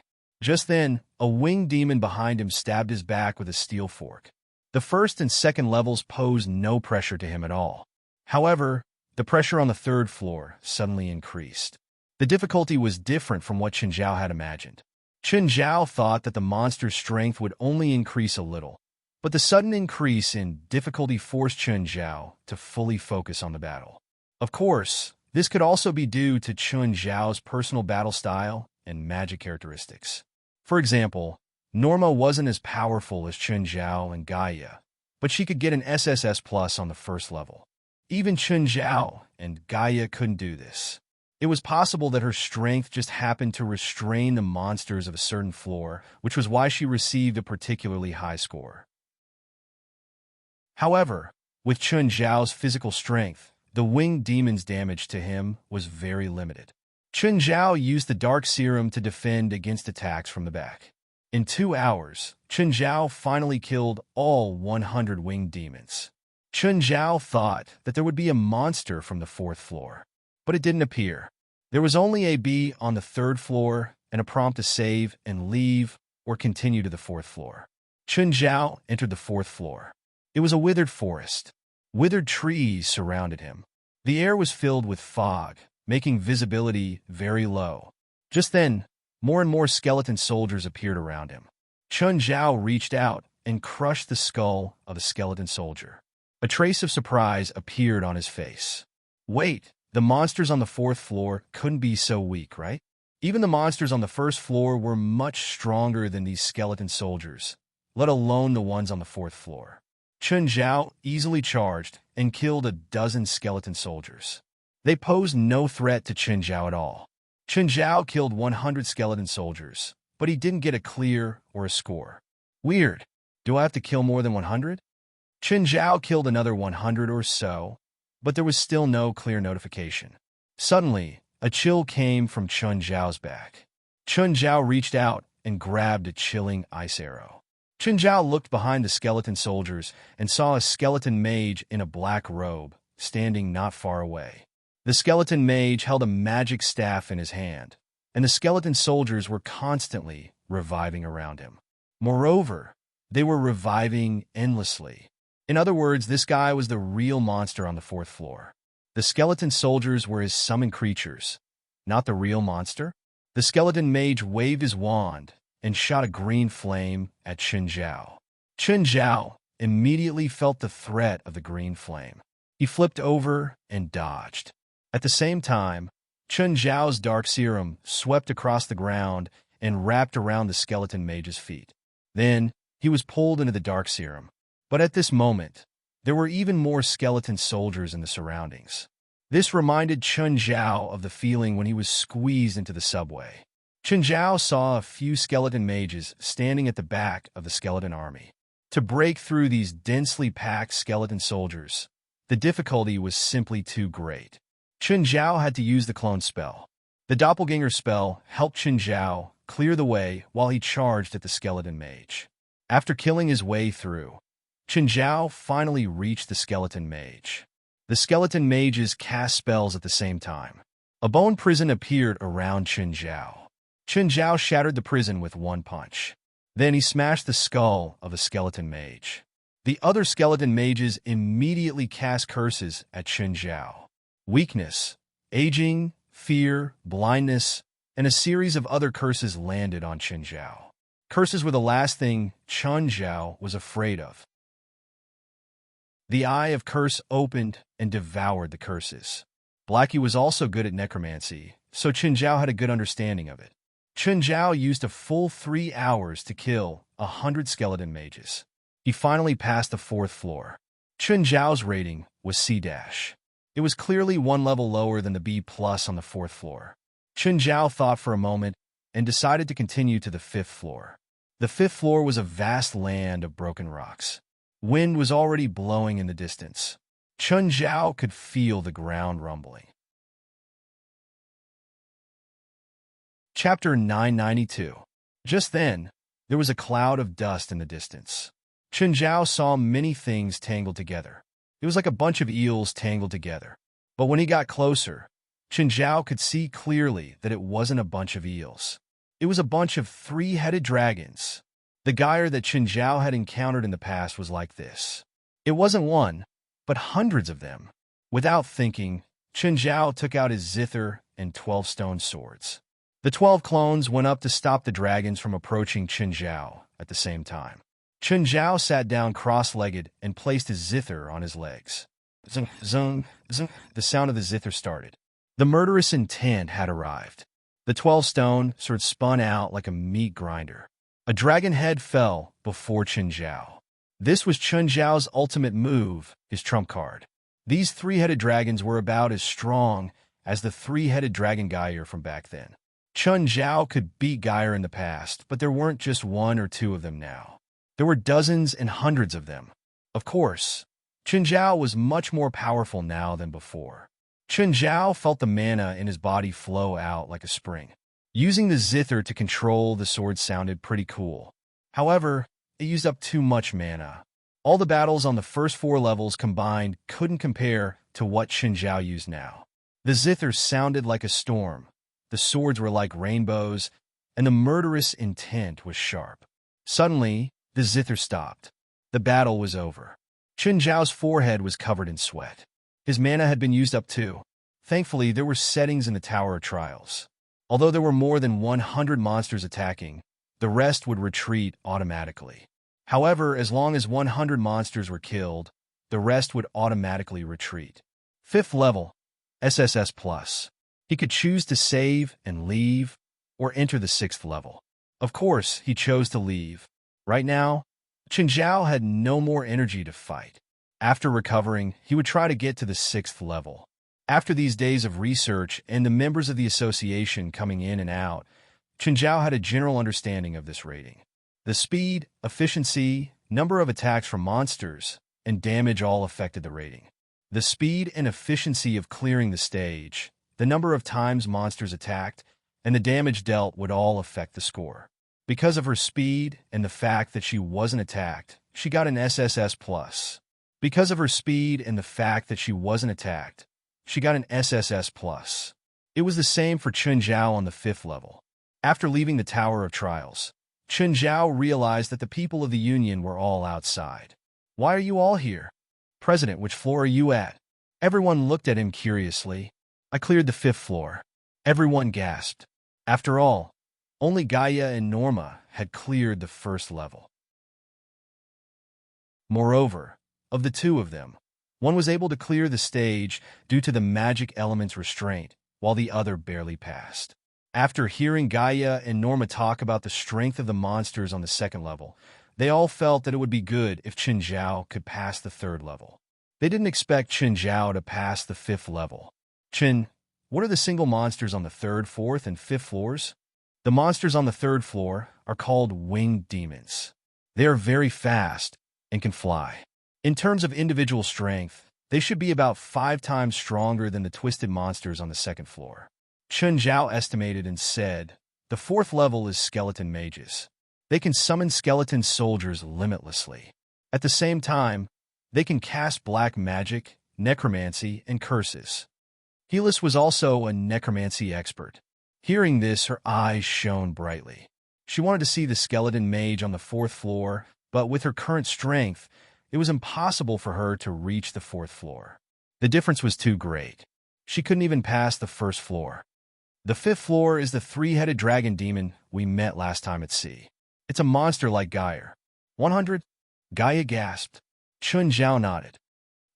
Just then, a winged demon behind him stabbed his back with a steel fork. The 1st and 2nd levels posed no pressure to him at all. However, the pressure on the 3rd floor suddenly increased. The difficulty was different from what Chen Zhao had imagined. Chen Zhao thought that the monster's strength would only increase a little, but the sudden increase in difficulty forced Chen Zhao to fully focus on the battle. Of course, this could also be due to Chen Zhao's personal battle style and magic characteristics. For example, Norma wasn't as powerful as Chen Zhao and Gaia, but she could get an SSS plus on the 1st level. Even Chen Zhao and Gaia couldn't do this. It was possible that her strength just happened to restrain the monsters of a certain floor, which was why she received a particularly high score. However, with Chen Zhao's physical strength, the winged demon's damage to him was very limited. Chen Zhao used the Dark Serum to defend against attacks from the back. In 2 hours, Chen Zhao finally killed all 100 winged demons. Chen Zhao thought that there would be a monster from the 4th floor, but it didn't appear. There was only a bee on the 3rd floor and a prompt to save and leave or continue to the 4th floor. Chen Zhao entered the 4th floor. It was a withered forest. Withered trees surrounded him. The air was filled with fog, making visibility very low. Just then, more and more skeleton soldiers appeared around him. Chen Zhao reached out and crushed the skull of a skeleton soldier. A trace of surprise appeared on his face. Wait, the monsters on the 4th floor couldn't be so weak, right? Even the monsters on the 1st floor were much stronger than these skeleton soldiers, let alone the ones on the 4th floor. Chen Zhao easily charged and killed a dozen skeleton soldiers. They posed no threat to Chen Zhao at all. Chen Zhao killed 100 skeleton soldiers, but he didn't get a clear or a score. Weird. Do I have to kill more than 100? Chen Zhao killed another 100 or so, but there was still no clear notification. Suddenly, a chill came from Chen Zhao's back. Chen Zhao reached out and grabbed a chilling ice arrow. Chen Zhao looked behind the skeleton soldiers and saw a skeleton mage in a black robe, standing not far away. The skeleton mage held a magic staff in his hand, and the skeleton soldiers were constantly reviving around him. Moreover, they were reviving endlessly. In other words, this guy was the real monster on the 4th floor. The skeleton soldiers were his summoned creatures, not the real monster. The skeleton mage waved his wand and shot a green flame at Chen Zhao. Chen Zhao immediately felt the threat of the green flame. He flipped over and dodged. At the same time, Chen Zhao's dark serum swept across the ground and wrapped around the skeleton mage's feet. Then, he was pulled into the dark serum. But at this moment, there were even more skeleton soldiers in the surroundings. This reminded Chen Zhao of the feeling when he was squeezed into the subway. Chen Zhao saw a few skeleton mages standing at the back of the skeleton army. To break through these densely packed skeleton soldiers, the difficulty was simply too great. Chen Zhao had to use the clone spell. The doppelganger spell helped Chen Zhao clear the way while he charged at the skeleton mage. After killing his way through, Chen Zhao finally reached the skeleton mage. The skeleton mages cast spells at the same time. A bone prison appeared around Chen Zhao. Chen Zhao shattered the prison with one punch. Then he smashed the skull of a skeleton mage. The other skeleton mages immediately cast curses at Chen Zhao. Weakness, aging, fear, blindness, and a series of other curses landed on Chen Zhao. Curses were the last thing Chen Zhao was afraid of. The eye of curse opened and devoured the curses. Blackie was also good at necromancy, so Chen Zhao had a good understanding of it. Chen Zhao used a full 3 hours to kill 100 skeleton mages. He finally passed the 4th floor. Chen Zhao's rating was C-. It was clearly 1 level lower than the B+ on the 4th floor. Chen Zhao thought for a moment and decided to continue to the 5th floor. The 5th floor was a vast land of broken rocks. Wind was already blowing in the distance. Chen Zhao could feel the ground rumbling. Chapter 992. Just then, there was a cloud of dust in the distance. Chen Zhao saw many things tangled together. It was like a bunch of eels tangled together. But when he got closer, Chen Zhao could see clearly that it wasn't a bunch of eels. It was a bunch of 3-headed dragons. The gyre that Chen Zhao had encountered in the past was like this. It wasn't one, but hundreds of them. Without thinking, Chen Zhao took out his zither and 12 stone swords. The 12 clones went up to stop the dragons from approaching Chen Zhao at the same time. Chen Zhao sat down cross-legged and placed his zither on his legs. Zung, zung, zung. The sound of the zither started. The murderous intent had arrived. The 12-stone sword spun out like a meat grinder. A dragon head fell before Chen Zhao. This was Chen Zhao's ultimate move, his trump card. These 3-headed dragons were about as strong as the 3-headed dragon gyre from back then. Chen Zhao could beat gyre in the past, but there weren't just 1 or 2 of them now. There were dozens and hundreds of them. Of course, Chen Zhao was much more powerful now than before. Chen Zhao felt the mana in his body flow out like a spring. Using the zither to control the sword sounded pretty cool. However, it used up too much mana. All the battles on the first 4 levels combined couldn't compare to what Chen Zhao used now. The zither sounded like a storm, the swords were like rainbows, and the murderous intent was sharp. Suddenly, the zither stopped. The battle was over. Chen Zhao's forehead was covered in sweat. His mana had been used up too. Thankfully, there were settings in the Tower of Trials. Although there were more than 100 monsters attacking, the rest would retreat automatically. However, as long as 100 monsters were killed, the rest would automatically retreat. 5th level, SSS+. He could choose to save and leave, or enter the 6th level. Of course, he chose to leave. Right now, Chen Zhao had no more energy to fight. After recovering, he would try to get to the 6th level. After these days of research and the members of the association coming in and out, Chen Zhao had a general understanding of this rating. The speed, efficiency, number of attacks from monsters, and damage all affected the rating. The speed and efficiency of clearing the stage, the number of times monsters attacked, and the damage dealt would all affect the score. Because of her speed and the fact that she wasn't attacked, she got an SSS+. Because of her speed and the fact that she wasn't attacked, she got an SSS+. It was the same for Chen Zhao on the 5th level. After leaving the Tower of Trials, Chen Zhao realized that the people of the Union were all outside. Why are you all here? President, which floor are you at? Everyone looked at him curiously. I cleared the 5th floor. Everyone gasped. After all, only Gaia and Norma had cleared the 1st level. Moreover, of the 2 of them, one was able to clear the stage due to the magic element's restraint, while the other barely passed. After hearing Gaia and Norma talk about the strength of the monsters on the 2nd level, they all felt that it would be good if Chen Zhao could pass the 3rd level. They didn't expect Chen Zhao to pass the 5th level. Chen, what are the single monsters on the 3rd, 4th, and 5th floors? The monsters on the 3rd floor are called winged demons. They are very fast and can fly. In terms of individual strength, they should be about 5 times stronger than the twisted monsters on the 2nd floor. Chen Zhao estimated and said, the 4th level is skeleton mages. They can summon skeleton soldiers limitlessly. At the same time, they can cast black magic, necromancy, and curses. Helis was also a necromancy expert. Hearing this, her eyes shone brightly. She wanted to see the skeleton mage on the 4th floor, but with her current strength, it was impossible for her to reach the 4th floor. The difference was too great. She couldn't even pass the 1st floor. The 5th floor is the 3-headed dragon demon we met last time at sea. It's a monster like Gaia. 100? Gaia gasped. Chun Zhao nodded.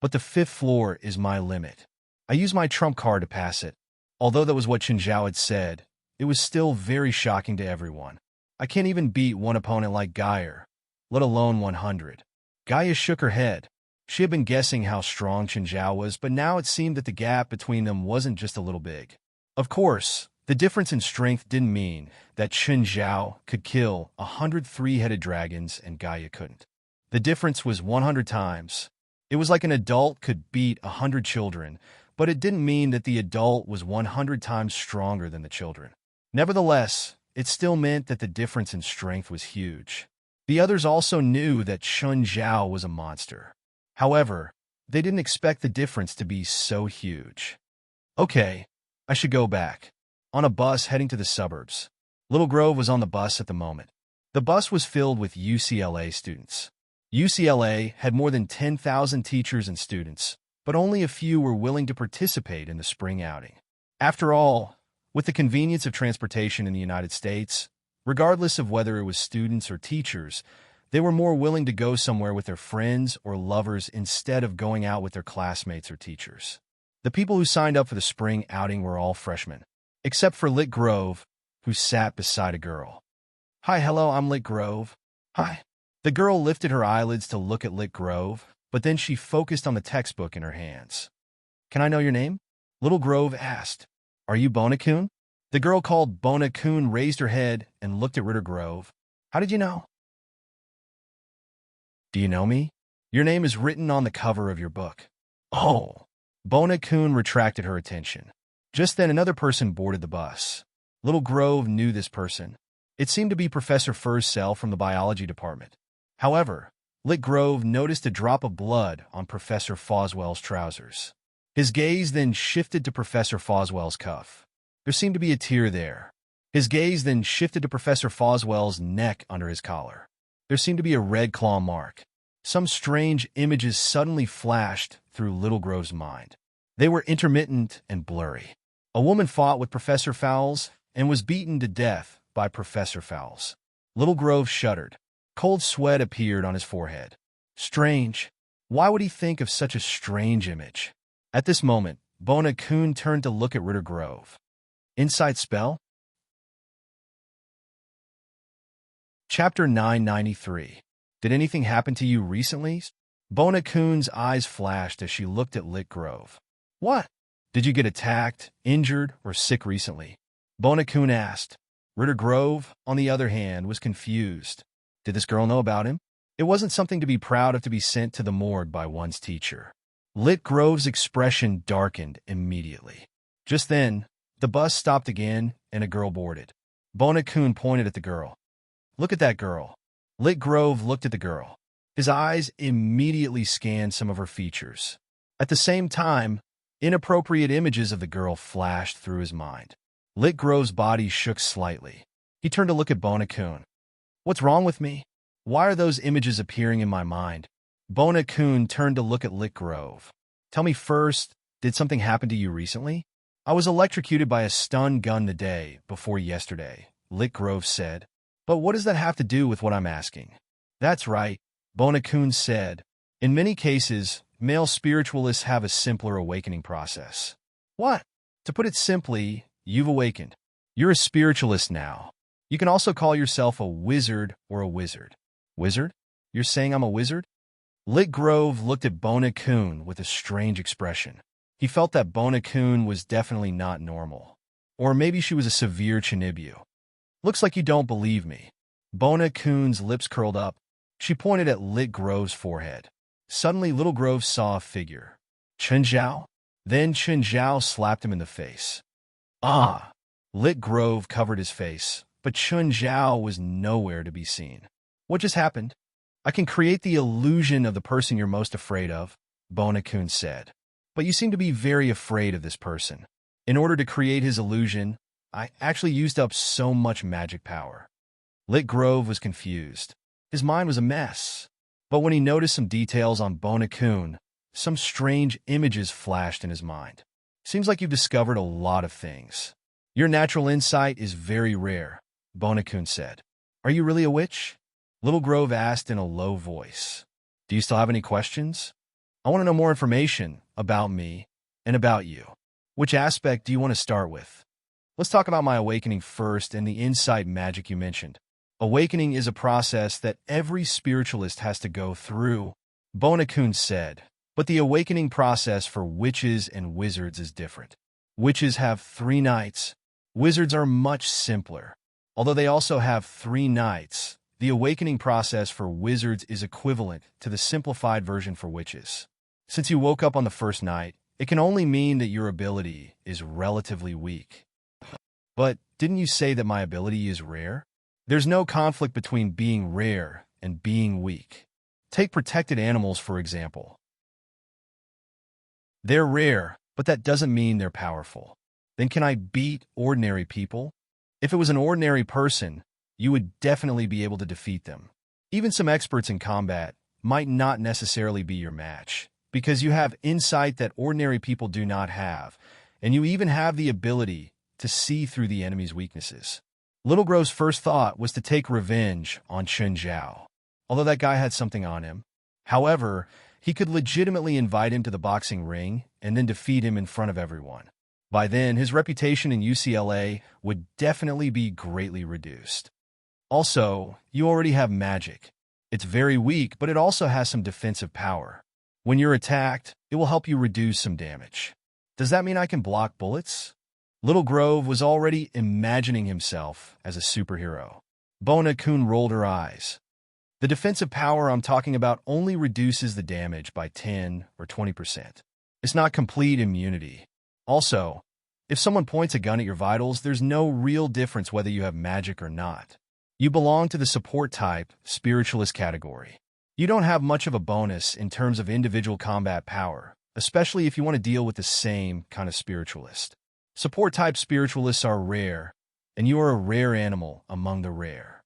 But the 5th floor is my limit. I used my trump card to pass it. Although that was what Chun Zhao had said, it was still very shocking to everyone. I can't even beat one opponent like Gaia, let alone 100. Gaia shook her head. She had been guessing how strong Chun Zhao was, but now it seemed that the gap between them wasn't just a little big. Of course, the difference in strength didn't mean that Chun Zhao could kill 100 3-headed dragons and Gaia couldn't. The difference was 100 times. It was like an adult could beat 100 children, but it didn't mean that the adult was 100 times stronger than the children. Nevertheless, it still meant that the difference in strength was huge. The others also knew that Chun Zhao was a monster. However, they didn't expect the difference to be so huge. Okay, I should go back. On a bus heading to the suburbs. Little Grove was on the bus at the moment. The bus was filled with UCLA students. UCLA had more than 10,000 teachers and students, but only a few were willing to participate in the spring outing. After all, with the convenience of transportation in the United States, regardless of whether it was students or teachers, they were more willing to go somewhere with their friends or lovers instead of going out with their classmates or teachers. The people who signed up for the spring outing were all freshmen, except for Lit Grove, who sat beside a girl. Hi, hello, I'm Lit Grove. Hi. The girl lifted her eyelids to look at Lit Grove, but then she focused on the textbook in her hands. Can I know your name? Little Grove asked. Are you Bona-kun? The girl called Bona-kun raised her head and looked at Ritter Grove. How did you know? Do you know me? Your name is written on the cover of your book. Oh. Bona-kun retracted her attention. Just then another person boarded the bus. Little Grove knew this person. It seemed to be Professor Fursell from the biology department. However, Lit Grove noticed a drop of blood on Professor Foswell's trousers. His gaze then shifted to Professor Foswell's cuff. There seemed to be a tear there. His gaze then shifted to Professor Foswell's neck under his collar. There seemed to be a red claw mark. Some strange images suddenly flashed through Little Grove's mind. They were intermittent and blurry. A woman fought with Professor Fowles and was beaten to death by Professor Fowles. Little Grove shuddered. Cold sweat appeared on his forehead. Strange. Why would he think of such a strange image? At this moment, Bona-kun turned to look at Ritter Grove. Insight spell? Chapter 993. Did anything happen to you recently? Bona-kun's eyes flashed as she looked at Lit Grove. What? Did you get attacked, injured, or sick recently? Bona-kun asked. Ritter Grove, on the other hand, was confused. Did this girl know about him? It wasn't something to be proud of to be sent to the morgue by one's teacher. Lit Grove's expression darkened immediately. Just then, the bus stopped again and a girl boarded. Bona-kun pointed at the girl. Look at that girl. Lit Grove looked at the girl. His eyes immediately scanned some of her features. At the same time, inappropriate images of the girl flashed through his mind. Lit Grove's body shook slightly. He turned to look at Bona-kun. What's wrong with me? Why are those images appearing in my mind? Bona-kun turned to look at Lit Grove. Tell me first, did something happen to you recently? I was electrocuted by a stun gun the day before yesterday, Lit Grove said. But what does that have to do with what I'm asking? That's right, Bona-kun said. In many cases, male spiritualists have a simpler awakening process. What? To put it simply, you've awakened. You're a spiritualist now. You can also call yourself a wizard or a wizard. Wizard? You're saying I'm a wizard? Lit Grove looked at Bona-kun with a strange expression. He felt that Bona-kun was definitely not normal. Or maybe she was a severe Chinibu. Looks like you don't believe me. Bona-kun's lips curled up. She pointed at Lit Grove's forehead. Suddenly, Little Grove saw a figure. Chun Zhao? Then Chun Zhao slapped him in the face. Ah! Lit Grove covered his face, but Chun Zhao was nowhere to be seen. What just happened? I can create the illusion of the person you're most afraid of, Bona-kun said. But you seem to be very afraid of this person. In order to create his illusion, I actually used up so much magic power. Lit Grove was confused. His mind was a mess. But when he noticed some details on Bona-kun, some strange images flashed in his mind. Seems like you've discovered a lot of things. Your natural insight is very rare, Bona-kun said. Are you really a witch? Little Grove asked in a low voice. Do you still have any questions? I want to know more information about me and about you. Which aspect do you want to start with? Let's talk about my awakening first and the insight magic you mentioned. Awakening is a process that every spiritualist has to go through, Bona-kun said. But the awakening process for witches and wizards is different. Witches have 3 nights. Wizards are much simpler. Although they also have 3 nights, the awakening process for wizards is equivalent to the simplified version for witches. Since you woke up on the first night, it can only mean that your ability is relatively weak. But didn't you say that my ability is rare? There's no conflict between being rare and being weak. Take protected animals, for example. They're rare, but that doesn't mean they're powerful. Then can I beat ordinary people? If it was an ordinary person, you would definitely be able to defeat them. Even some experts in combat might not necessarily be your match, because you have insight that ordinary people do not have, and you even have the ability to see through the enemy's weaknesses. Little Grove's first thought was to take revenge on Chun Zhao, although that guy had something on him. However, he could legitimately invite him to the boxing ring and then defeat him in front of everyone. By then, his reputation in UCLA would definitely be greatly reduced. Also, you already have magic. It's very weak, but it also has some defensive power. When you're attacked, it will help you reduce some damage. Does that mean I can block bullets? Little Grove was already imagining himself as a superhero. Bona-kun rolled her eyes. The defensive power I'm talking about only reduces the damage by 10 or 20%. It's not complete immunity. Also, if someone points a gun at your vitals, there's no real difference whether you have magic or not. You belong to the support type, spiritualist category. You don't have much of a bonus in terms of individual combat power, especially if you want to deal with the same kind of spiritualist. Support type spiritualists are rare, and you are a rare animal among the rare.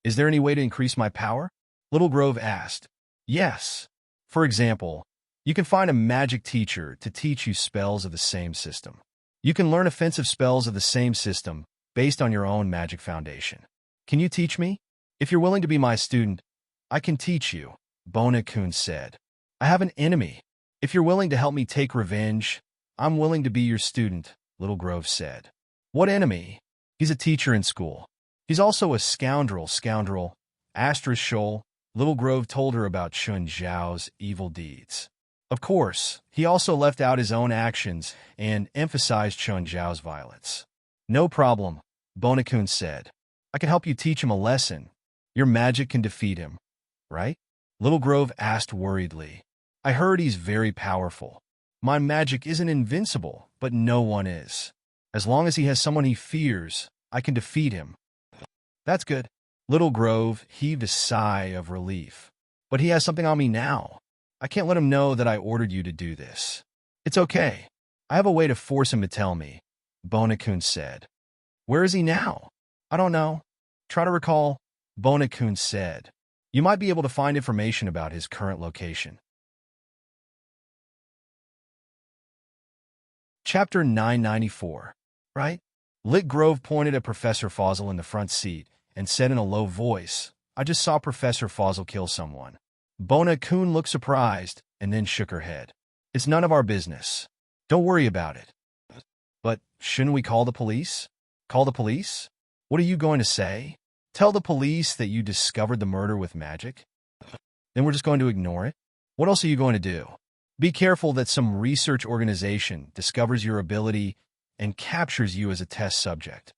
Is there any way to increase my power? Little Grove asked. Yes. For example, you can find a magic teacher to teach you spells of the same system. You can learn offensive spells of the same system based on your own magic foundation. Can you teach me? If you're willing to be my student, I can teach you, Bona-kun said. I have an enemy. If you're willing to help me take revenge, I'm willing to be your student, Little Grove said. What enemy? He's a teacher in school. He's also a scoundrel, Asterisk Shoal. Little Grove told her about Chun Zhao's evil deeds. Of course, he also left out his own actions and emphasized Chun Zhao's violence. No problem, Bona-kun said. I can help you teach him a lesson. Your magic can defeat him, right? Little Grove asked worriedly. I heard he's very powerful. My magic isn't invincible, but no one is. As long as he has someone he fears, I can defeat him. That's good. Little Grove heaved a sigh of relief. But he has something on me now. I can't let him know that I ordered you to do this. It's okay. I have a way to force him to tell me, Bona-kun said. Where is he now? I don't know. Try to recall, Bona-kun said. You might be able to find information about his current location. Chapter 994. Right? Lit Grove pointed at Professor Fawzel in the front seat and said in a low voice, I just saw Professor Fawzel kill someone. Bona-kun looked surprised and then shook her head. It's none of our business. Don't worry about it. But shouldn't we call the police? Call the police? What are you going to say? Tell the police that you discovered the murder with magic? Then we're just going to ignore it? What else are you going to do? Be careful that some research organization discovers your ability and captures you as a test subject.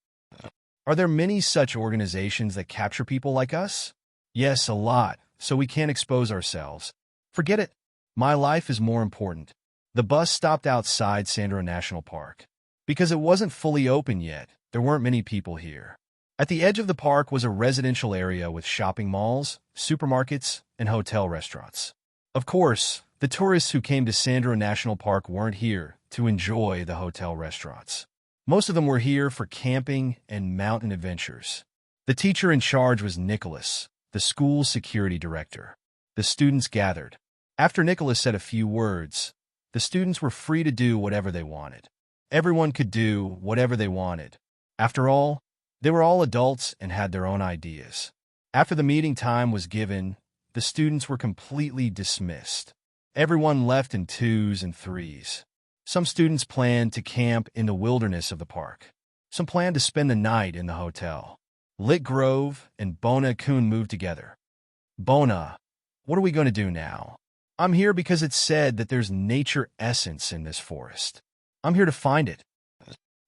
Are there many such organizations that capture people like us? Yes, a lot, so we can't expose ourselves. Forget it. My life is more important. The bus stopped outside Sandro National Park. Because it wasn't fully open yet, there weren't many people here. At the edge of the park was a residential area with shopping malls, supermarkets, and hotel restaurants. Of course, the tourists who came to Sandro National Park weren't here to enjoy the hotel restaurants. Most of them were here for camping and mountain adventures. The The teacher in charge was Nicholas, the school's security director. The students gathered. After Nicholas said a few words, the students were free to do whatever they wanted. Everyone could do whatever they wanted. After all, they were all adults and had their own ideas. After the meeting time was given, the students were completely dismissed. Everyone left in twos and threes. Some students planned to camp in the wilderness of the park. Some planned to spend the night in the hotel. Lit Grove and Bona Kun moved together. Bona, what are we going to do now? I'm here because it's said that there's nature essence in this forest. I'm here to find it.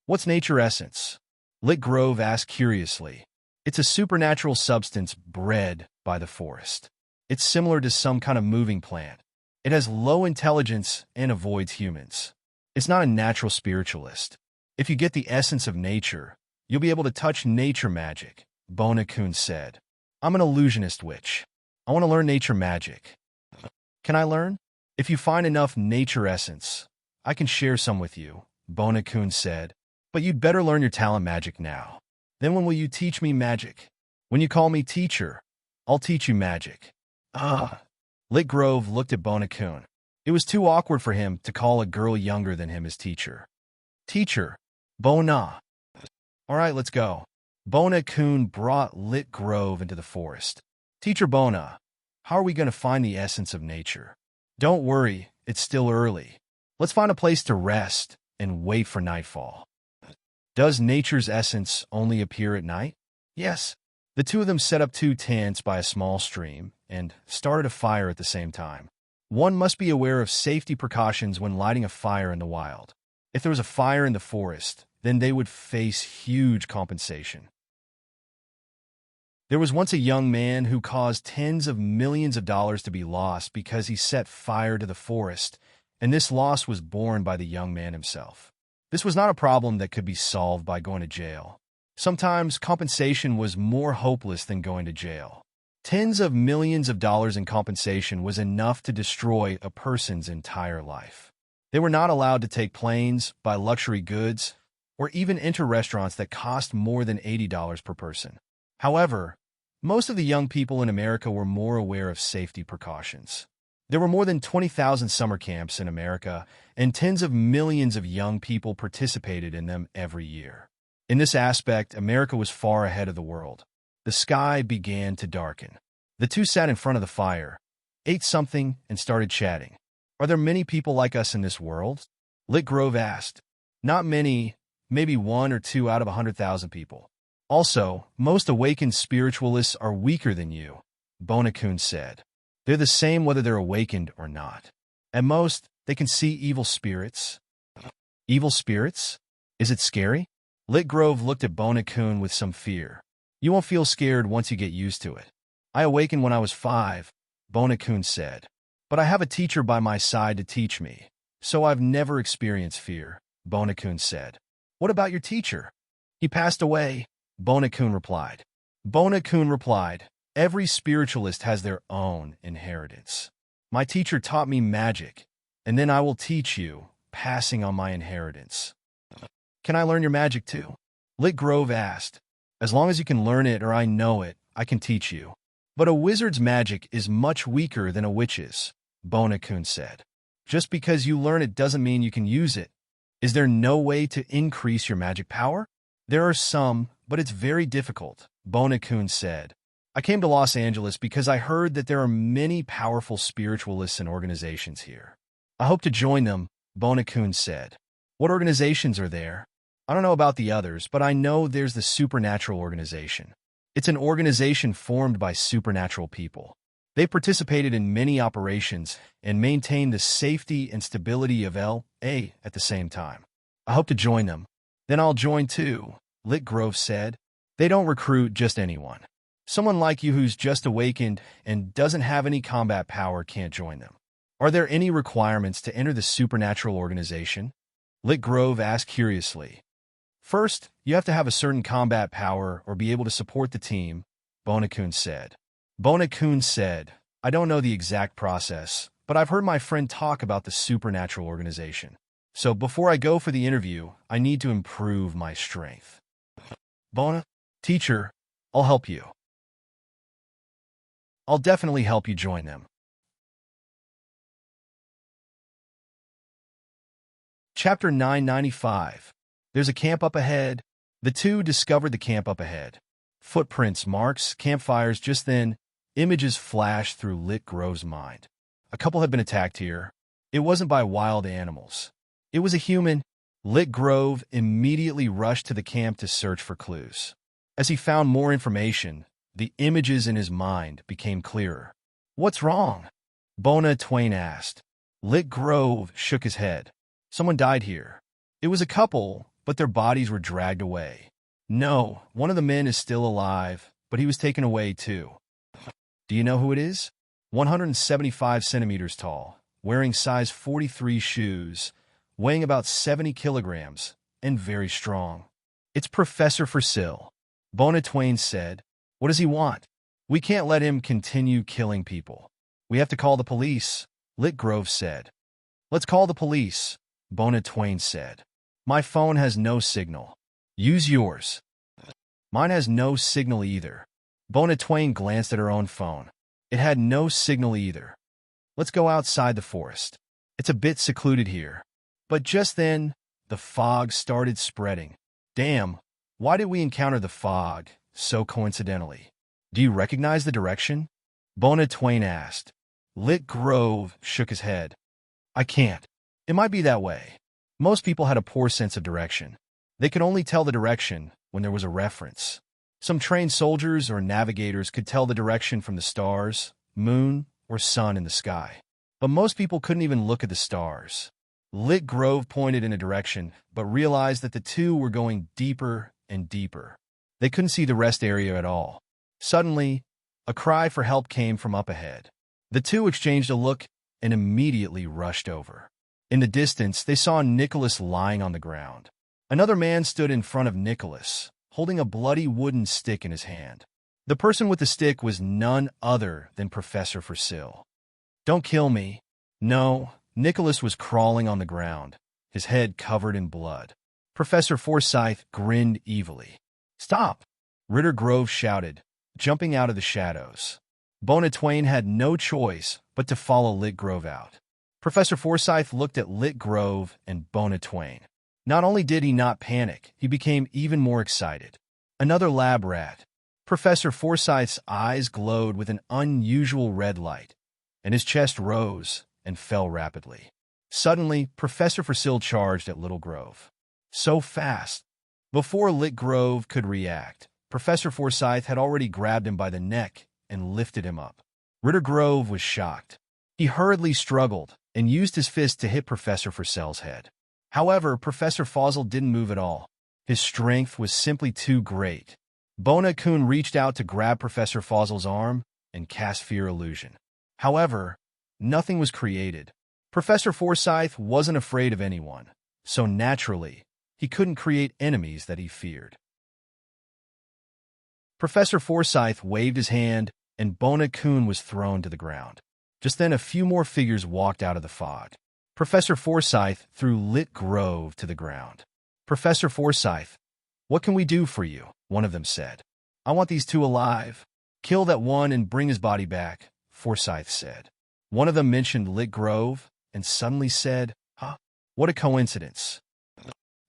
What's nature essence? Lit Grove asked curiously. It's a supernatural substance bred by the forest. It's similar to some kind of moving plant. It has low intelligence and avoids humans. It's not a natural spiritualist. If you get the essence of nature, you'll be able to touch nature magic, Bona Kun said. I'm an illusionist witch. I want to learn nature magic. Can I learn? If you find enough nature essence, I can share some with you, Bona Kun said. But you'd better learn your talent magic now. Then when will you teach me magic? When you call me teacher, I'll teach you magic. Lit Grove looked at Bona Kun. It was too awkward for him to call a girl younger than him his teacher. Teacher, Bona. All right, let's go. Bona Kun brought Lit Grove into the forest. Teacher Bona, how are we going to find the essence of nature? Don't worry, it's still early. Let's find a place to rest and wait for nightfall. Does nature's essence only appear at night? Yes. The two of them set up 2 tents by a small stream and started a fire at the same time. One must be aware of safety precautions when lighting a fire in the wild. If there was a fire in the forest, then they would face huge compensation. There was once a young man who caused tens of millions of dollars to be lost because he set fire to the forest, and this loss was borne by the young man himself. This was not a problem that could be solved by going to jail. Sometimes compensation was more hopeless than going to jail. Tens of millions of dollars in compensation was enough to destroy a person's entire life. They were not allowed to take planes, buy luxury goods, or even enter restaurants that cost more than $80 per person. However, most of the young people in America were more aware of safety precautions. There were more than 20,000 summer camps in America, and tens of millions of young people participated in them every year. In this aspect, America was far ahead of the world. The sky began to darken. The two sat in front of the fire, ate something, and started chatting. Are there many people like us in this world? Lit Grove asked. Not many, maybe 1 or 2 out of 100,000 people. Also, most awakened spiritualists are weaker than you, Bona Kun said. They're the same whether they're awakened or not. At most, they can see evil spirits. Evil spirits? Is it scary? Lit Grove looked at Bona Kun with some fear. You won't feel scared once you get used to it. I awakened when I was 5, Bona Kun said. But I have a teacher by my side to teach me, so I've never experienced fear, Bona Kun said. What about your teacher? He passed away, Bona Kun replied. Bona Kun replied, every spiritualist has their own inheritance. My teacher taught me magic, and then I will teach you, passing on my inheritance. Can I learn your magic too? Lit Grove asked. As long as you can learn it or I know it, I can teach you. But a wizard's magic is much weaker than a witch's, Bona Kun said. Just because you learn it doesn't mean you can use it. Is there no way to increase your magic power? There are some, but it's very difficult, Bona Kun said. I came to Los Angeles because I heard that there are many powerful spiritualists and organizations here. I hope to join them, Bona Kun said. What organizations are there? I don't know about the others, but I know there's the Supernatural Organization. It's an organization formed by supernatural people. They participated in many operations and maintain the safety and stability of L.A. at the same time. I hope to join them. Then I'll join too, Lit Grove said. They don't recruit just anyone. Someone like you who's just awakened and doesn't have any combat power can't join them. Are there any requirements to enter the Supernatural Organization? Lit Grove asked curiously. First, you have to have a certain combat power or be able to support the team, Bona Kun said. Bona Kun said, I don't know the exact process, but I've heard my friend talk about the Supernatural Organization. So before I go for the interview, I need to improve my strength. Bona, teacher, I'll help you. I'll definitely help you join them. Chapter 995. There's a camp up ahead. The two discovered the camp up ahead. Footprints, marks, campfires. Just then, images flashed through Lit Grove's mind. A couple had been attacked here. It wasn't by wild animals. It was a human. Lit Grove immediately rushed to the camp to search for clues. As he found more information, the images in his mind became clearer. "What's wrong?" Bona Twain asked. Lit Grove shook his head. "Someone died here. It was a couple, but their bodies were dragged away. No, one of the men is still alive, but he was taken away too." "Do you know who it is?" 175 centimeters tall, wearing size 43 shoes, weighing about 70 kilograms, and very strong. "It's Professor Forsyth," Bona Twain said. "What does he want?" "We can't let him continue killing people. We have to call the police," Lit Grove said. "Let's call the police," Bona Twain said. "My phone has no signal. Use yours." "Mine has no signal either." Bona Twain glanced at her own phone. It had no signal either. "Let's go outside the forest. It's a bit secluded here." But just then, the fog started spreading. "Damn, why did we encounter the fog so coincidentally?" "Do you recognize the direction?" Bona Twain asked. Lit Grove shook his head. "I can't. It might be that way." Most people had a poor sense of direction. They could only tell the direction when there was a reference. Some trained soldiers or navigators could tell the direction from the stars, moon, or sun in the sky. But most people couldn't even look at the stars. Lit Grove pointed in a direction, but realized that the two were going deeper and deeper. They couldn't see the rest area at all. Suddenly, a cry for help came from up ahead. The two exchanged a look and immediately rushed over. In the distance, they saw Nicholas lying on the ground. Another man stood in front of Nicholas, holding a bloody wooden stick in his hand. The person with the stick was none other than Professor Forsyth. "Don't kill me." "No." Nicholas was crawling on the ground, his head covered in blood. Professor Forsyth grinned evilly. "Stop!" Ritter Grove shouted, jumping out of the shadows. Bona Twain had no choice but to follow Lit Grove out. Professor Forsyth looked at Lit Grove and Bona Twain. Not only did he not panic, he became even more excited. Another lab rat. Professor Forsyth's eyes glowed with an unusual red light, and his chest rose and fell rapidly. Suddenly, Professor Forsyth charged at Little Grove. So fast! Before Lit Grove could react, Professor Forsyth had already grabbed him by the neck and lifted him up. Ritter Grove was shocked. He hurriedly struggled and used his fist to hit Professor Forsyth's head. However, Professor Forsyth didn't move at all. His strength was simply too great. Bona Twain reached out to grab Professor Forsyth's arm and cast Fear Illusion. However, nothing was created. Professor Forsyth wasn't afraid of anyone, so naturally, he couldn't create enemies that he feared. Professor Forsyth waved his hand, and Bona Twain was thrown to the ground. Just then, a few more figures walked out of the fog. Professor Forsyth threw Lit Grove to the ground. "Professor Forsyth, what can we do for you?" one of them said. "I want these two alive. Kill that one and bring his body back," Forsyth said. One of them mentioned Lit Grove and suddenly said, "Huh, what a coincidence.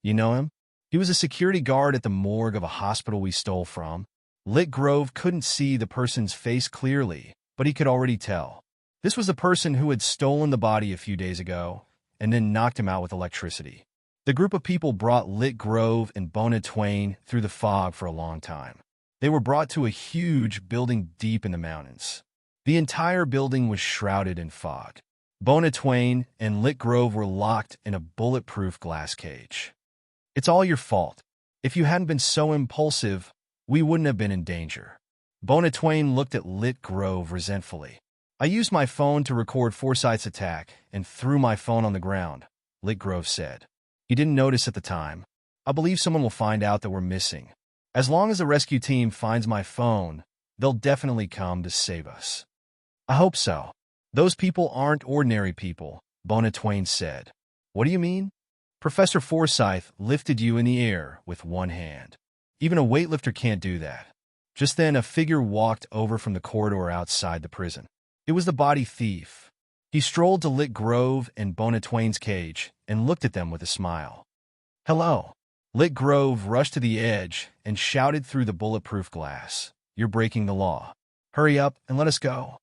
You know him? He was a security guard at the morgue of a hospital we stole from." Lit Grove couldn't see the person's face clearly, but he could already tell. This was the person who had stolen the body a few days ago and then knocked him out with electricity. The group of people brought Lit Grove and Bona Twain through the fog for a long time. They were brought to a huge building deep in the mountains. The entire building was shrouded in fog. Bona Twain and Lit Grove were locked in a bulletproof glass cage. "It's all your fault. If you hadn't been so impulsive, we wouldn't have been in danger." Bona Twain looked at Lit Grove resentfully. "I used my phone to record Forsyth's attack and threw my phone on the ground," Lit Grove said. "He didn't notice at the time. I believe someone will find out that we're missing. As long as the rescue team finds my phone, they'll definitely come to save us." "I hope so. Those people aren't ordinary people," Bona Twain said. "What do you mean?" "Professor Forsyth lifted you in the air with one hand. Even a weightlifter can't do that. Just then, a figure walked over from the corridor outside the prison. It was the body thief. He strolled to Lit Grove and Bona Twain's cage and looked at them with a smile. "Hello." Lit Grove rushed to the edge and shouted through the bulletproof glass, "You're breaking the law. Hurry up and let us go."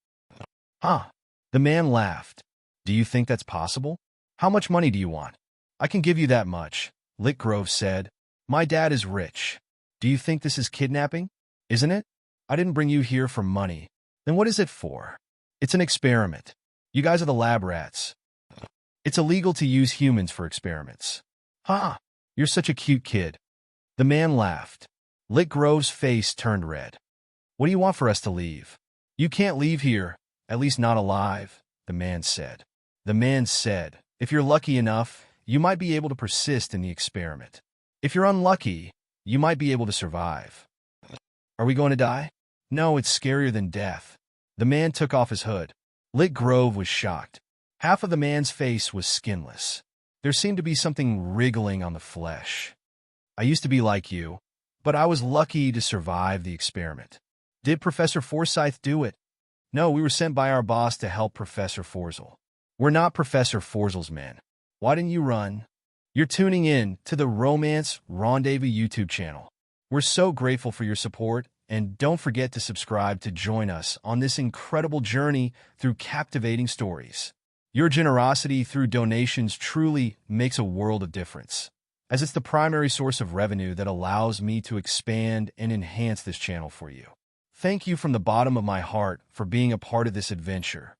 "Huh?" The man laughed. "Do you think that's possible? How much money do you want?" "I can give you that much," Lit Grove said. "My dad is rich. Do you think this is kidnapping? Isn't it? I didn't bring you here for money. Then what is it for?" "It's an experiment. You guys are the lab rats. It's illegal to use humans for experiments." "Huh? You're such a cute kid." The man laughed. Lit Grove's face turned red. "What do you want for us to leave?" "You can't leave here, at least not alive," the man said. The man said, "If you're lucky enough, you might be able to persist in the experiment. If you're unlucky, you might be able to survive." "Are we going to die?" "No, it's scarier than death." The man took off his hood. Lit Grove was shocked. Half of the man's face was skinless. There seemed to be something wriggling on the flesh. "I used to be like you, but I was lucky to survive the experiment." "Did Professor Forsyth do it?" "No, we were sent by our boss to help Professor Forzel." "We're not Professor Forzel's men. Why didn't you run?" You're tuning in to the Romance Rendezvous YouTube channel. We're so grateful for your support, and don't forget to subscribe to join us on this incredible journey through captivating stories. Your generosity through donations truly makes a world of difference, as it's the primary source of revenue that allows me to expand and enhance this channel for you. Thank you from the bottom of my heart for being a part of this adventure.